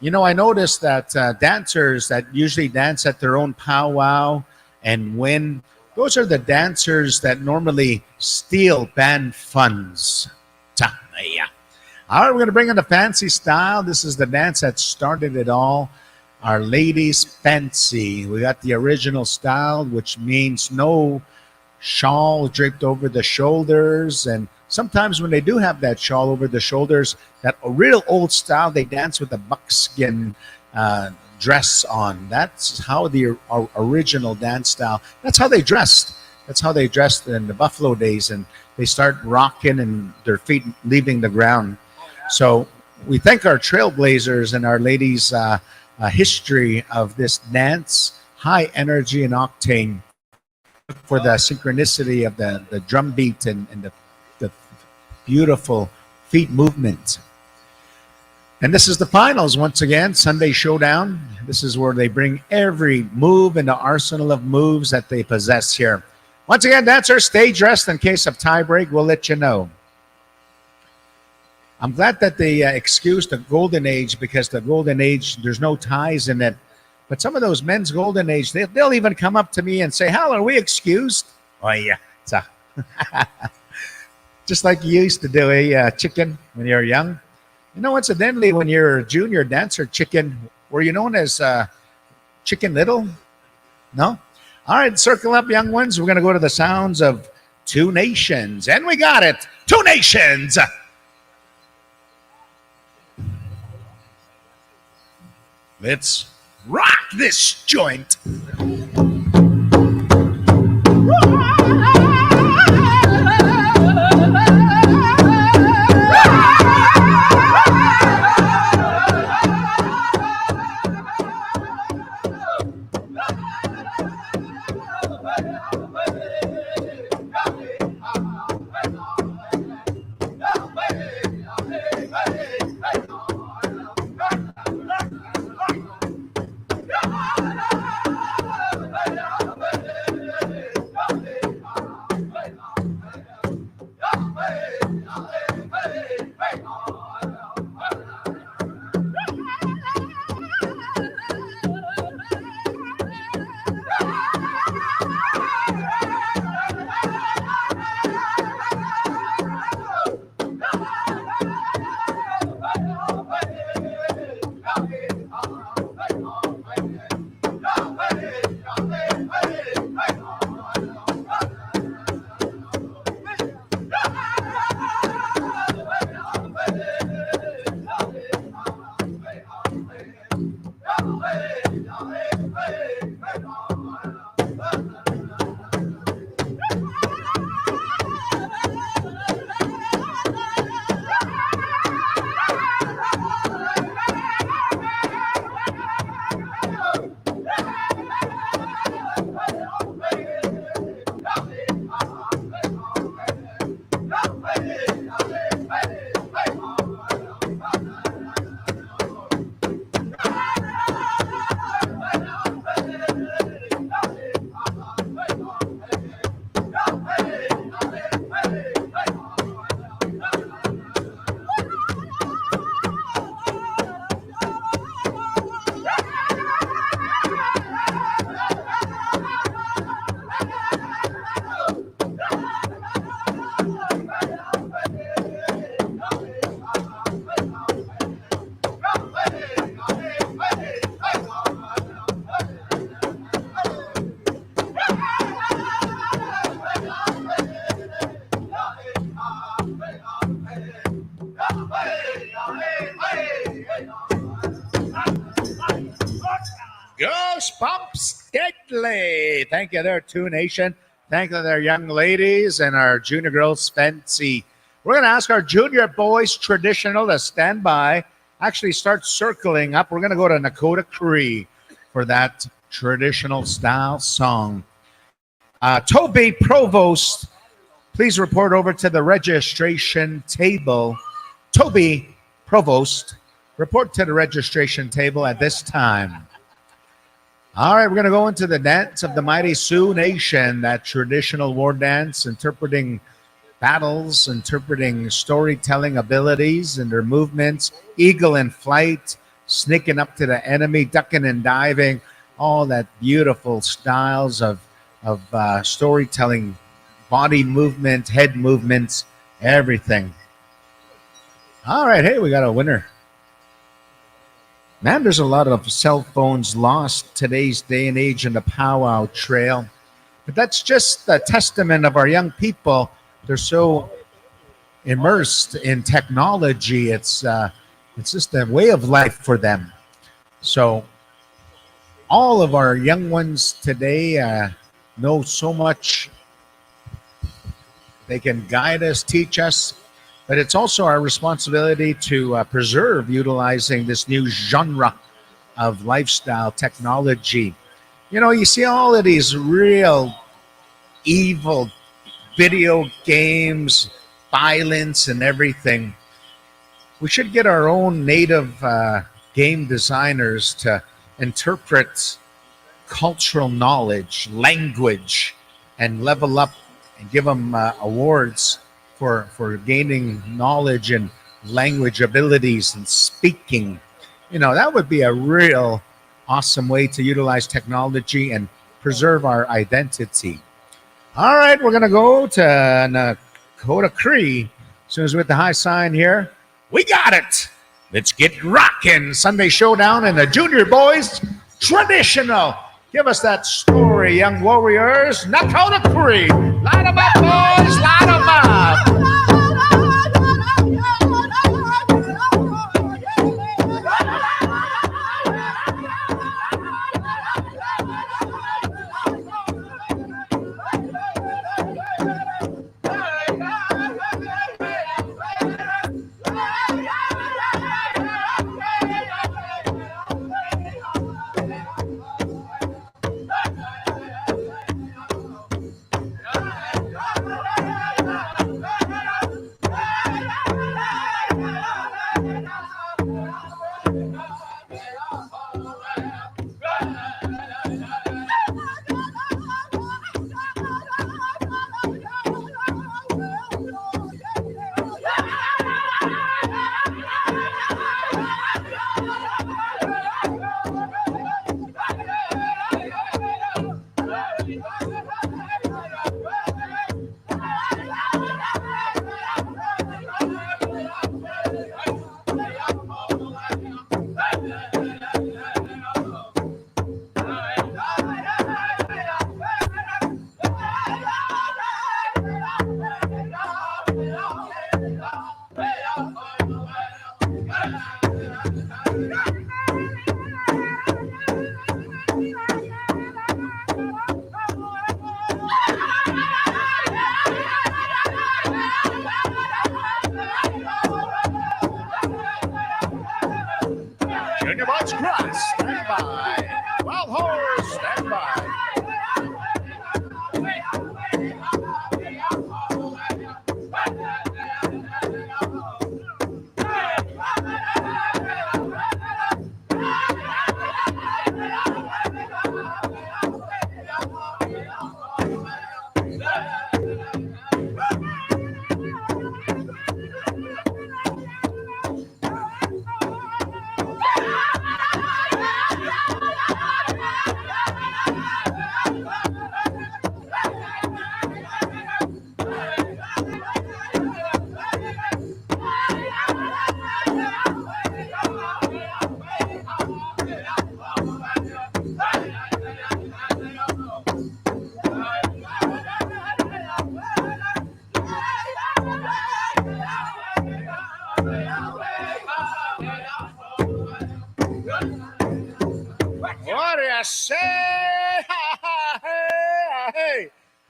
You know, I noticed that dancers that usually dance at their own powwow and win, those are the dancers that normally steal band funds. All right, we're going to bring in the fancy style. This is the dance that started it all. Our ladies' fancy. We got the original style, which means no shawl draped over the shoulders. And sometimes when they do have that shawl over the shoulders, that real old style, they dance with a buckskin dress on. That's how the original dance style, that's how they dressed. That's how they dressed in the Buffalo days. And they start rocking and their feet leaving the ground. So we thank our trailblazers and our ladies' history of this dance, high energy and octane, for the synchronicity of the drum beat and the beautiful feet movement. And this is the finals once again, Sunday Showdown. This is where they bring every move in the arsenal of moves that they possess here. Once again, dancers, stay dressed in case of tie break. We'll let you know. I'm glad that they excused the Golden Age, because the Golden Age, there's no ties in it. But some of those men's Golden Age, they'll even come up to me and say, "Hal, are we excused?" Oh, yeah. Just like you used to do, chicken, when you were young. You know, incidentally, when you're a junior dancer, chicken, were you known as Chicken Little? No? All right, circle up, young ones. We're going to go to the sounds of Two Nations. And we got it. Two Nations. Let's rock this joint. Goosebumps deadly. Thank you there, Two Nation. Thank their young ladies and our junior girls fancy. We're going to ask our junior boys traditional to stand by. Actually start circling up. We're going to go to Nakota Cree for that traditional style song. Toby Provost, please report over to the registration table. Toby Provost, report to the registration table at this time. All right, we're going to go into the dance of the mighty Sioux Nation, that traditional war dance, interpreting battles, interpreting storytelling abilities and their movements, eagle in flight, sneaking up to the enemy, ducking and diving, all that beautiful styles of storytelling, body movement, head movements, everything. All right, hey, we got a winner. Man, there's a lot of cell phones lost today's day and age in the powwow trail. But that's just a testament of our young people. They're so immersed in technology. It's just a way of life for them. So all of our young ones today know so much. They can guide us, teach us. But it's also our responsibility to preserve utilizing this new genre of lifestyle technology. You know, you see all of these real evil video games, violence and everything. We should get our own native game designers to interpret cultural knowledge, language, and level up and give them awards for gaining knowledge and language abilities and speaking. You know, that would be a real awesome way to utilize technology and preserve our identity. All right, we're going to go to Nakota Cree. As soon as we're at the high sign here, we got it. Let's get rocking. Sunday Showdown and the Junior Boys Traditional. Give us that story, young warriors. Nakota Cree. Light them up, boys. Light them up.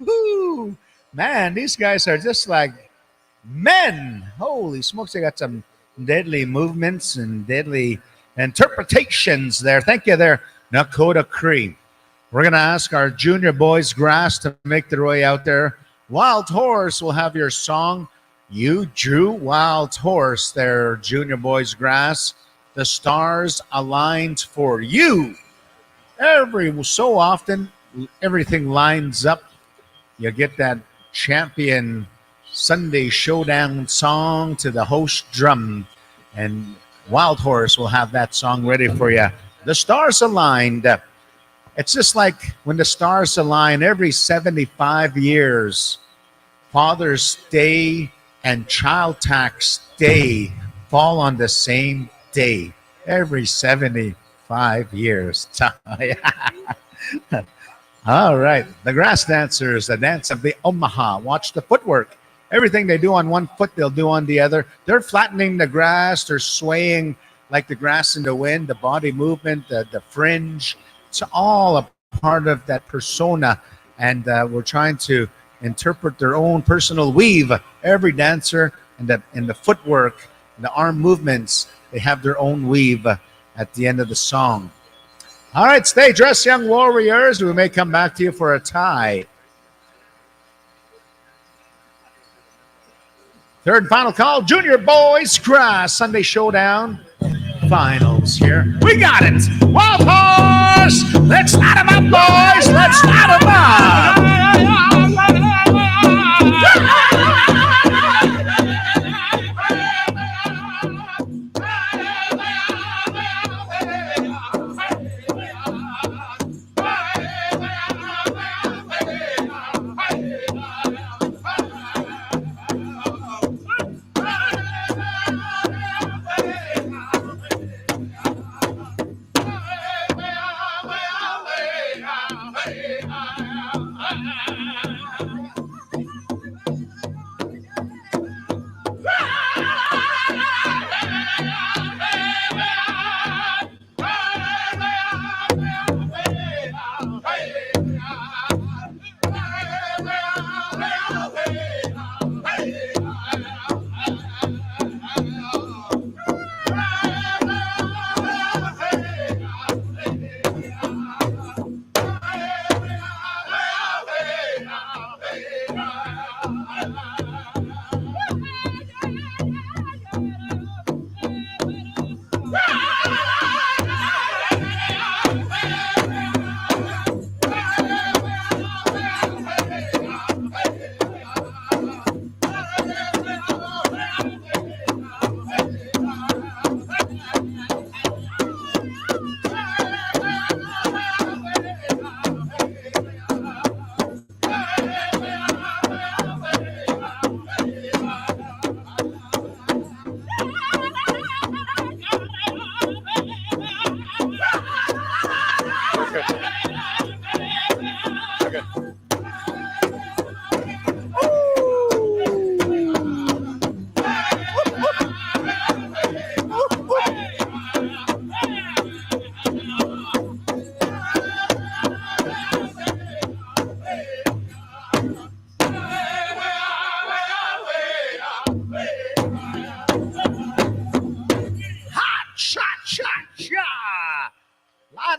Woo! Man, these guys are just like men. Holy smokes, they got some deadly movements and deadly interpretations there. Thank you there, Nakota Cree. We're going to ask our junior boys grass to make their way out there. Wild Horse will have your song. You drew Wild Horse there, junior boys grass. The stars aligned for you. Every so often, everything lines up. You get that champion Sunday Showdown song to the host drum, and Wild Horse will have that song ready for you. The stars aligned. It's just like when the stars align every 75 years, Father's Day and Child Tax Day fall on the same day every 75 years. All right. The grass dancers, the dance of the Omaha. Watch the footwork. Everything they do on one foot, they'll do on the other. They're flattening the grass. They're swaying like the grass in the wind, the body movement, the fringe. It's all a part of that persona. And we're trying to interpret their own personal weave. Every dancer and the footwork, and the arm movements, they have their own weave at the end of the song. All right, stay dressed, young warriors. We may come back to you for a tie. Third and final call, Junior Boys Grass Sunday Showdown finals here. We got it. Wild Horse. Let's light 'em up, boys. Let's light 'em up.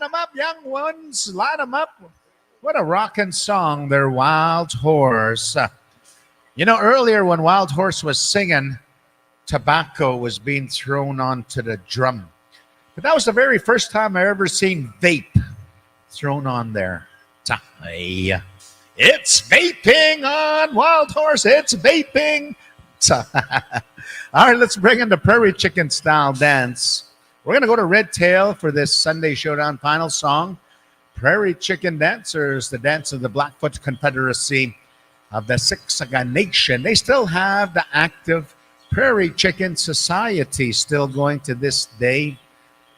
Line them up, young ones. Line them up. What a rocking song, their Wild Horse. You know, earlier when Wild Horse was singing, tobacco was being thrown onto the drum. But that was the very first time I ever seen vape thrown on there. It's vaping on Wild Horse. It's vaping. All right, let's bring in the Prairie Chicken style dance. We're going to go to Red Tail for this Sunday Showdown final song. Prairie Chicken Dancers, the dance of the Blackfoot Confederacy of the Siksika Nation. They still have the active Prairie Chicken Society still going to this day.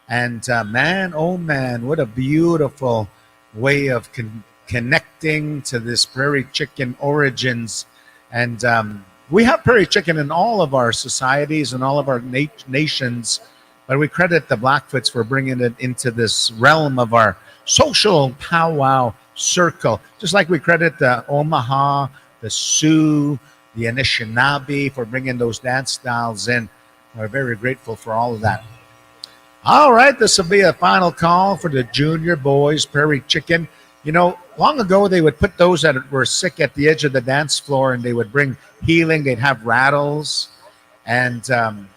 And man, oh man, what a beautiful way of connecting to this Prairie Chicken origins. And we have Prairie Chicken in all of our societies and all of our nations, but we credit the Blackfoots for bringing it into this realm of our social powwow circle. Just like we credit the Omaha, the Sioux, the Anishinaabe for bringing those dance styles in. We're very grateful for all of that. All right, this will be a final call for the junior boys, Prairie Chicken. You know, long ago they would put those that were sick at the edge of the dance floor and they would bring healing. They'd have rattles. And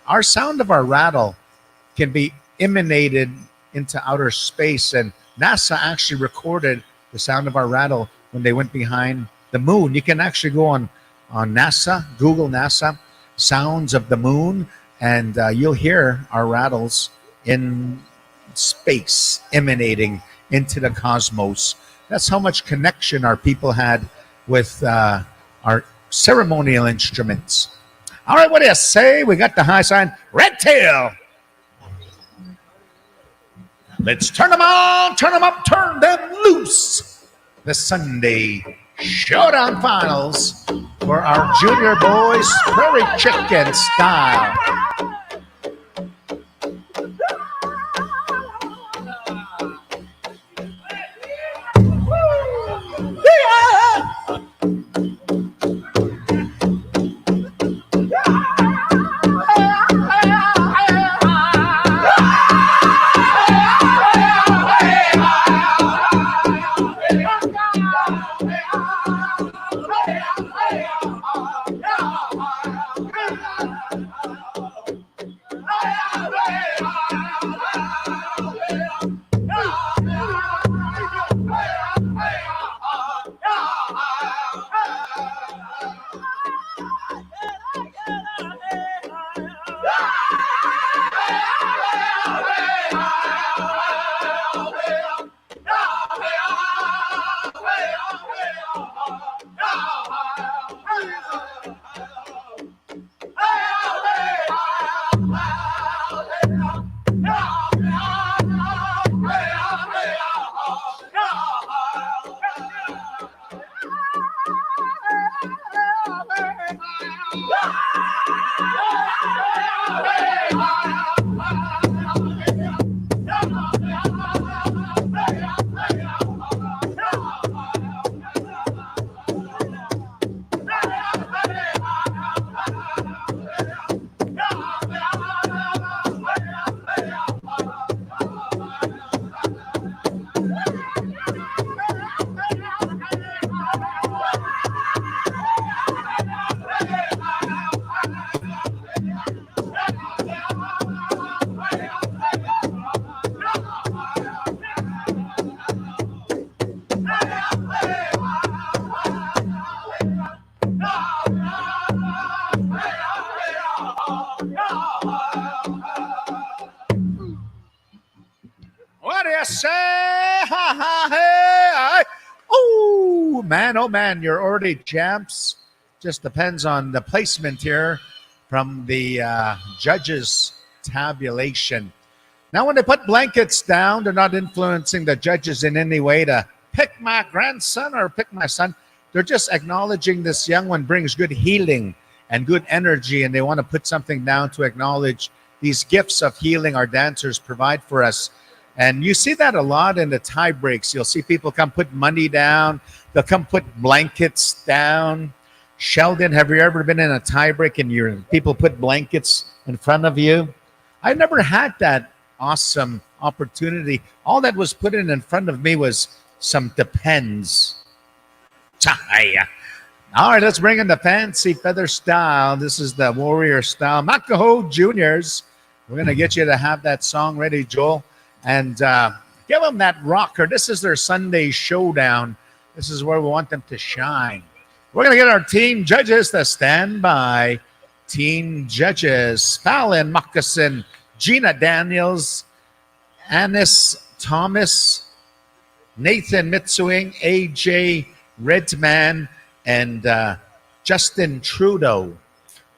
our sound of our rattle can be emanated into outer space. And NASA actually recorded the sound of our rattle when they went behind the moon. You can actually go on NASA, Google NASA, sounds of the moon, and you'll hear our rattles in space emanating into the cosmos. That's how much connection our people had with our ceremonial instruments. All right, what do you say? We got the high sign, red tail. Let's turn them on, turn them up, turn them loose. The Sunday Showdown Finals for our junior boys, Prairie Chicken style. Oh man, you're already champs. Just depends on the placement here from the judges' tabulation. Now, when they put blankets down, they're not influencing the judges in any way to pick my grandson or pick my son. They're just acknowledging this young one brings good healing and good energy, and they want to put something down to acknowledge these gifts of healing our dancers provide for us. And you see that a lot in the tie breaks. You'll see people come put money down. They'll come put blankets down. Sheldon, have you ever been in a tie break and people put blankets in front of you? I never had that awesome opportunity. All that was put in front of me was some Depends. All right, let's bring in the fancy feather style. This is the warrior style. Makaho Juniors. We're going to get you to have that song ready, Joel. And give them that rocker. This is their Sunday showdown. This is where we want them to shine. We're going to get our team judges to stand by. Team judges, Fallon Moccasin, Gina Daniels, Anis Thomas, Nathan Mitsuing, AJ Redman, and Justin Trudeau.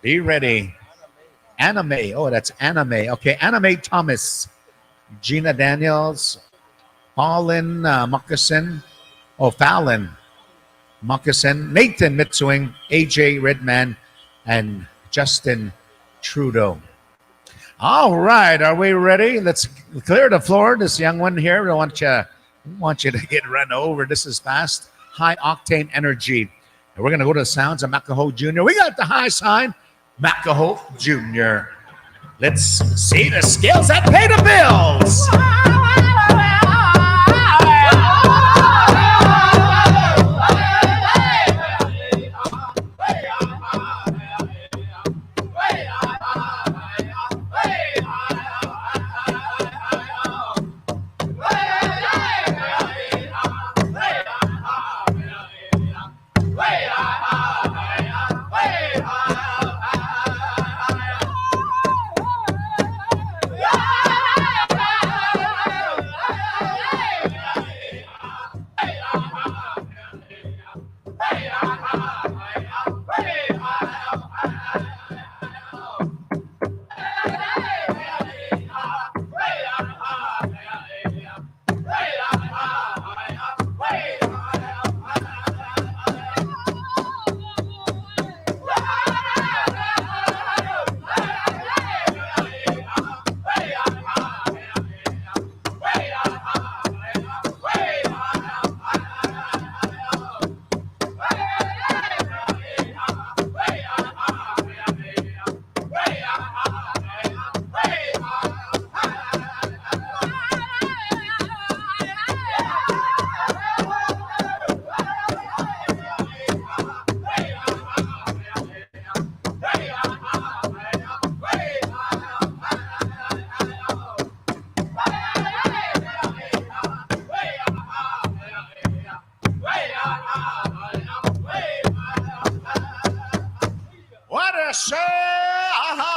Be ready. Anime. Oh, that's Anime. Okay, Anime Thomas. Gina Daniels, Fallon Moccasin, Fallon Moccasin, Nathan Mitsuing, AJ Redman, and Justin Trudeau. All right, are we ready? Let's clear the floor. This young one here, we want you to We want you to get run over. This is fast, high octane energy. And we're going to go to the sounds of Makaho Jr. We got the high sign, Makaho Jr. Let's see the skills that pay the bills.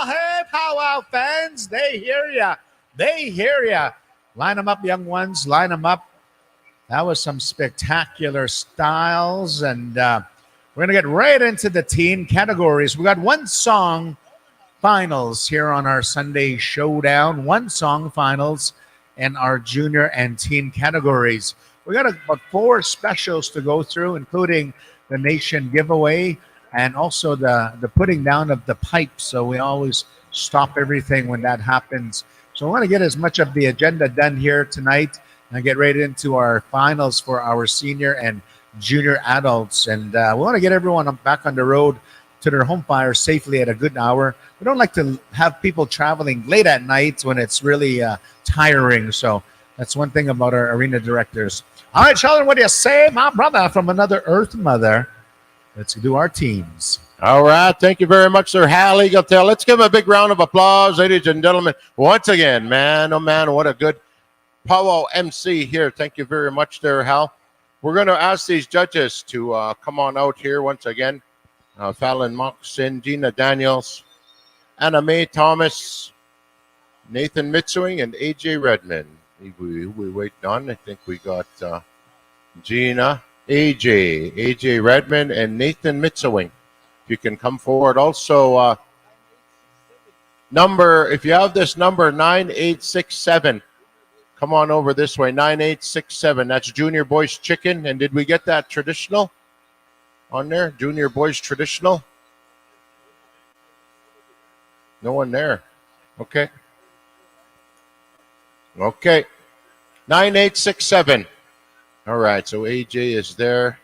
Hey, Powwow fans, they hear ya. They hear ya. Line them up, young ones. Line them up. That was some spectacular styles. And we're going to get right into the teen categories. We got one song finals here on our Sunday Showdown. One song finals in our junior and teen categories. We got about 4 specials to go through, including the Nation Giveaway and also the putting down of the pipe. So we always stop everything when that happens. So I want to get as much of the agenda done here tonight and get right into our finals for our senior and junior adults. And we want to get everyone back on the road to their home fire safely at a good hour. We don't like to have people traveling late at night when it's really tiring. So that's one thing about our arena directors. All right, Sheldon, what do you say, my brother from another Earth Mother? Let's do our teams. All right. Thank you very much, Sir Hal Eagletail. Let's give him a big round of applause, ladies and gentlemen. Once again, man, oh, man, what a good powwow MC here. Thank you very much there, Hal. We're going to ask these judges to come on out here once again. Fallon Moxon, Gina Daniels, Anna Mae Thomas, Nathan Mitsuing, and AJ Redmond. We wait on. I think we got Gina, AJ Redmond, and Nathan Mitsuing. If you can come forward. Also, if you have this number 9867, come on over this way. 9867. That's Junior Boys Chicken. And did we get that traditional on there? Junior Boys Traditional? No one there. Okay. 9867. All right, so AJ is there.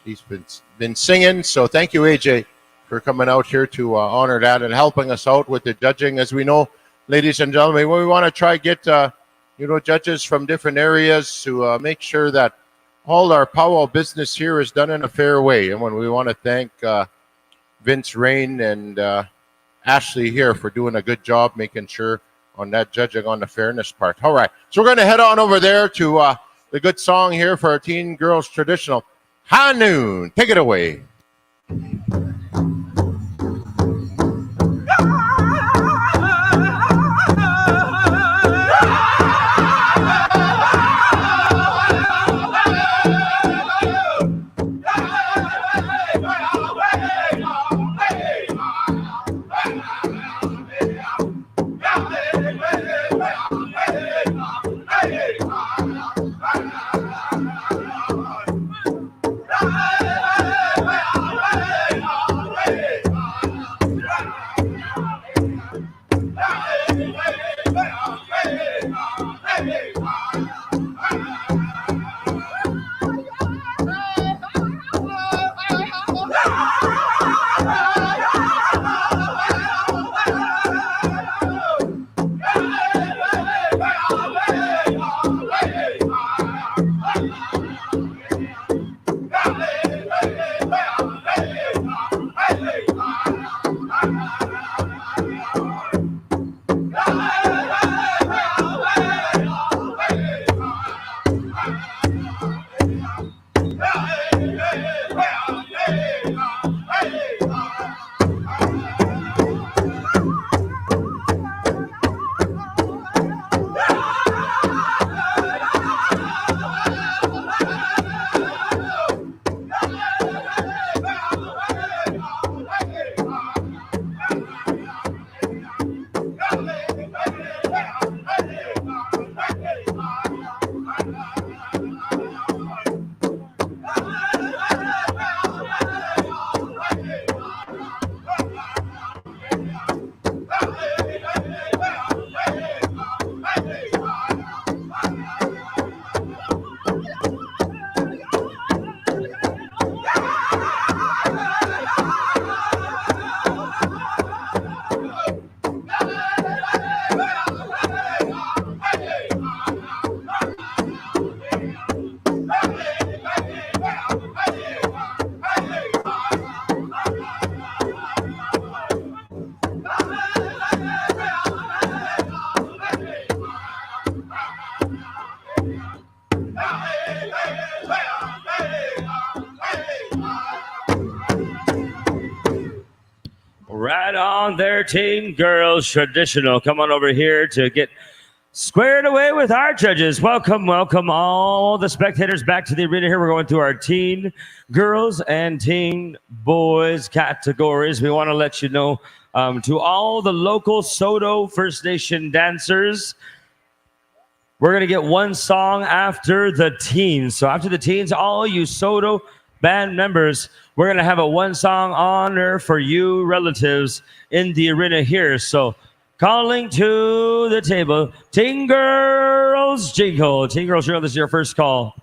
He's been singing, so thank you, AJ, for coming out here to honor that and helping us out with the judging. As we know, ladies and gentlemen, we want to try to get judges from different areas to make sure that all our powwow business here is done in a fair way. And when we want to thank Vince Rain and Ashley here for doing a good job making sure on that judging on the fairness part. All right, so we're going to head on over there to the good song here for our teen girls traditional. High Noon, take it away. on there, Teen Girls Traditional. Come on over here to get squared away with our judges. Welcome, welcome all the spectators back to the arena here. We're going through our teen girls and teen boys categories. We want to let you know to all the local Saulteaux First Nation dancers, we're going to get one song after the teens. So after the teens, all you Saulteaux band members, we're going to have a one song honor for you relatives in the arena here. So calling to the table, Teen Girls Jingle. Teen Girls Jingle, this is your first call.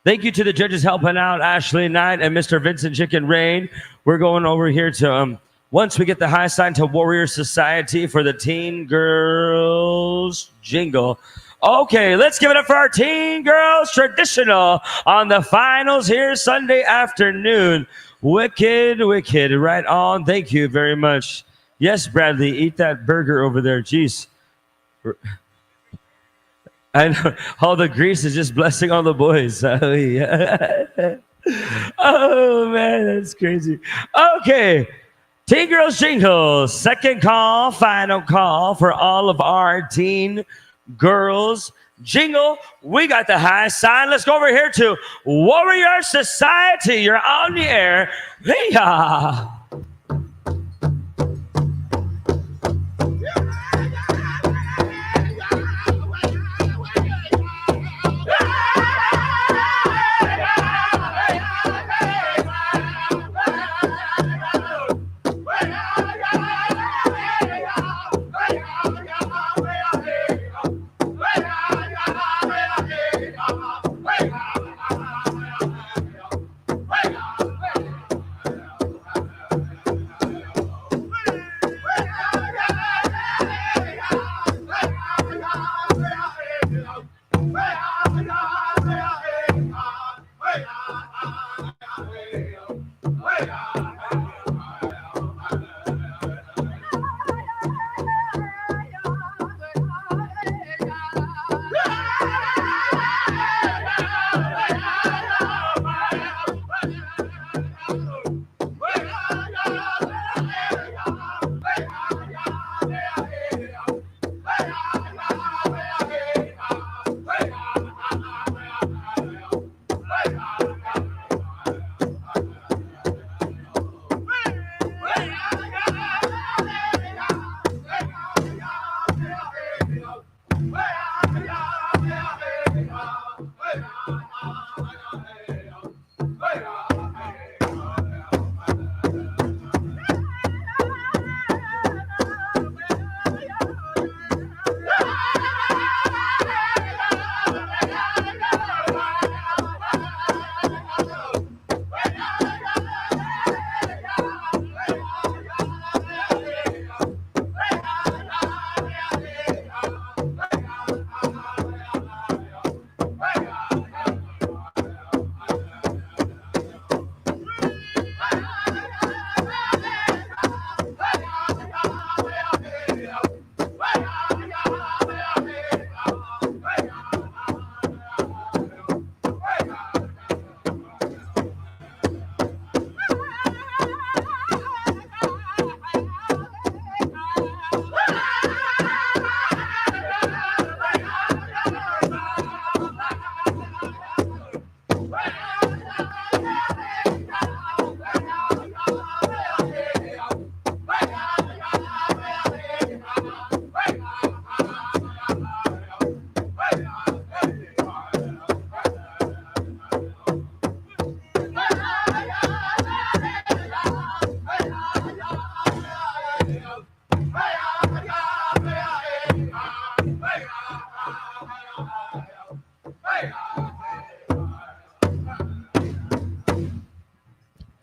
Thank you to the judges helping out, Ashley Knight and Mr. Vincent Chicken Rain. We're going over here to, once we get the high sign, to Warrior Society for the Teen Girls Jingle. Okay, let's give it up for our Teen Girls Traditional on the finals here Sunday afternoon. Wicked, wicked, right on. Thank you very much. Yes, Bradley, eat that burger over there. Jeez. I know all the grease is just blessing all the boys. Oh, yeah. Oh, man, that's crazy. Okay. Teen Girls Jingle, second call, final call for all of our Teen Girls Jingle. We got the high sign. Let's go over here to Warrior Society. You're on the air. Hey-ya.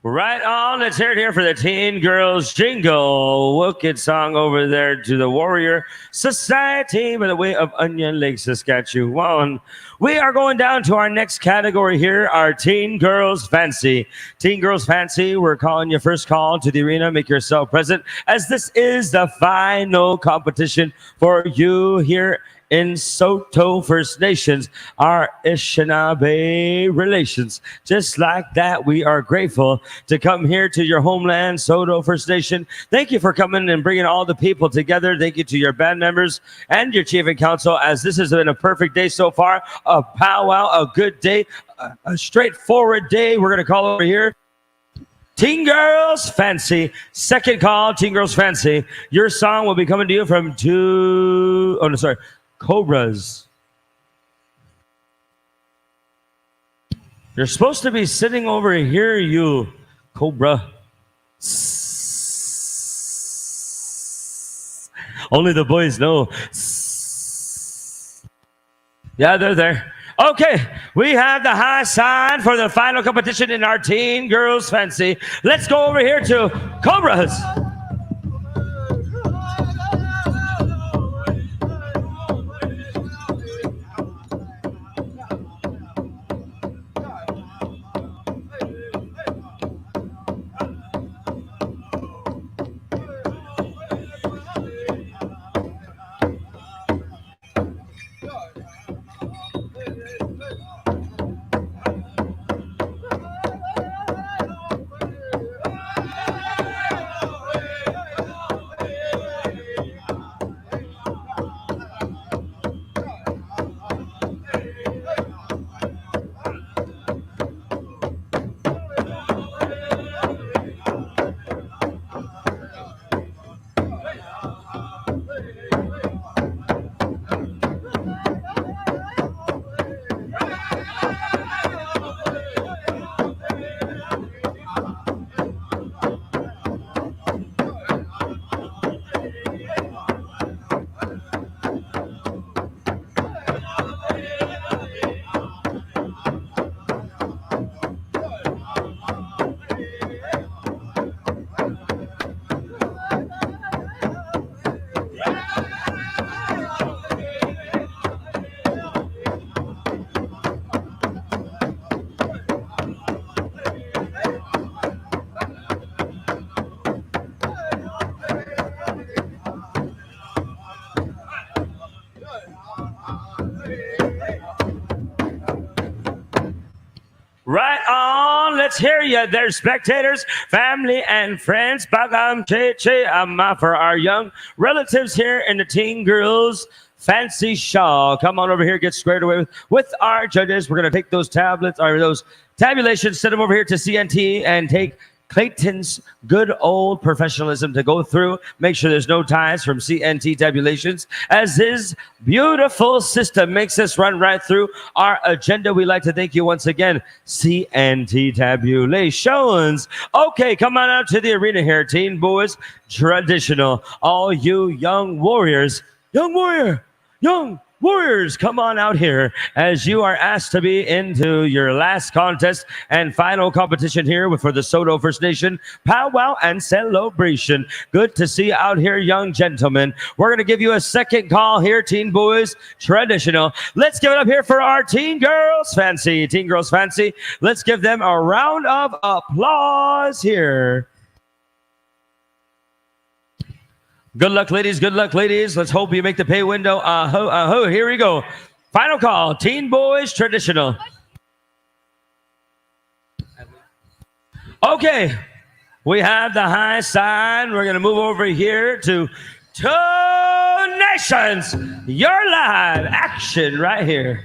Right on. Let's hear it here for the Teen Girls Jingle. Wicked song over there to the Warrior Society by the way of Onion Lake, Saskatchewan. We are going down to our next category here, our Teen Girls Fancy. Teen Girls Fancy, we're calling you first call to the arena. Make yourself present as this is the final competition for you here in Saulteaux First Nations, our Anishinaabe relations. Just like that, we are grateful to come here to your homeland, Saulteaux First Nation. Thank you for coming and bringing all the people together. Thank you to your band members and your chief and council, as this has been a perfect day so far. A powwow, a good day, a straightforward day. We're going to call over here Teen Girls Fancy. Second call, Teen Girls Fancy. Your song will be coming to you from Cobras. You're supposed to be sitting over here, you Cobra. Only the boys know. Yeah, they're there. Okay, we have the high sign for the final competition in our Teen Girls Fancy. Let's go over here to Cobras. Right on. Let's hear you there, spectators, family, and friends. Bagam che ama for our young relatives here in the Teen Girls Fancy Show. Come on over here, get squared away with our judges. We're going to take those tablets, or those tabulations, send them over here to CNT and take Clayton's good old professionalism to go through, make sure there's no ties from CNT tabulations, as his beautiful system makes us run right through our agenda. We'd like to thank you once again, CNT tabulations. Okay, come on out to the arena here, Teen Boys Traditional. All you young warriors, young warriors, come on out here as you are asked to be into your last contest and final competition here for the Saulteaux First Nation Powwow and Celebration. Good to see you out here, young gentlemen. We're going to give you a second call here, Teen Boys Traditional. Let's give it up here for our Teen Girls Fancy. Teen Girls Fancy, let's give them a round of applause here. Good luck, ladies. Good luck, ladies. Let's hope you make the pay window. Here we go. Final call. Teen Boys Traditional. Okay. We have the high sign. We're going to move over here to Two Nations. Your live action right here.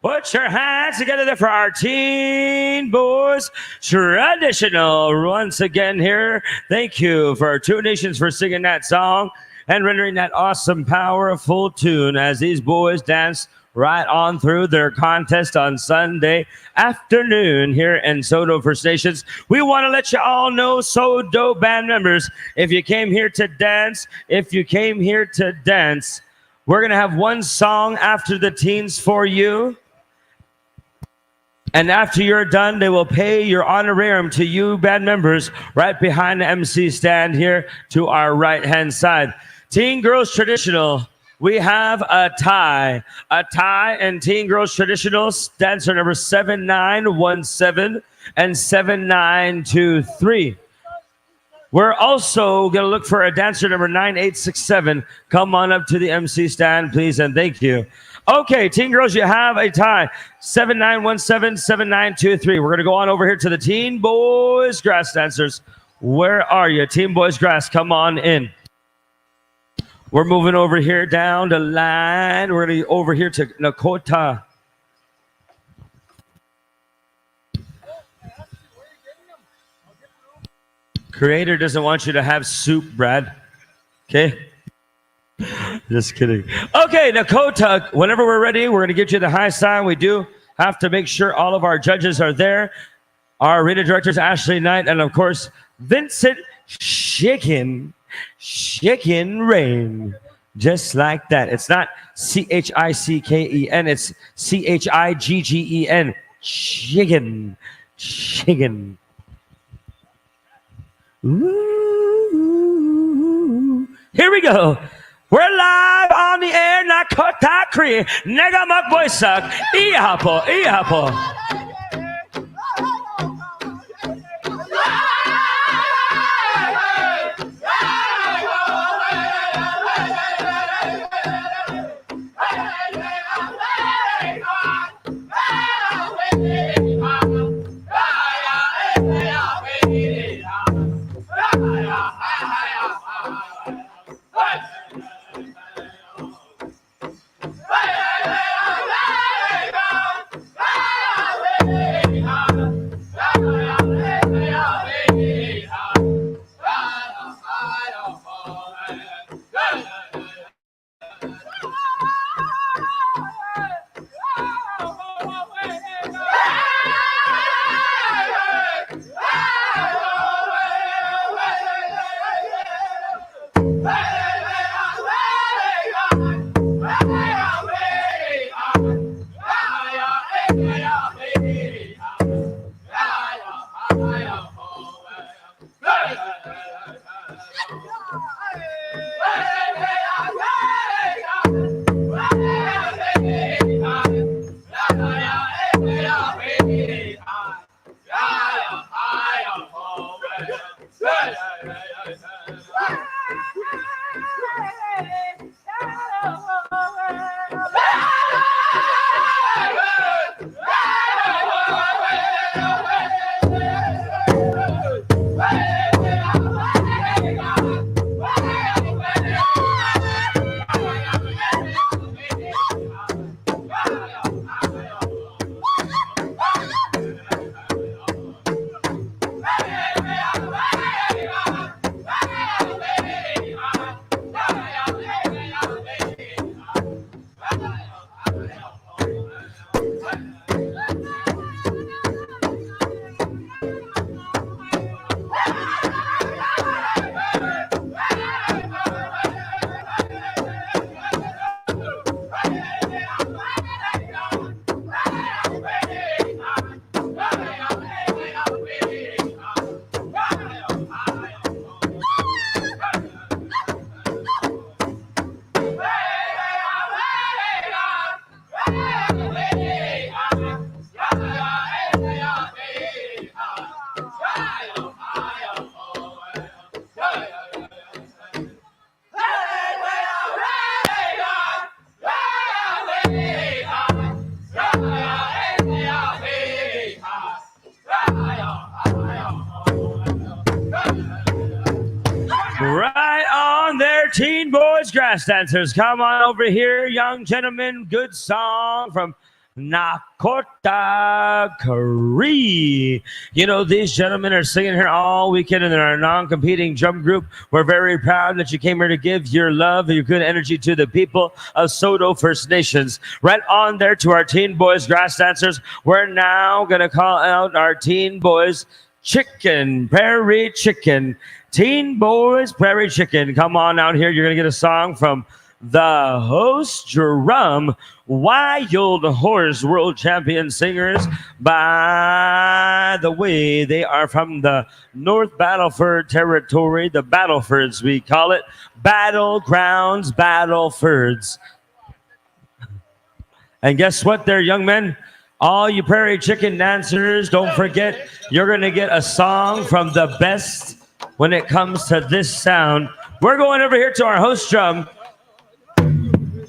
Put your hands together there for our Teen Boys Traditional. Once again here, thank you for our Two Nations for singing that song and rendering that awesome, powerful tune as these boys dance right on through their contest on Sunday afternoon here in Saulteaux First Nations. We want to let you all know, So Dope band members, if you came here to dance, we're going to have one song after the teens for you. And after you're done, they will pay your honorarium to you band members right behind the MC stand here to our right-hand side. Teen Girls Traditional, we have a tie. A tie in Teen Girls Traditional, dancer number 7917 and 7923. We're also going to look for a dancer number 9867. Come on up to the MC stand, please, and thank you. Okay, Teen Girls, you have a tie. 7917, 7923. We're going to go on over here to the Teen Boys Grass dancers. Where are you? Teen Boys Grass, come on in. We're moving over here down the line. We're going to over here to Nakota. Creator doesn't want you to have soup, Brad. Okay? Just kidding. Okay, Nakota, whenever we're ready, we're going to get you the high sign. We do have to make sure all of our judges are there. Our arena directors, Ashley Knight, and of course, Vincent Chicken Rain. Just like that. It's not Chicken, it's Chiggen. Chicken. Ooh. Here we go. We're live on the air. Nakota Cree. Nega Makboysak. Ihapo. Right on there, Teen Boys Grass Dancers. Come on over here, young gentlemen. Good song from Nakota Kari. You know, these gentlemen are singing here all weekend in our non-competing drum group. We're very proud that you came here to give your love and your good energy to the people of Saulteaux First Nations. Right on there to our teen boys grass dancers. We're now going to call out our teen boys chicken, prairie chicken. Teen boys, prairie chicken. Come on out here. You're going to get a song from the host drum Wild Horse World Champion Singers. By the way, they are from the North Battleford territory, the Battlefords we call it. Battlegrounds, Battlefords. And guess what there, young men? All you prairie chicken dancers, don't forget, you're going to get a song from the best when it comes to this sound. We're going over here to our host drum.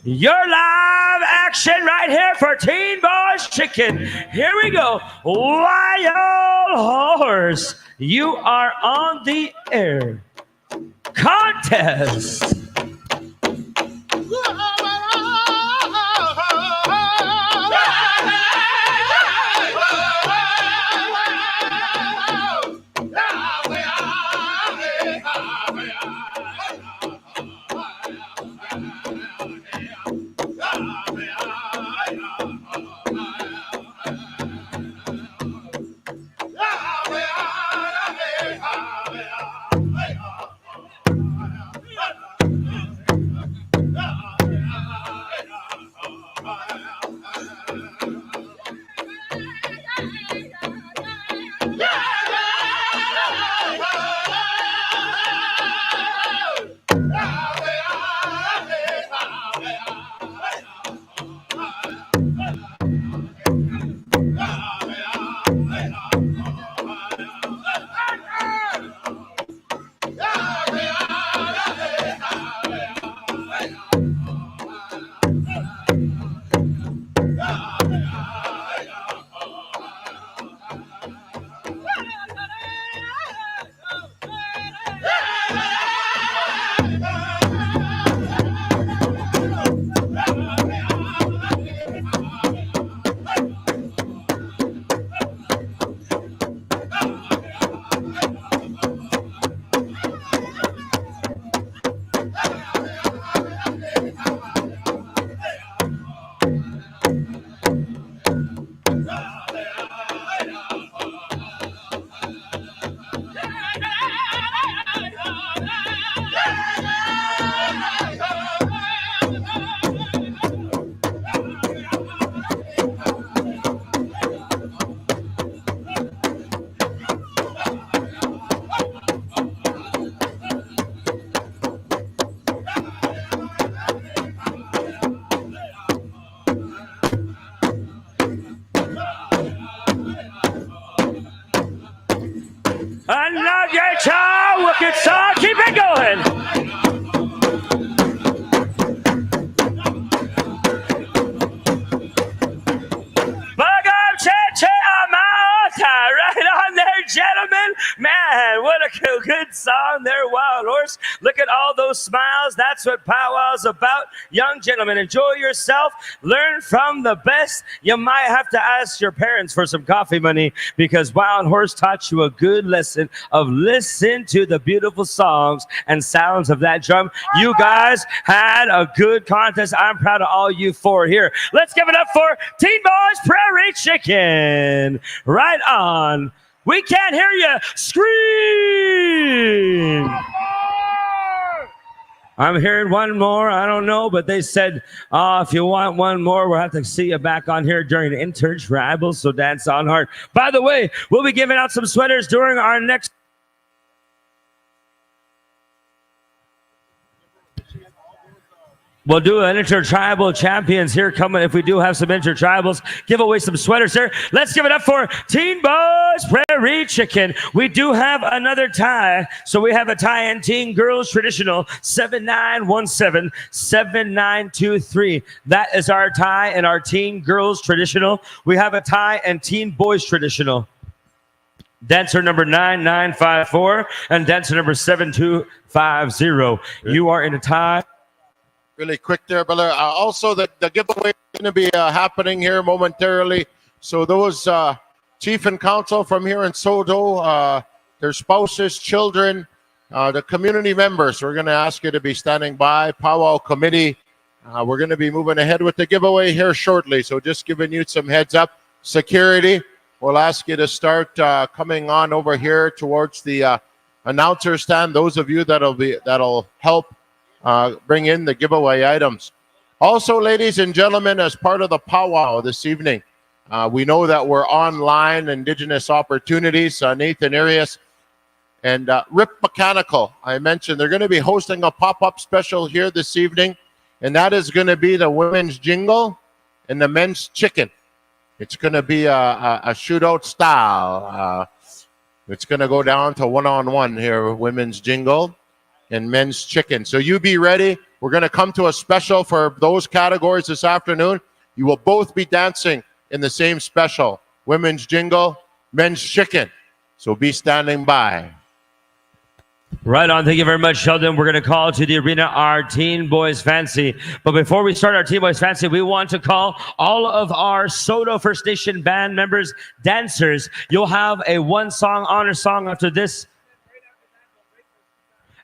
Your live action right here for Teen Boys Chicken. Here we go. Wild Horse, you are on the air. Contest. Another child, wicked song, keep it going. Right on there, gentlemen. Man, what a good song there, Wild Horse. Look at all those smiles. That's what powwow's about. Young gentlemen, enjoy yourself. Learn from the best. You might have to ask your parents for some coffee money because Wild Horse taught you a good lesson of listen to the beautiful songs and sounds of that drum. You guys had a good contest. I'm proud of all you four here. Let's give it up for Teen Boys Prairie Chicken. Right on. We can't hear you. Scream. I'm hearing one more. I don't know, but they said, if you want one more, we'll have to see you back on here during Intertribal, so dance on hard. By the way, we'll be giving out some sweaters during our next. We'll do an Intertribal Champions here coming. If we do have some Intertribals, give away some sweaters here. Let's give it up for Teen Boys Prairie Chicken. We do have another tie. So we have a tie in Teen Girls Traditional 7917-7923. That is our tie in our Teen Girls Traditional. We have a tie in Teen Boys Traditional. Dancer number 9954 and dancer number 7250. You are in a tie. really quick there, brother. Also, the giveaway is going to be happening here momentarily. So those chief and council from here in Saulteaux, their spouses, children, the community members, we're going to ask you to be standing by. Powwow committee, we're going to be moving ahead with the giveaway here shortly. So just giving you some heads up. Security, we'll ask you to start coming on over here towards the announcer stand. Those of you that'll help bring in the giveaway items. Also, ladies and gentlemen, as part of the powwow this evening, we know that we're online, Indigenous Opportunities, Nathan Arias, and Rip Mechanical. I mentioned they're going to be hosting a pop-up special here this evening, and that is going to be the women's jingle and the men's chicken. It's going to be a shootout style. It's going to go down to one-on-one here, women's jingle and men's chicken. So you be ready. We're going to come to a special for those categories this afternoon. You will both be dancing in the same special, women's jingle, men's chicken. So be standing by. Right on. Thank you very much, Sheldon. We're going to call to the arena our Teen Boys Fancy. But before we start our Teen Boys Fancy, we want to call all of our Saulteaux First Nation band members, dancers. You'll have a one-song honor song after this.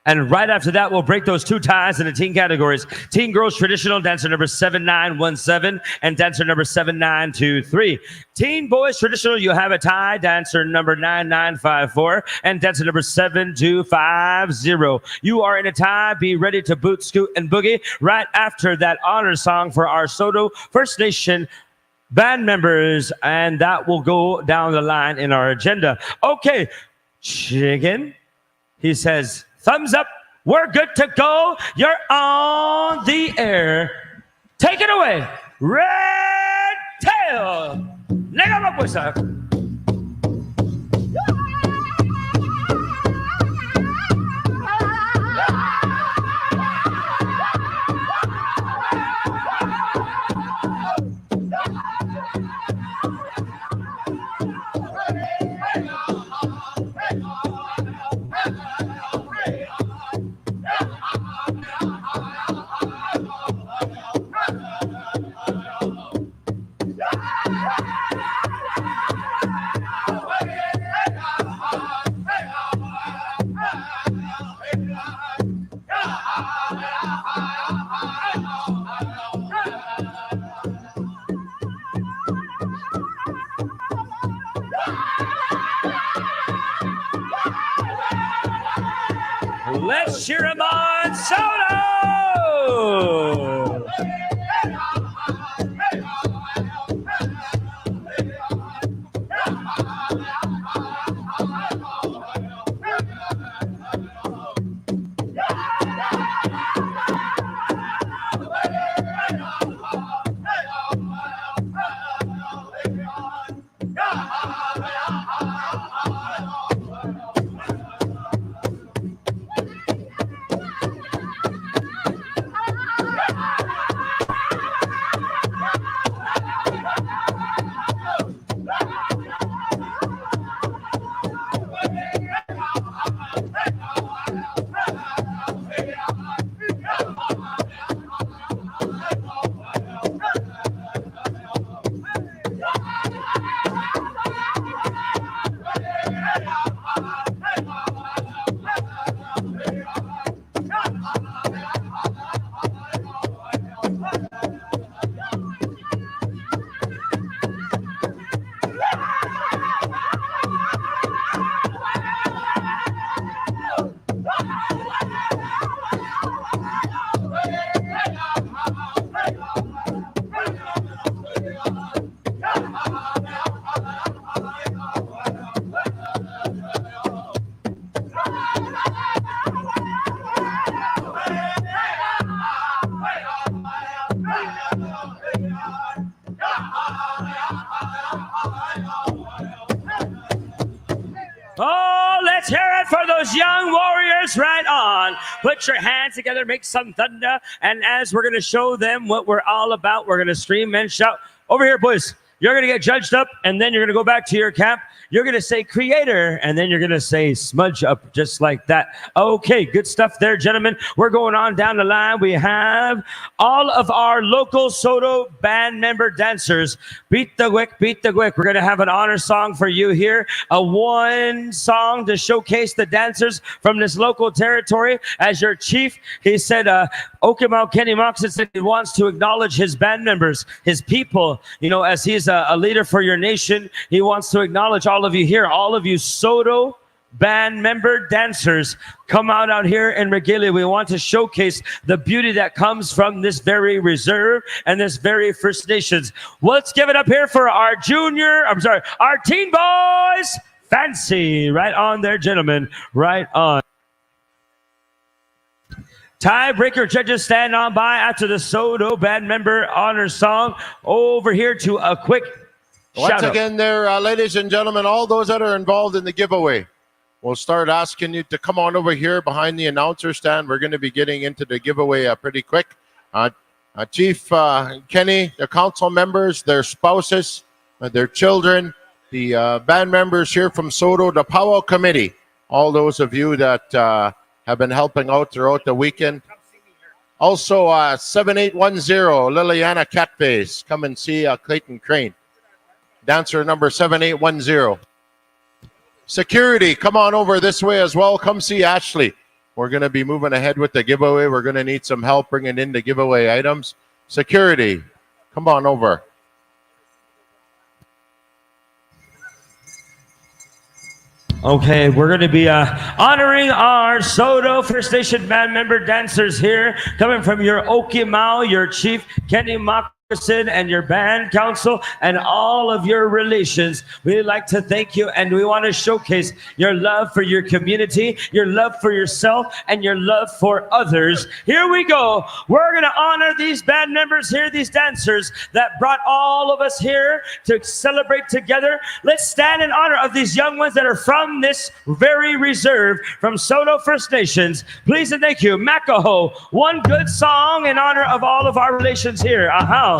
And right after that, we'll break those two ties in the teen categories. Teen Girls Traditional, dancer number 7917, and dancer number 7923. Teen Boys Traditional, you have a tie, dancer number 9954, and dancer number 7250. You are in a tie. Be ready to boot, scoot, and boogie right after that honor song for our Saulteaux First Nation band members, and that will go down the line in our agenda. Okay, chicken, he says, thumbs up. We're good to go. You're on the air. Take it away. Red Tail. Negapapusa. Let's cheer him on, Saulteaux! Oh, let's hear it for those young warriors. Right on. Put your hands together, make some thunder. And as we're going to show them what we're all about, we're going to scream and shout. Over here, boys. You're going to get judged up, and then you're going to go back to your camp. You're going to say creator, and then you're going to say smudge up, just like that. Okay, good stuff there, gentlemen. We're going on down the line. We have all of our local Saulteaux band member dancers. Beat the Gwick, beat the Gwick. We're going to have an honor song for you here. A one song to showcase the dancers from this local territory. As your chief, he said, Okimau Kenny Moxon said he wants to acknowledge his band members, his people. You know, as he's a leader for your nation, he wants to acknowledge all of you here, all of you Saulteaux band member dancers. Come out here in Regalia. We want to showcase the beauty that comes from this very reserve and this very First Nations. Let's give it up here for our our teen boys. Fancy. Right on there, gentlemen. Right on. Tiebreaker judges stand on by after the Saulteaux band member honor song. Over here to a quick Once again there, ladies and gentlemen, all those that are involved in the giveaway, we'll start asking you to come on over here behind the announcer stand. We're going to be getting into the giveaway pretty quick. Chief Kenny, the council members, their spouses, their children, the band members here from Saulteaux, the Powwow Committee, all those of you that have been helping out throughout the weekend. Also, 7810, Liliana Catface. Come and see Clayton Crane. Dancer number 7810. Security, come on over this way as well. Come see Ashley. We're going to be moving ahead with the giveaway. We're going to need some help bringing in the giveaway items. Security, come on over. Okay, we're going to be honoring our Saulteaux First Nation band member dancers here, coming from your Okimau, your chief, Kenny Moccasin, and your band council, and all of your relations. We'd like to thank you, and we want to showcase your love for your community, your love for yourself, and your love for others. Here we go. We're going to honor these band members here, these dancers that brought all of us here to celebrate together. Let's stand in honor of these young ones that are from this very reserve, from Saulteaux First Nations. Please and thank you. Makaho, one good song in honor of all of our relations here. Aha.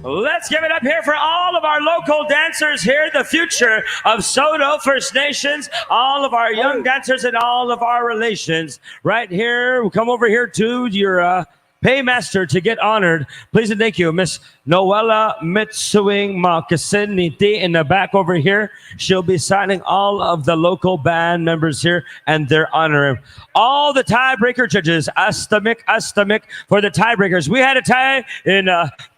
Let's give it up here for all of our local dancers here, the future of Saulteaux First Nations, all of our young dancers and all of our relations. Right here, come over here to your paymaster to get honored. Please and thank you, Miss Noella Mitsuing Makasiniti in the back over here. She'll be signing all of the local band members here and their honor. All the tiebreaker judges, astamik for the tiebreakers. We had a tie in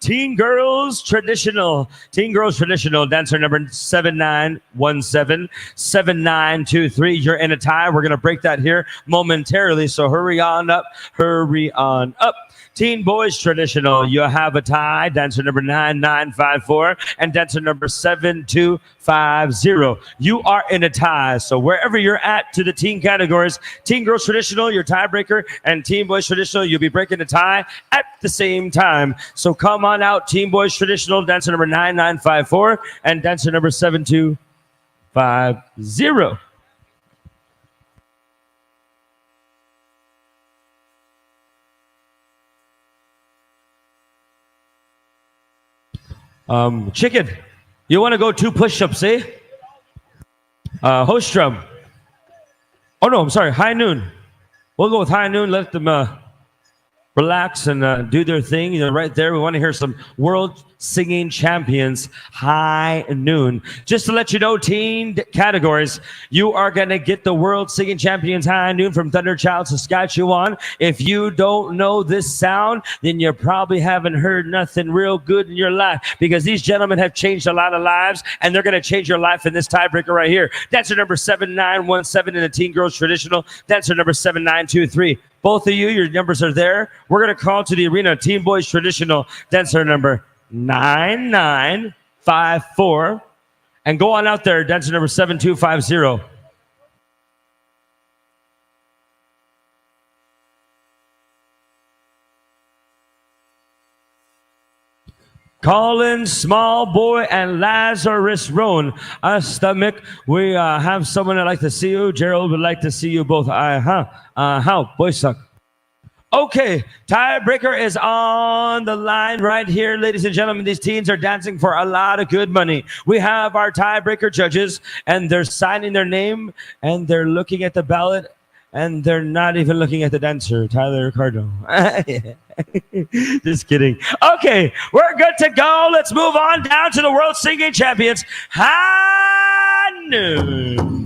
Teen Girls Traditional. Teen Girls Traditional, dancer number 7917, 7923. You're in a tie. We're going to break that here momentarily, so hurry on up, hurry on up. Teen Boys Traditional, you have a tie, dancer number 9954 and dancer number 7250. You are in a tie, so wherever you're at to the teen categories, Teen Girls Traditional, your tiebreaker, and Teen Boys Traditional, you'll be breaking a tie at the same time. So come on out, Teen Boys Traditional, dancer number 9954 and dancer number 7250. Chicken, you want to go 2 push-ups, eh? Host drum. Oh no, I'm sorry, high noon. We'll go with high noon. Let them relax and do their thing. You know, right there, we want to hear some world singing champions. High noon. Just to let you know, teen categories, you are going to get the world singing champions high noon from Thunderchild, Saskatchewan. If you don't know this sound, then you probably haven't heard nothing real good in your life, because these gentlemen have changed a lot of lives, and they're going to change your life in this tiebreaker right here. Dancer number 7917 in the Teen Girls Traditional. Dancer number 7923. Both of you, your numbers are there. We're going to call to the arena Teen Boys Traditional, dancer number 9954. And go on out there, dancer number 7250. Colin Smallboy and Lazarus Roan. Astamik, we have someone that'd like to see you. Gerald would like to see you both. Boy suck. Okay, tiebreaker is on the line right here, ladies and gentlemen. These teens are dancing for a lot of good money. We have our tiebreaker judges, and they're signing their name, and they're looking at the ballot, and they're not even looking at the dancer, Tyler Ricardo. Just kidding. Okay, we're good to go. Let's move on down to the World Singing Champions. High noon.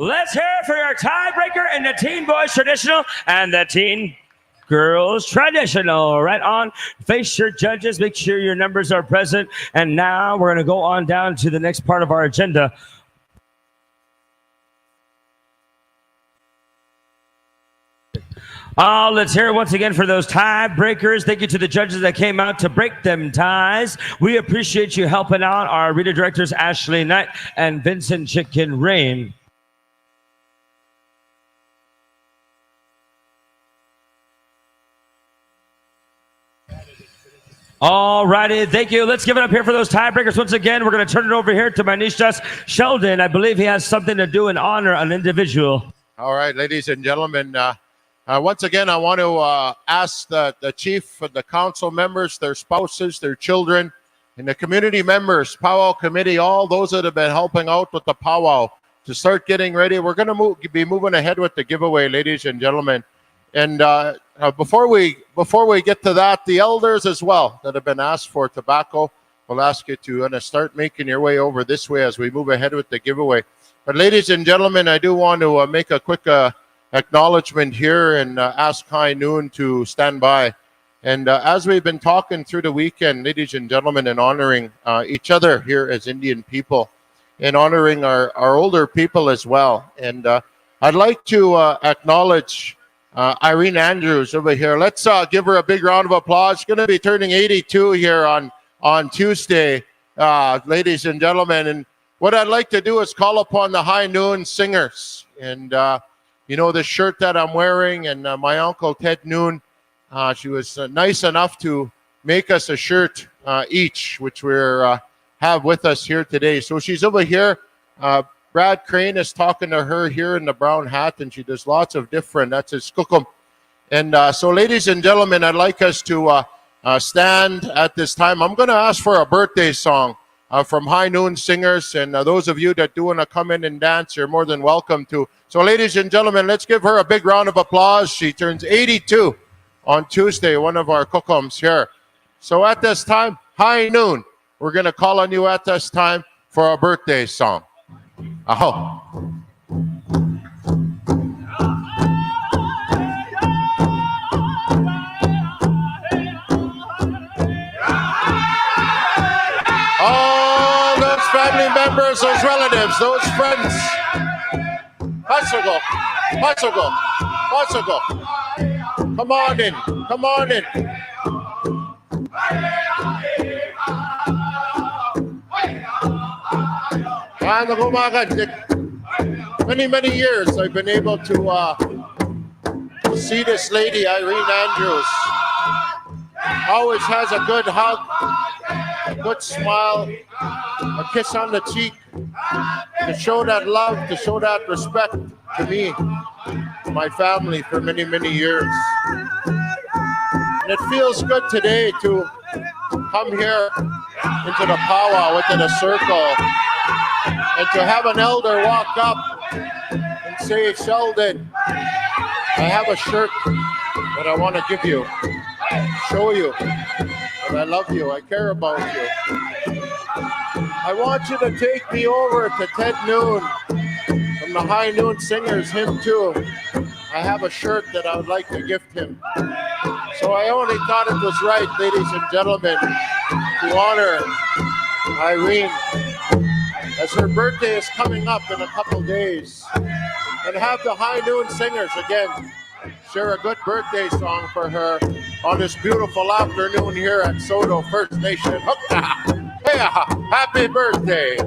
Let's hear it for your tiebreaker in the Teen Boys Traditional and the Teen Girls Traditional. Right on. Face your judges. Make sure your numbers are present. And now we're going to go on down to the next part of our agenda. Let's hear it once again for those tiebreakers. Thank you to the judges that came out to break them ties. We appreciate you helping out our arena directors, Ashley Knight and Vincent Chicken Rain. All righty, thank you. Let's give it up here for those tiebreakers once again. We're going to turn it over here to my niece Sheldon. I believe he has something to do and honor an individual. All right, ladies and gentlemen. Once again, I want to ask the chief, the council members, their spouses, their children, and the community members, powwow committee, all those that have been helping out with the powwow to start getting ready. We're going to be moving ahead with the giveaway, ladies and gentlemen. And before we get to that, the elders as well that have been asked for tobacco, we'll ask you to start making your way over this way as we move ahead with the giveaway. But ladies and gentlemen, I do want to make a quick acknowledgement here and ask High Noon to stand by. And as we've been talking through the weekend, ladies and gentlemen, and honoring each other here as Indian people and honoring our older people as well. And I'd like to acknowledge Irene Andrews over here. Let's give her a big round of applause. She's going to be turning 82 here on Tuesday, ladies and gentlemen. And what I'd like to do is call upon the High Noon singers. And, the shirt that I'm wearing, and my uncle Ted Noon, she was nice enough to make us a shirt each, which we have with us here today. So she's over here. Brad Crane is talking to her here in the brown hat, and she does lots of different, that's his kukum. And so, ladies and gentlemen, I'd like us to stand at this time. I'm going to ask for a birthday song from High Noon Singers, and those of you that do want to come in and dance, you're more than welcome to. So, ladies and gentlemen, let's give her a big round of applause. She turns 82 on Tuesday, one of our kukums here. So at this time, High Noon, we're going to call on you at this time for a birthday song. Aho. All those family members, those relatives, those friends. Bicycle. Come on in. Many years I've been able to see this lady, Irene Andrews. Always has a good hug, a good smile, a kiss on the cheek, to show that love, to show that respect to me, to my family for many years. And it feels good today to come here into the powwow, into the circle, and to have an elder walk up and say, Sheldon, I have a shirt that I want to give you, show you that I love you, I care about you. I want you to take me over to Ted Noon from the High Noon Singers, him too. I have a shirt that I would like to gift him. So I only thought it was right, ladies and gentlemen, to honor Irene as her birthday is coming up in a couple days, and have the High Noon Singers again share a good birthday song for her on this beautiful afternoon here at Saulteaux First Nation. Hey, happy birthday.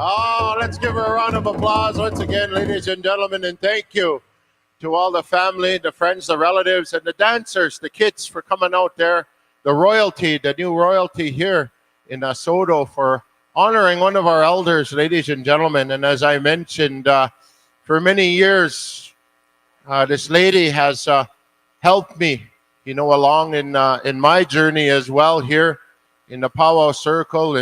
Oh, let's give her a round of applause once again, ladies and gentlemen, and thank you to all the family, the friends, the relatives, and the dancers, the kids for coming out there, the royalty, the new royalty here in Saulteaux for honoring one of our elders, ladies and gentlemen. And as I mentioned, for many years, this lady has helped me, along in my journey as well here in the powwow circle,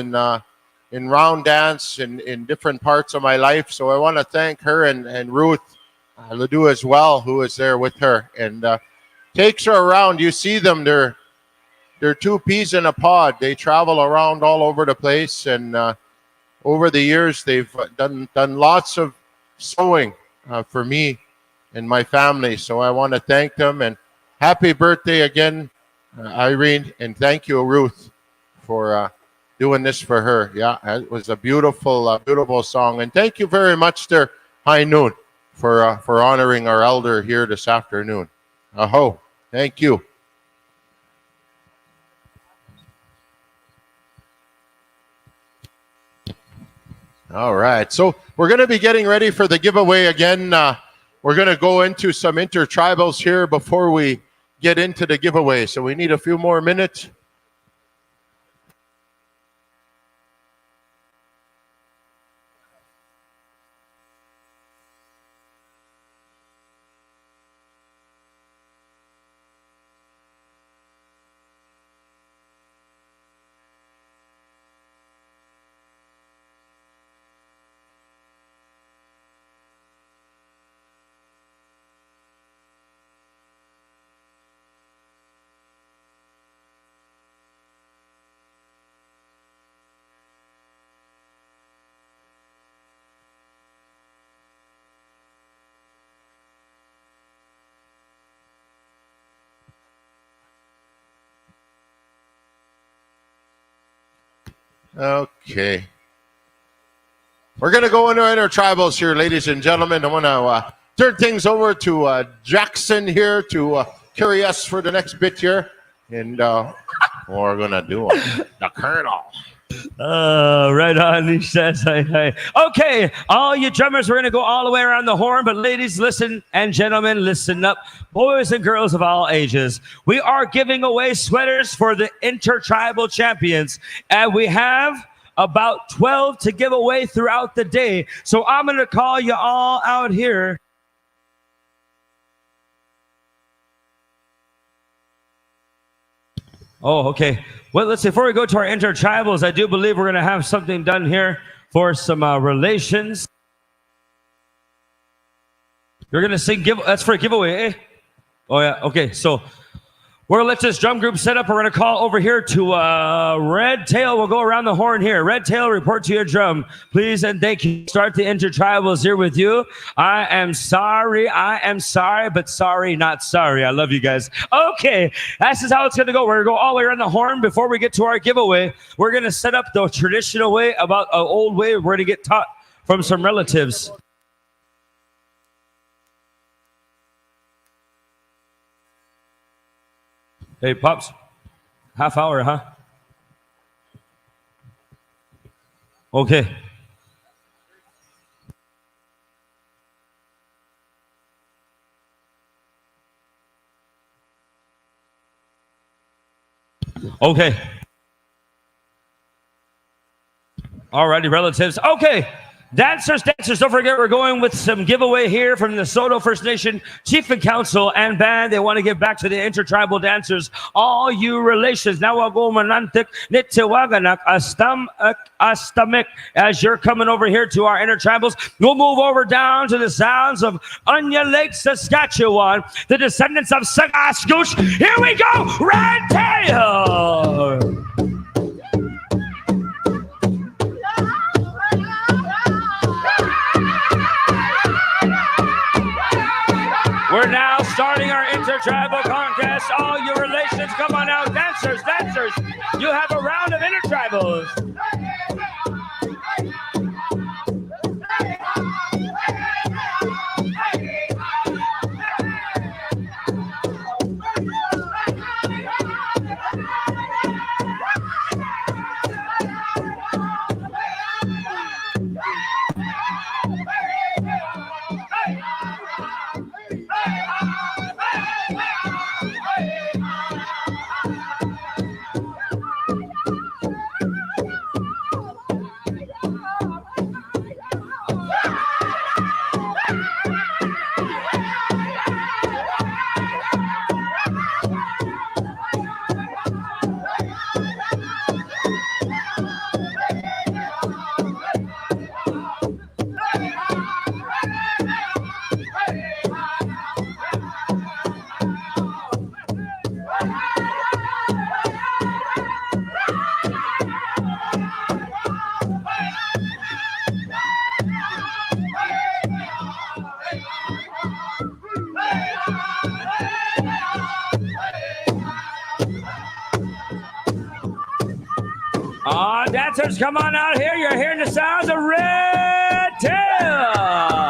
in round dance, in different parts of my life. So I want to thank her and Ruth Ledoux as well, who is there with her and takes her around. You see them, they're two peas in a pod. They travel around all over the place, and over the years they've done lots of sewing for me and my family. So I want to thank them, and happy birthday again, Irene, and thank you, Ruth, for doing this for her. Yeah, it was a beautiful, beautiful song, and thank you very much there, High Noon, for honoring our elder here this afternoon. Aho, thank you. All right, so we're going to be getting ready for the giveaway again. We're going to go into some intertribals here before we get into the giveaway, so we need a few more minutes. Okay. We're going to go into intertribals here, ladies and gentlemen. I want to turn things over to Jackson here to carry us for the next bit here. And we're going to do the Colonel. Right on, he says. Okay, all you drummers, we're going to go all the way around the horn, but ladies, listen, and gentlemen, listen up. Boys and girls of all ages, we are giving away sweaters for the intertribal champions, and we have about 12 to give away throughout the day. So I'm going to call you all out here. Oh, okay. Well, let's see. Before we go to our intertribals, I do believe we're going to have something done here for some relations. You're going to sing, that's for a giveaway, eh? Oh, yeah. Okay, so we're going to let this drum group set up. We're going to call over here to Red Tail. We'll go around the horn here. Red Tail, report to your drum, please, and thank you. Start the intertribals here with you. I am sorry, but sorry, not sorry. I love you guys. Okay, this is how it's going to go. We're going to go all the way around the horn. Before we get to our giveaway, we're going to set up the traditional way, about an old way we're going to get taught from some relatives. Hey, Pops, half hour, huh? Okay. Okay. Alrighty, relatives. Okay. Dancers, don't forget we're going with some giveaway here from the Saulteaux First Nation Chief and Council and Band. They want to give back to the intertribal dancers, all you relations. Now I'll go manantik nitiwaganak astamik. As you're coming over here to our intertribals, we'll move over down to the sounds of Onion Lake, Saskatchewan, the descendants of Sagashgoosh. Here we go, Red Tail. We're now starting our intertribal contest. All your relations, come on out. Dancers, you have a round of intertribals. dancers, come on out here. You're hearing the sounds of Red Tail.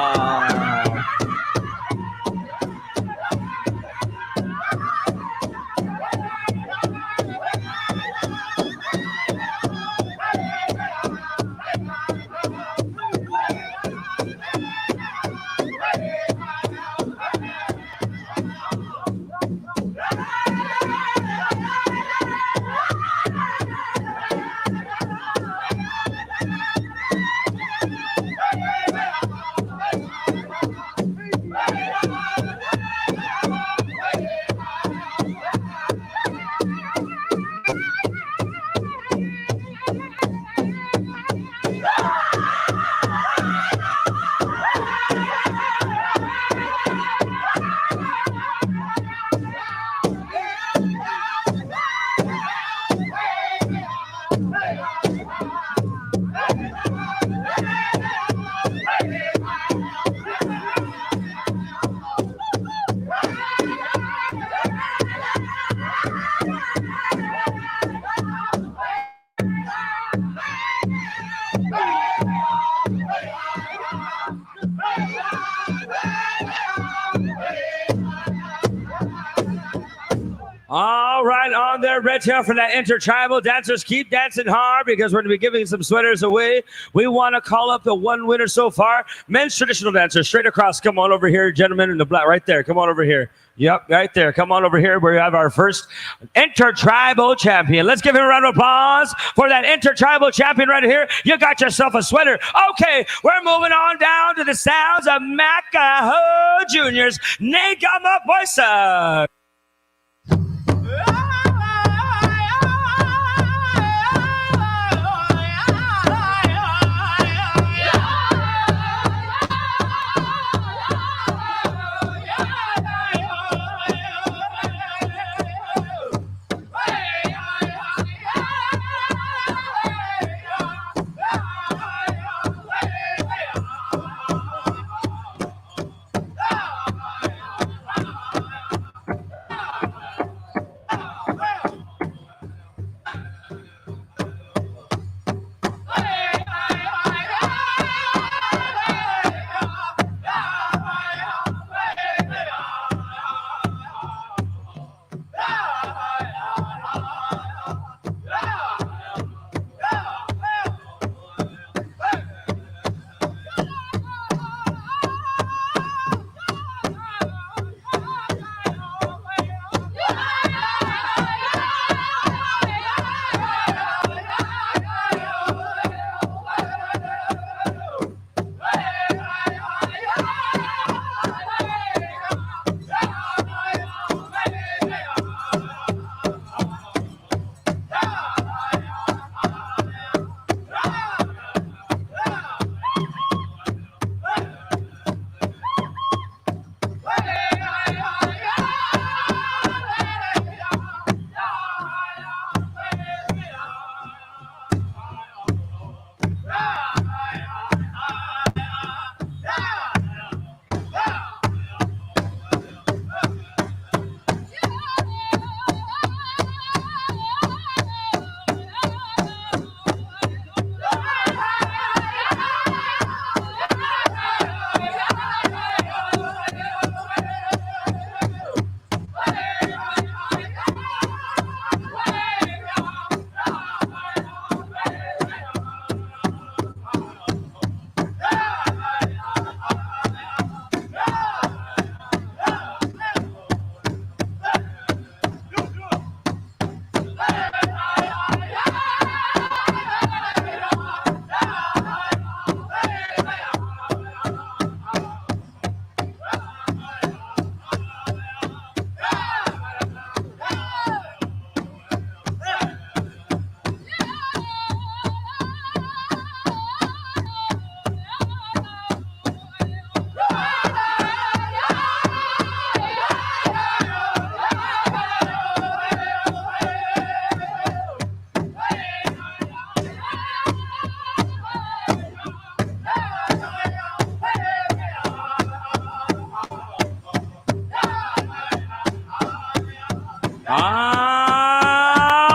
All right, on there, Red Tail for that intertribal. Dancers, keep dancing hard because we're going to be giving some sweaters away. We want to call up the one winner so far. Men's traditional dancer, straight across. Come on over here, gentlemen in the black, right there. Come on over here. Yep, right there. Come on over here where we have our first intertribal champion. Let's give him a round of applause for that intertribal champion right here. You got yourself a sweater. Okay, we're moving on down to the sounds of Macaho Juniors. Negama Boysa.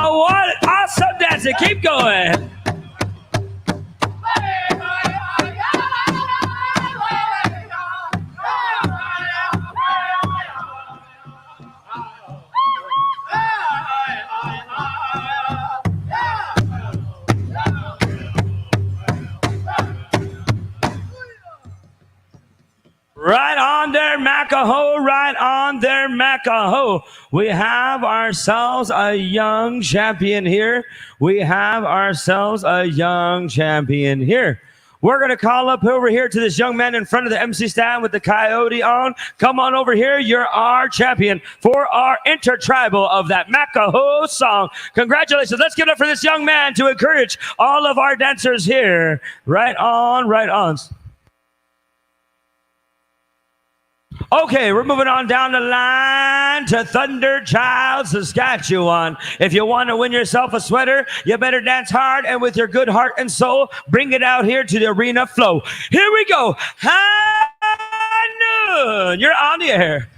What awesome dancing. Keep going. Right on there, Macaho, right on there, Macaho. We have ourselves a young champion here. We have ourselves a young champion here. We're going to call up over here to this young man in front of the MC stand with the coyote on. Come on over here. You're our champion for our intertribal of that Macaho song. Congratulations. Let's give it up for this young man to encourage all of our dancers here. Right on, right on. Okay, we're moving on down the line to Thunderchild, Saskatchewan. If you want to win yourself a sweater, you better dance hard and with your good heart and soul, bring it out here to the arena flow. Here we go. High noon. You're on the air.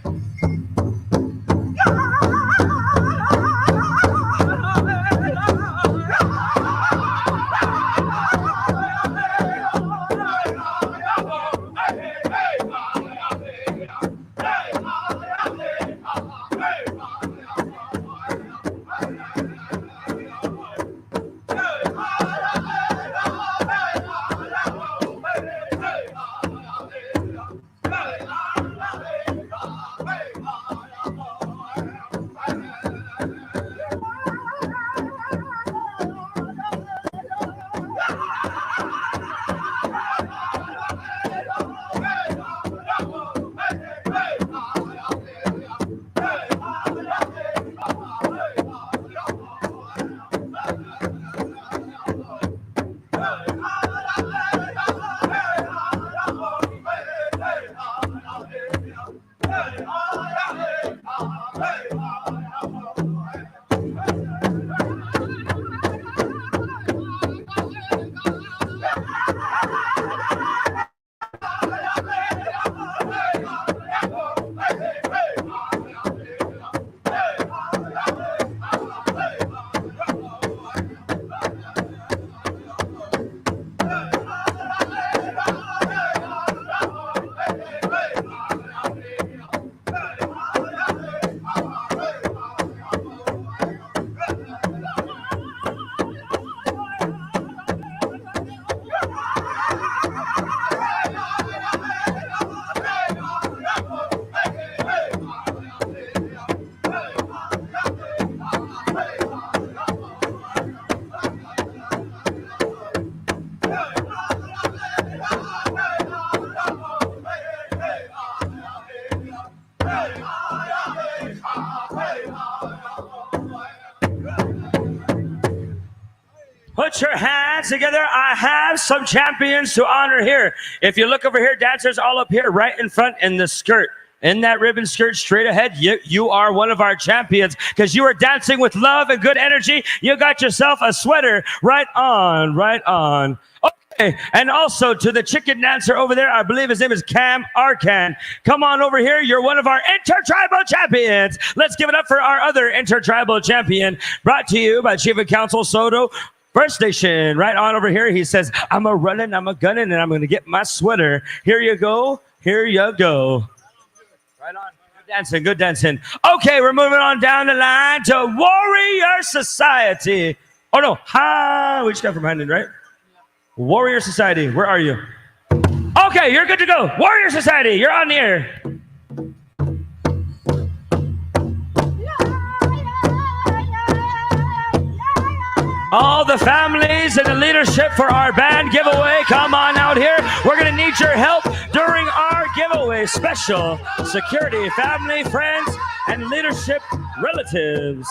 Put your hands together. I have some champions to honor here. If you look over here, dancers all up here, right in front in the skirt. In that ribbon skirt straight ahead, you are one of our champions because you are dancing with love and good energy. You got yourself a sweater. Right on, right on. Okay, and also to the chicken dancer over there, I believe his name is Cam Arcan. Come on over here. You're one of our intertribal champions. Let's give it up for our other intertribal champion, brought to you by Chief of Council Saulteaux First Station. Right on over here, he says, I'm a running, I'm a gunning, and I'm going to get my sweater. Here you go. Here you go. Right on. Good dancing, good dancing. Okay, we're moving on down the line to Warrior Society. Oh, no. We just got from behind it, right? Warrior Society, where are you? Okay, you're good to go. Warrior Society, you're on the air. All the families and the leadership for our band giveaway, come on out here. We're going to need your help during our giveaway. Special security, family, friends, and leadership relatives.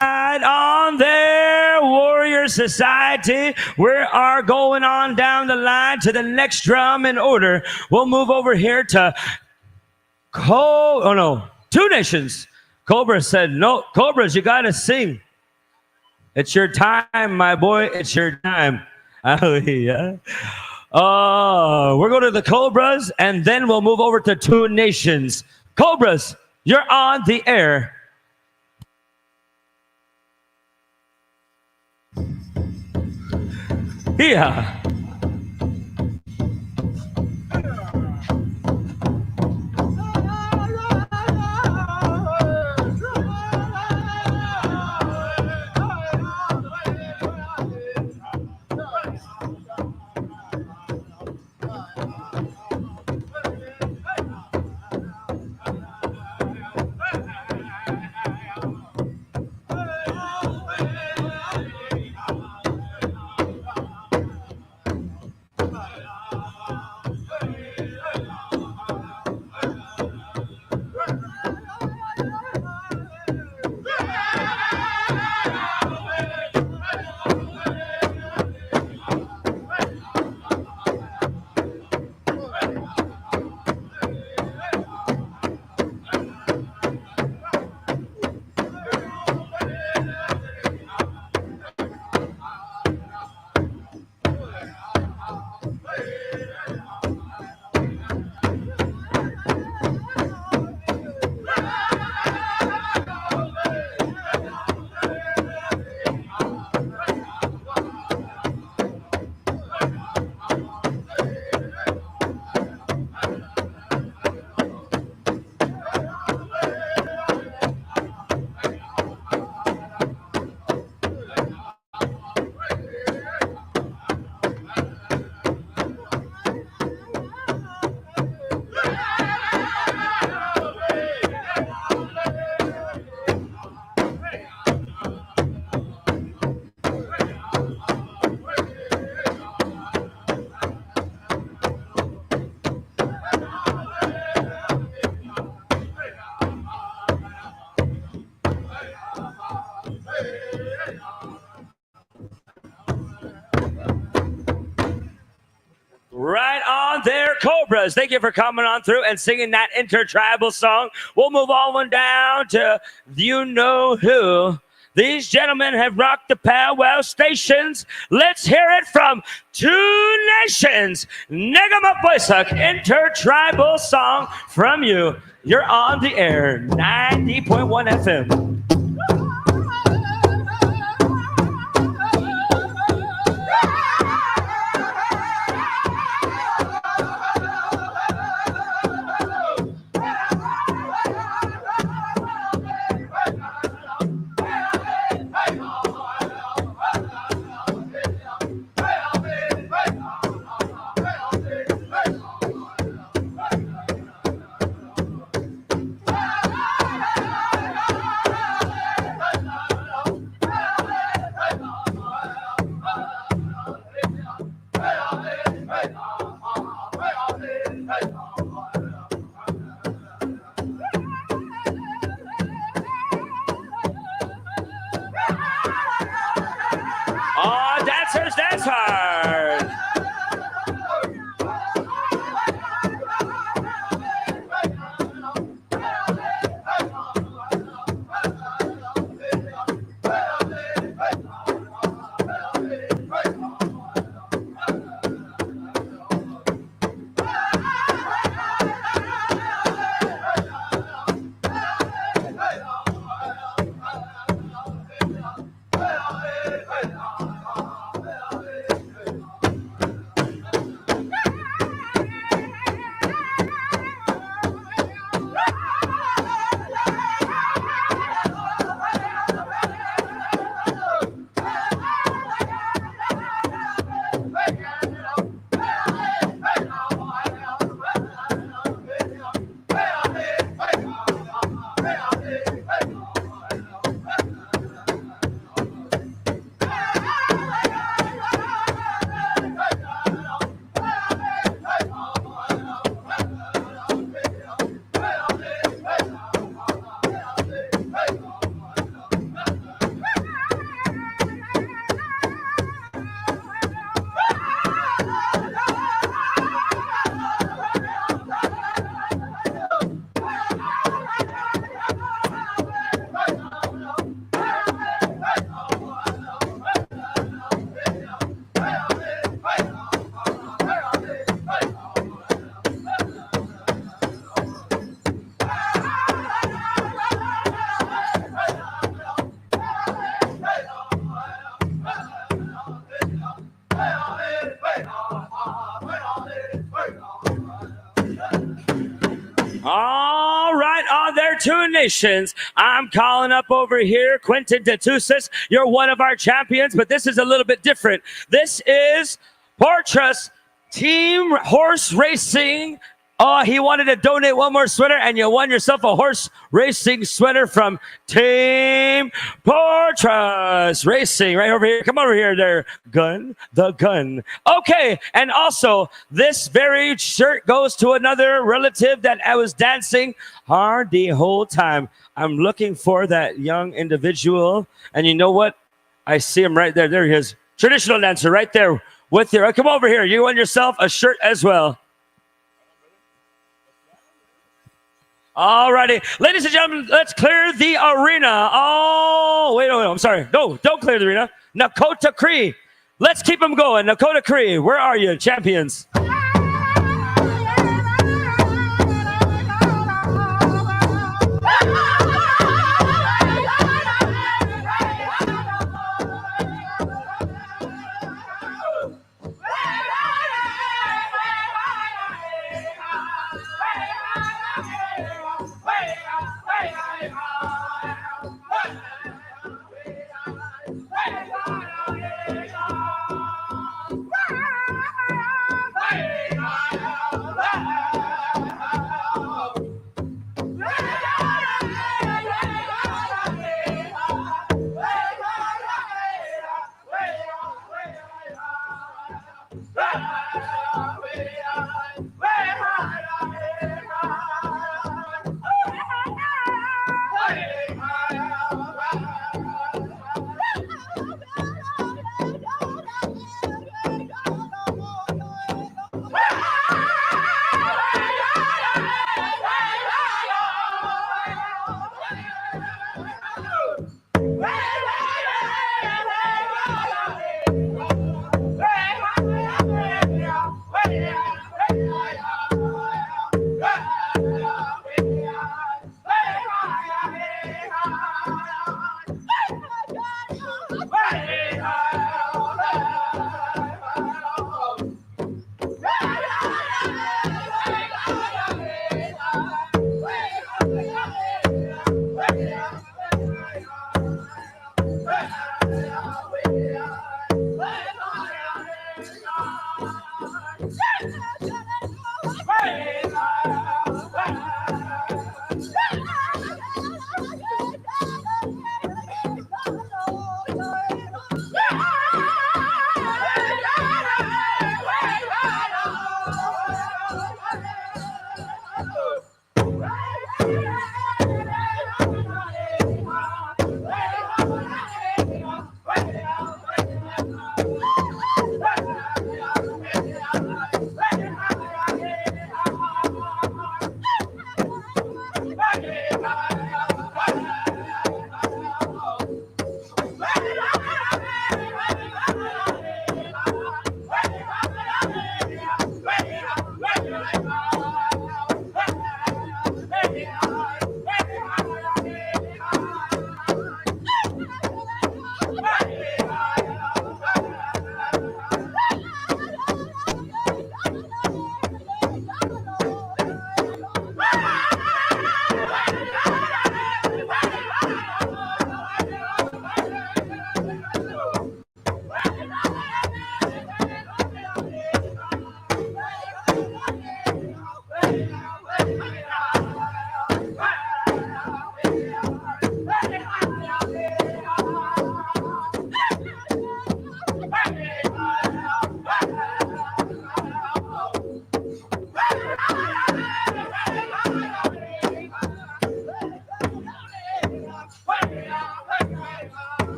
Right on there, Warrior Society. We are going on down the line to the next drum in order. We'll move over here to Two Nations. Cobra said, no, Cobras, you got to sing. It's your time, my boy. It's your time. Oh, yeah. We're going to the Cobras, and then we'll move over to Two Nations. Cobras, you're on the air. Yeah. Right on there, Cobras. Thank you for coming on through and singing that intertribal song. We'll move on down to you know who. These gentlemen have rocked the powwow stations. Let's hear it from Two Nations. Negamapoisak intertribal song from you. You're on the air, 90.1 FM. Two Nations. I'm calling up over here Quentin DeTusis. You're one of our champions, but this is a little bit different. This is Portras Team Horse Racing. Oh, he wanted to donate one more sweater, and you won yourself a horse racing sweater from Team Portras Racing. Right over here. Come over here there, Gun. The Gun. Okay, and also, this very shirt goes to another relative that I was dancing hard the whole time. I'm looking for that young individual, and you know what? I see him right there. There he is. Traditional dancer right there with you. Come over here. You won yourself a shirt as well. All righty. Ladies and gentlemen, let's clear the arena. Oh, wait, I'm sorry. No, don't clear the arena. Nakota Cree. Let's keep them going. Nakota Cree, where are you, champions?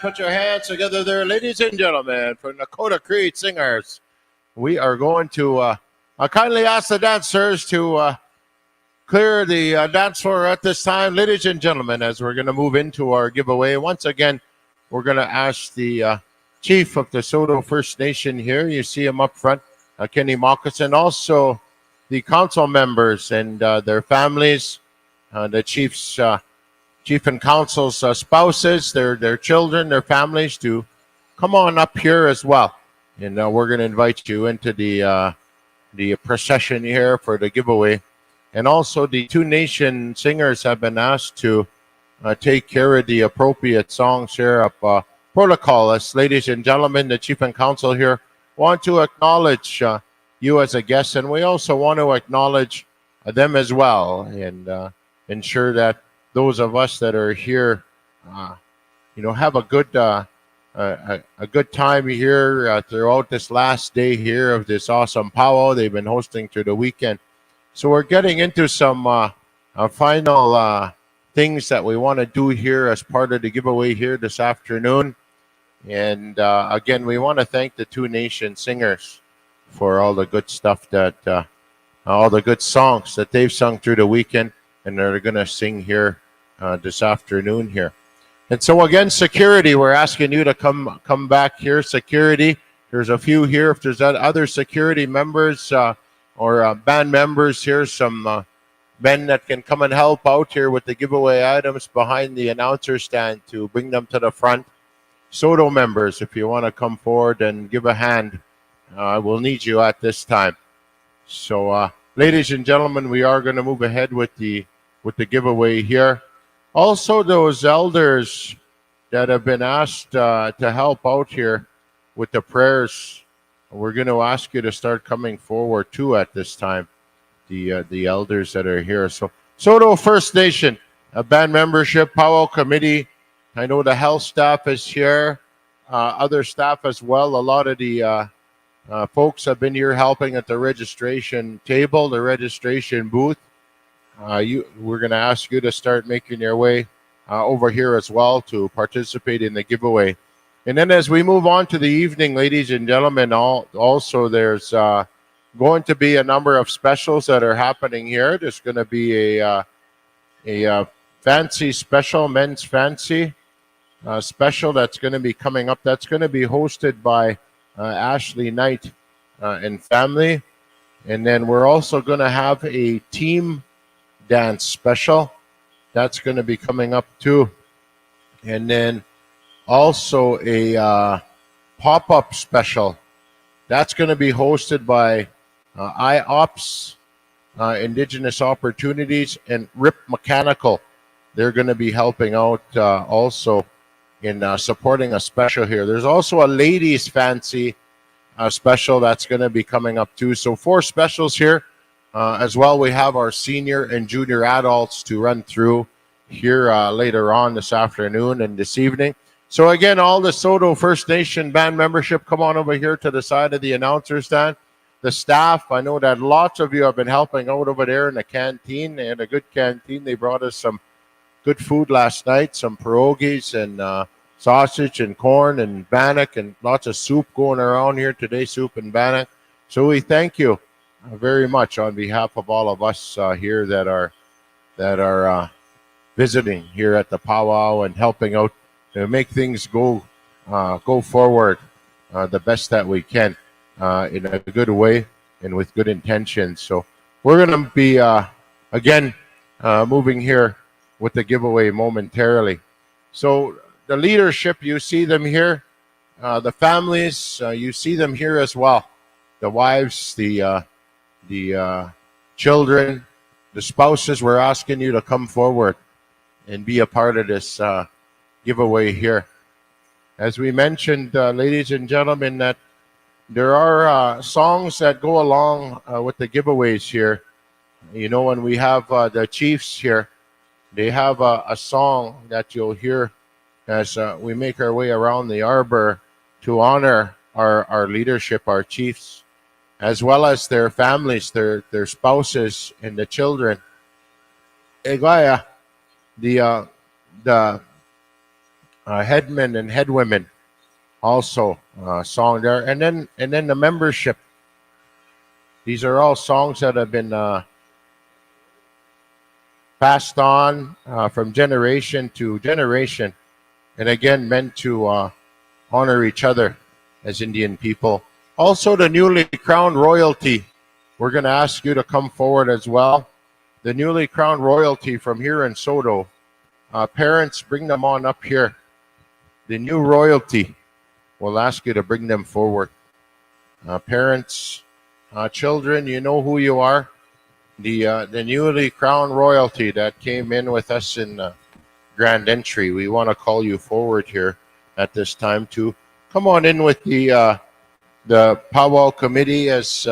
Put your hands together there, ladies and gentlemen, for Nakota Cree Singers. We are going to kindly ask the dancers to clear the dance floor at this time. Ladies and gentlemen, as we're going to move into our giveaway, once again, we're going to ask the chief of the Saulteaux First Nation here. You see him up front, Kenny Moccasin, also the council members and their families, the chief's chief and council's spouses, their children, their families to come on up here as well. And we're going to invite you into the procession here for the giveaway. And also the Two Nation singers have been asked to take care of the appropriate songs here of protocol. As ladies and gentlemen, the chief and council here want to acknowledge you as a guest, and we also want to acknowledge them as well, and ensure that those of us that are here, have a good time here throughout this last day here of this awesome powwow they've been hosting through the weekend. So we're getting into some final things that we want to do here as part of the giveaway here this afternoon. And again, we want to thank the Two Nation singers for all the good stuff that, all the good songs that they've sung through the weekend, and they're going to sing here this afternoon here. And so again, security, we're asking you to come back here. Security, there's a few here. If there's other security members or band members here, some men that can come and help out here with the giveaway items behind the announcer stand to bring them to the front. Saulteaux members, if you want to come forward and give a hand, we'll need you at this time. So, ladies and gentlemen, we are going to move ahead with the giveaway here. Also, those elders that have been asked to help out here with the prayers, we're going to ask you to start coming forward too at this time. The elders that are here. So, Saulteaux First Nation, a band membership, powwow committee. I know the health staff is here, other staff as well. A lot of the folks have been here helping at the registration table, the registration booth. We're going to ask you to start making your way over here as well to participate in the giveaway. And then as we move on to the evening, ladies and gentlemen, also there's going to be a number of specials that are happening here. There's going to be a fancy special, men's fancy special that's going to be coming up. That's going to be hosted by Ashley Knight and family. And then we're also going to have a team dance special. That's going to be coming up too. And then also a pop-up special. That's going to be hosted by IOPS, Indigenous Opportunities, and RIP Mechanical. They're going to be helping out also in supporting a special here. There's also a ladies fancy special that's going to be coming up too. So 4 specials here. As well, we have our senior and junior adults to run through here later on this afternoon and this evening. So again, all the Saulteaux First Nation band membership, come on over here to the side of the announcer stand. The staff, I know that lots of you have been helping out over there in the canteen. They had a good canteen. They brought us some good food last night, some pierogies and sausage and corn and bannock and lots of soup going around here today, soup and bannock. So we thank you very much on behalf of all of us here that are visiting here at the powwow and helping out to make things go forward the best that we can in a good way and with good intentions. So we're going to be again moving here with the giveaway momentarily. So the leadership, you see them here. The families, you see them here as well. The wives, the children, the spouses, we're asking you to come forward and be a part of this giveaway here. As we mentioned, ladies and gentlemen, that there are songs that go along with the giveaways here. You know, when we have the chiefs here, they have a song that you'll hear as we make our way around the arbor to honor our leadership, our chiefs, as well as their families, their spouses, and the children. Egaya, the headmen and headwomen, also song there, and then the membership. These are all songs that have been passed on from generation to generation, and again meant to honor each other as Indian people. Also, the newly crowned royalty, we're going to ask you to come forward as well. The newly crowned royalty from here in Saulteaux, Parents, bring them on up here. The new royalty, we'll ask you to bring them forward. Parents, children, you know who you are. The newly crowned royalty that came in with us in grand entry. We want to call you forward here at this time to come on in with the powwow committee as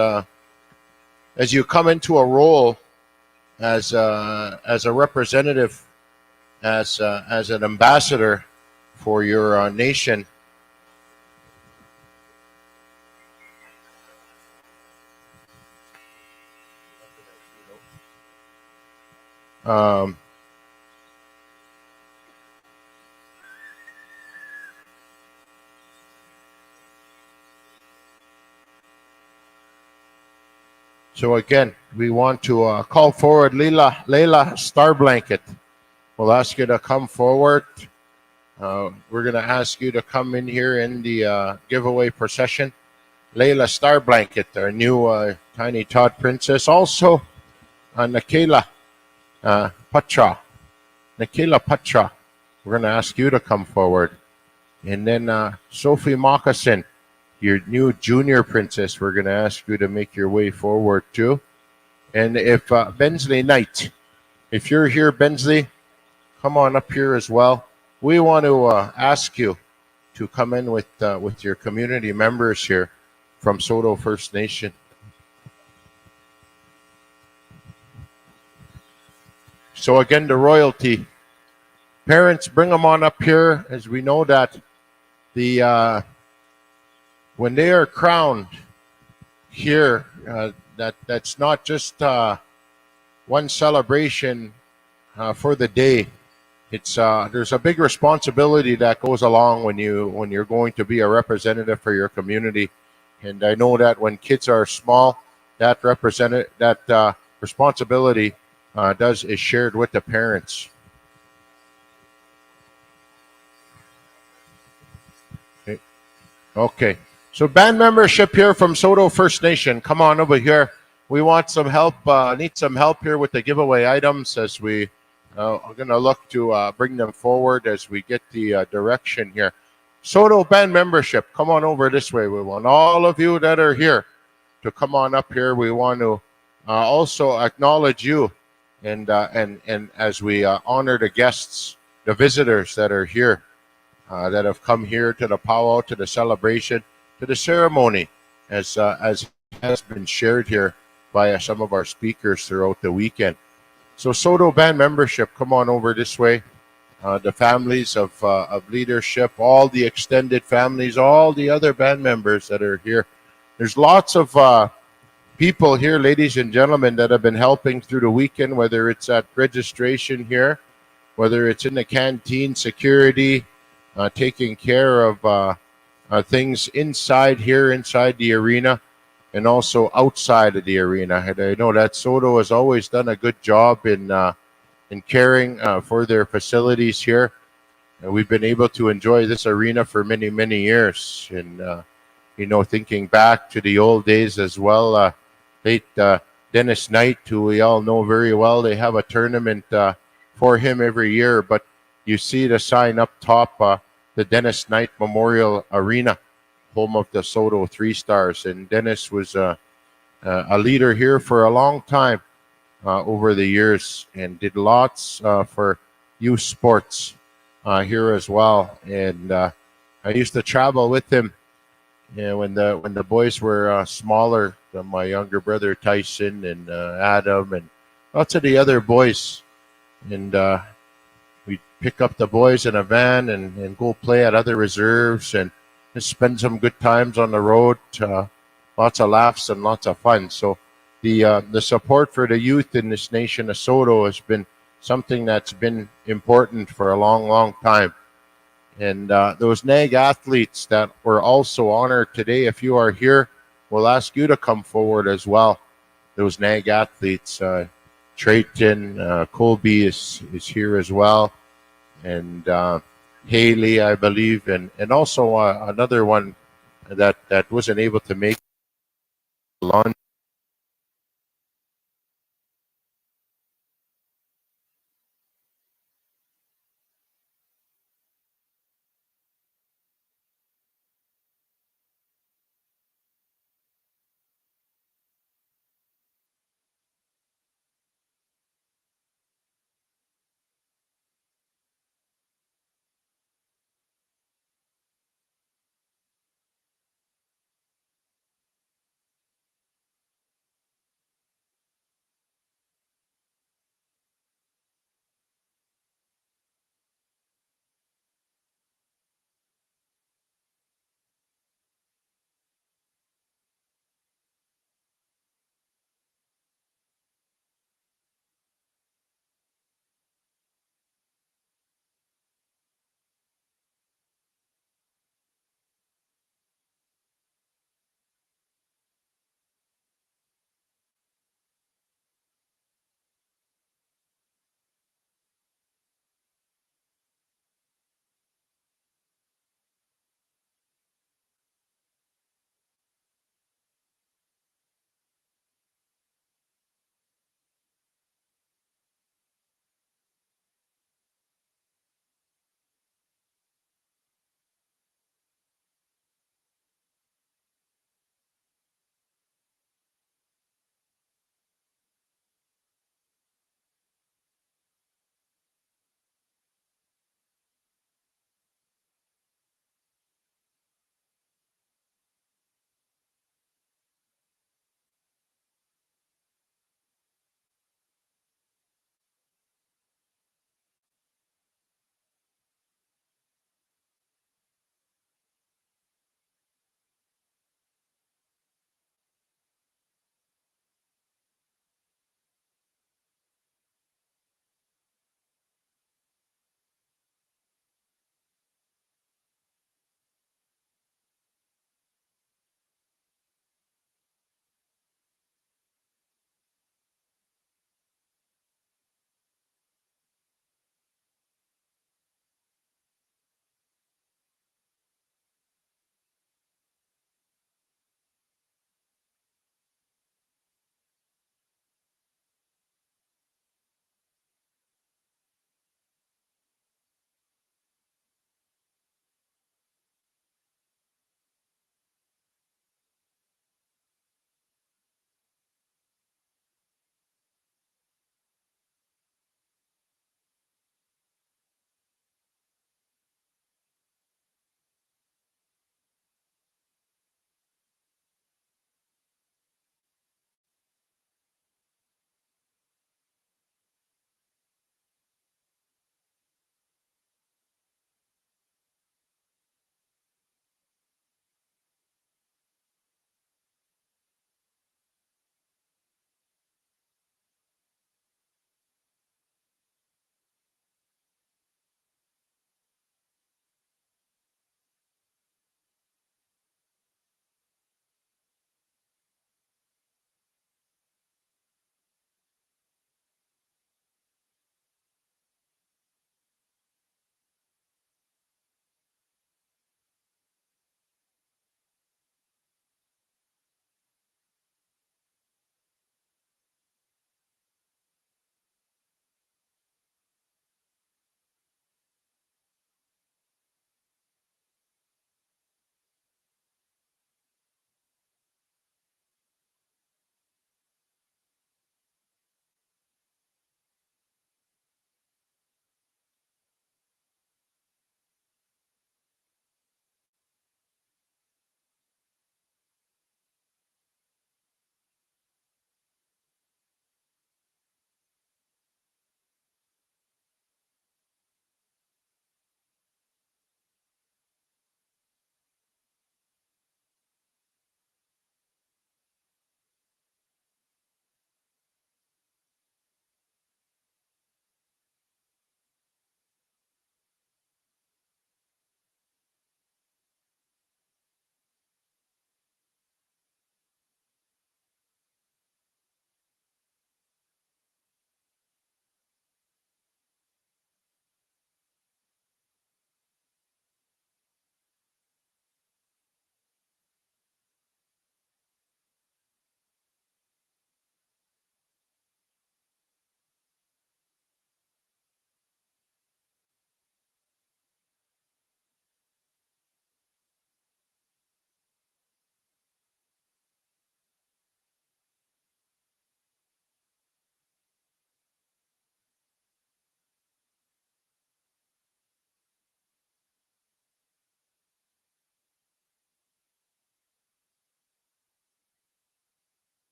you come into a role as a representative, as an ambassador for your nation. So again, we want to call forward Layla Starblanket. We'll ask you to come forward. We're going to ask you to come in here in the giveaway procession. Layla Starblanket, our new tiny Tot princess. Also, Nikela Patra. Nikela Patra. We're going to ask you to come forward. And then Sophie Moccasin, your new junior princess, we're going to ask you to make your way forward too. And if Bensley Knight, if you're here, Bensley, come on up here as well. We want to ask you to come in with your community members here from Saulteaux First Nation. So again, the royalty. Parents, bring them on up here, as we know that the when they are crowned here, that's not just one celebration for the day. It's there's a big responsibility that goes along when you're going to be a representative for your community. And I know that when kids are small, that responsibility is shared with the parents. Okay. So band membership here from Saulteaux First Nation, come on over here. We want some help, need some help here with the giveaway items as we are going to look to bring them forward as we get the direction here. Saulteaux band membership, come on over this way. We want all of you that are here to come on up here. We want to also acknowledge you and as we honor the guests, the visitors that are here, that have come here to the powwow, to the celebration, to the ceremony, as has been shared here by some of our speakers throughout the weekend. So Saulteaux band membership, come on over this way. The families of leadership, all the extended families, all the other band members that are here. There's lots of people here, ladies and gentlemen, that have been helping through the weekend, whether it's at registration here, whether it's in the canteen, security, taking care of things inside here, inside the arena, and also outside of the arena. And I know that Saulteaux has always done a good job in caring for their facilities here. And we've been able to enjoy this arena for many, many years. And, thinking back to the old days as well, late Dennis Knight, who we all know very well, they have a tournament for him every year. But you see the sign up top, the Dennis Knight Memorial Arena, home of the Saulteaux Three Stars. And Dennis was a leader here for a long time over the years and did lots for youth sports here as well. And I used to travel with him when the boys were smaller than my younger brother Tyson and Adam and lots of the other boys. And we'd pick up the boys in a van and go play at other reserves and just spend some good times on the road. Lots of laughs and lots of fun. So the support for the youth in this nation of Saulteaux has been something that's been important for a long, long time. And those NAG athletes that were also honored today, if you are here, we'll ask you to come forward as well. Those NAG athletes, Trayton, Colby is here as well, and Haley, I believe, and also another one that wasn't able to make lunch.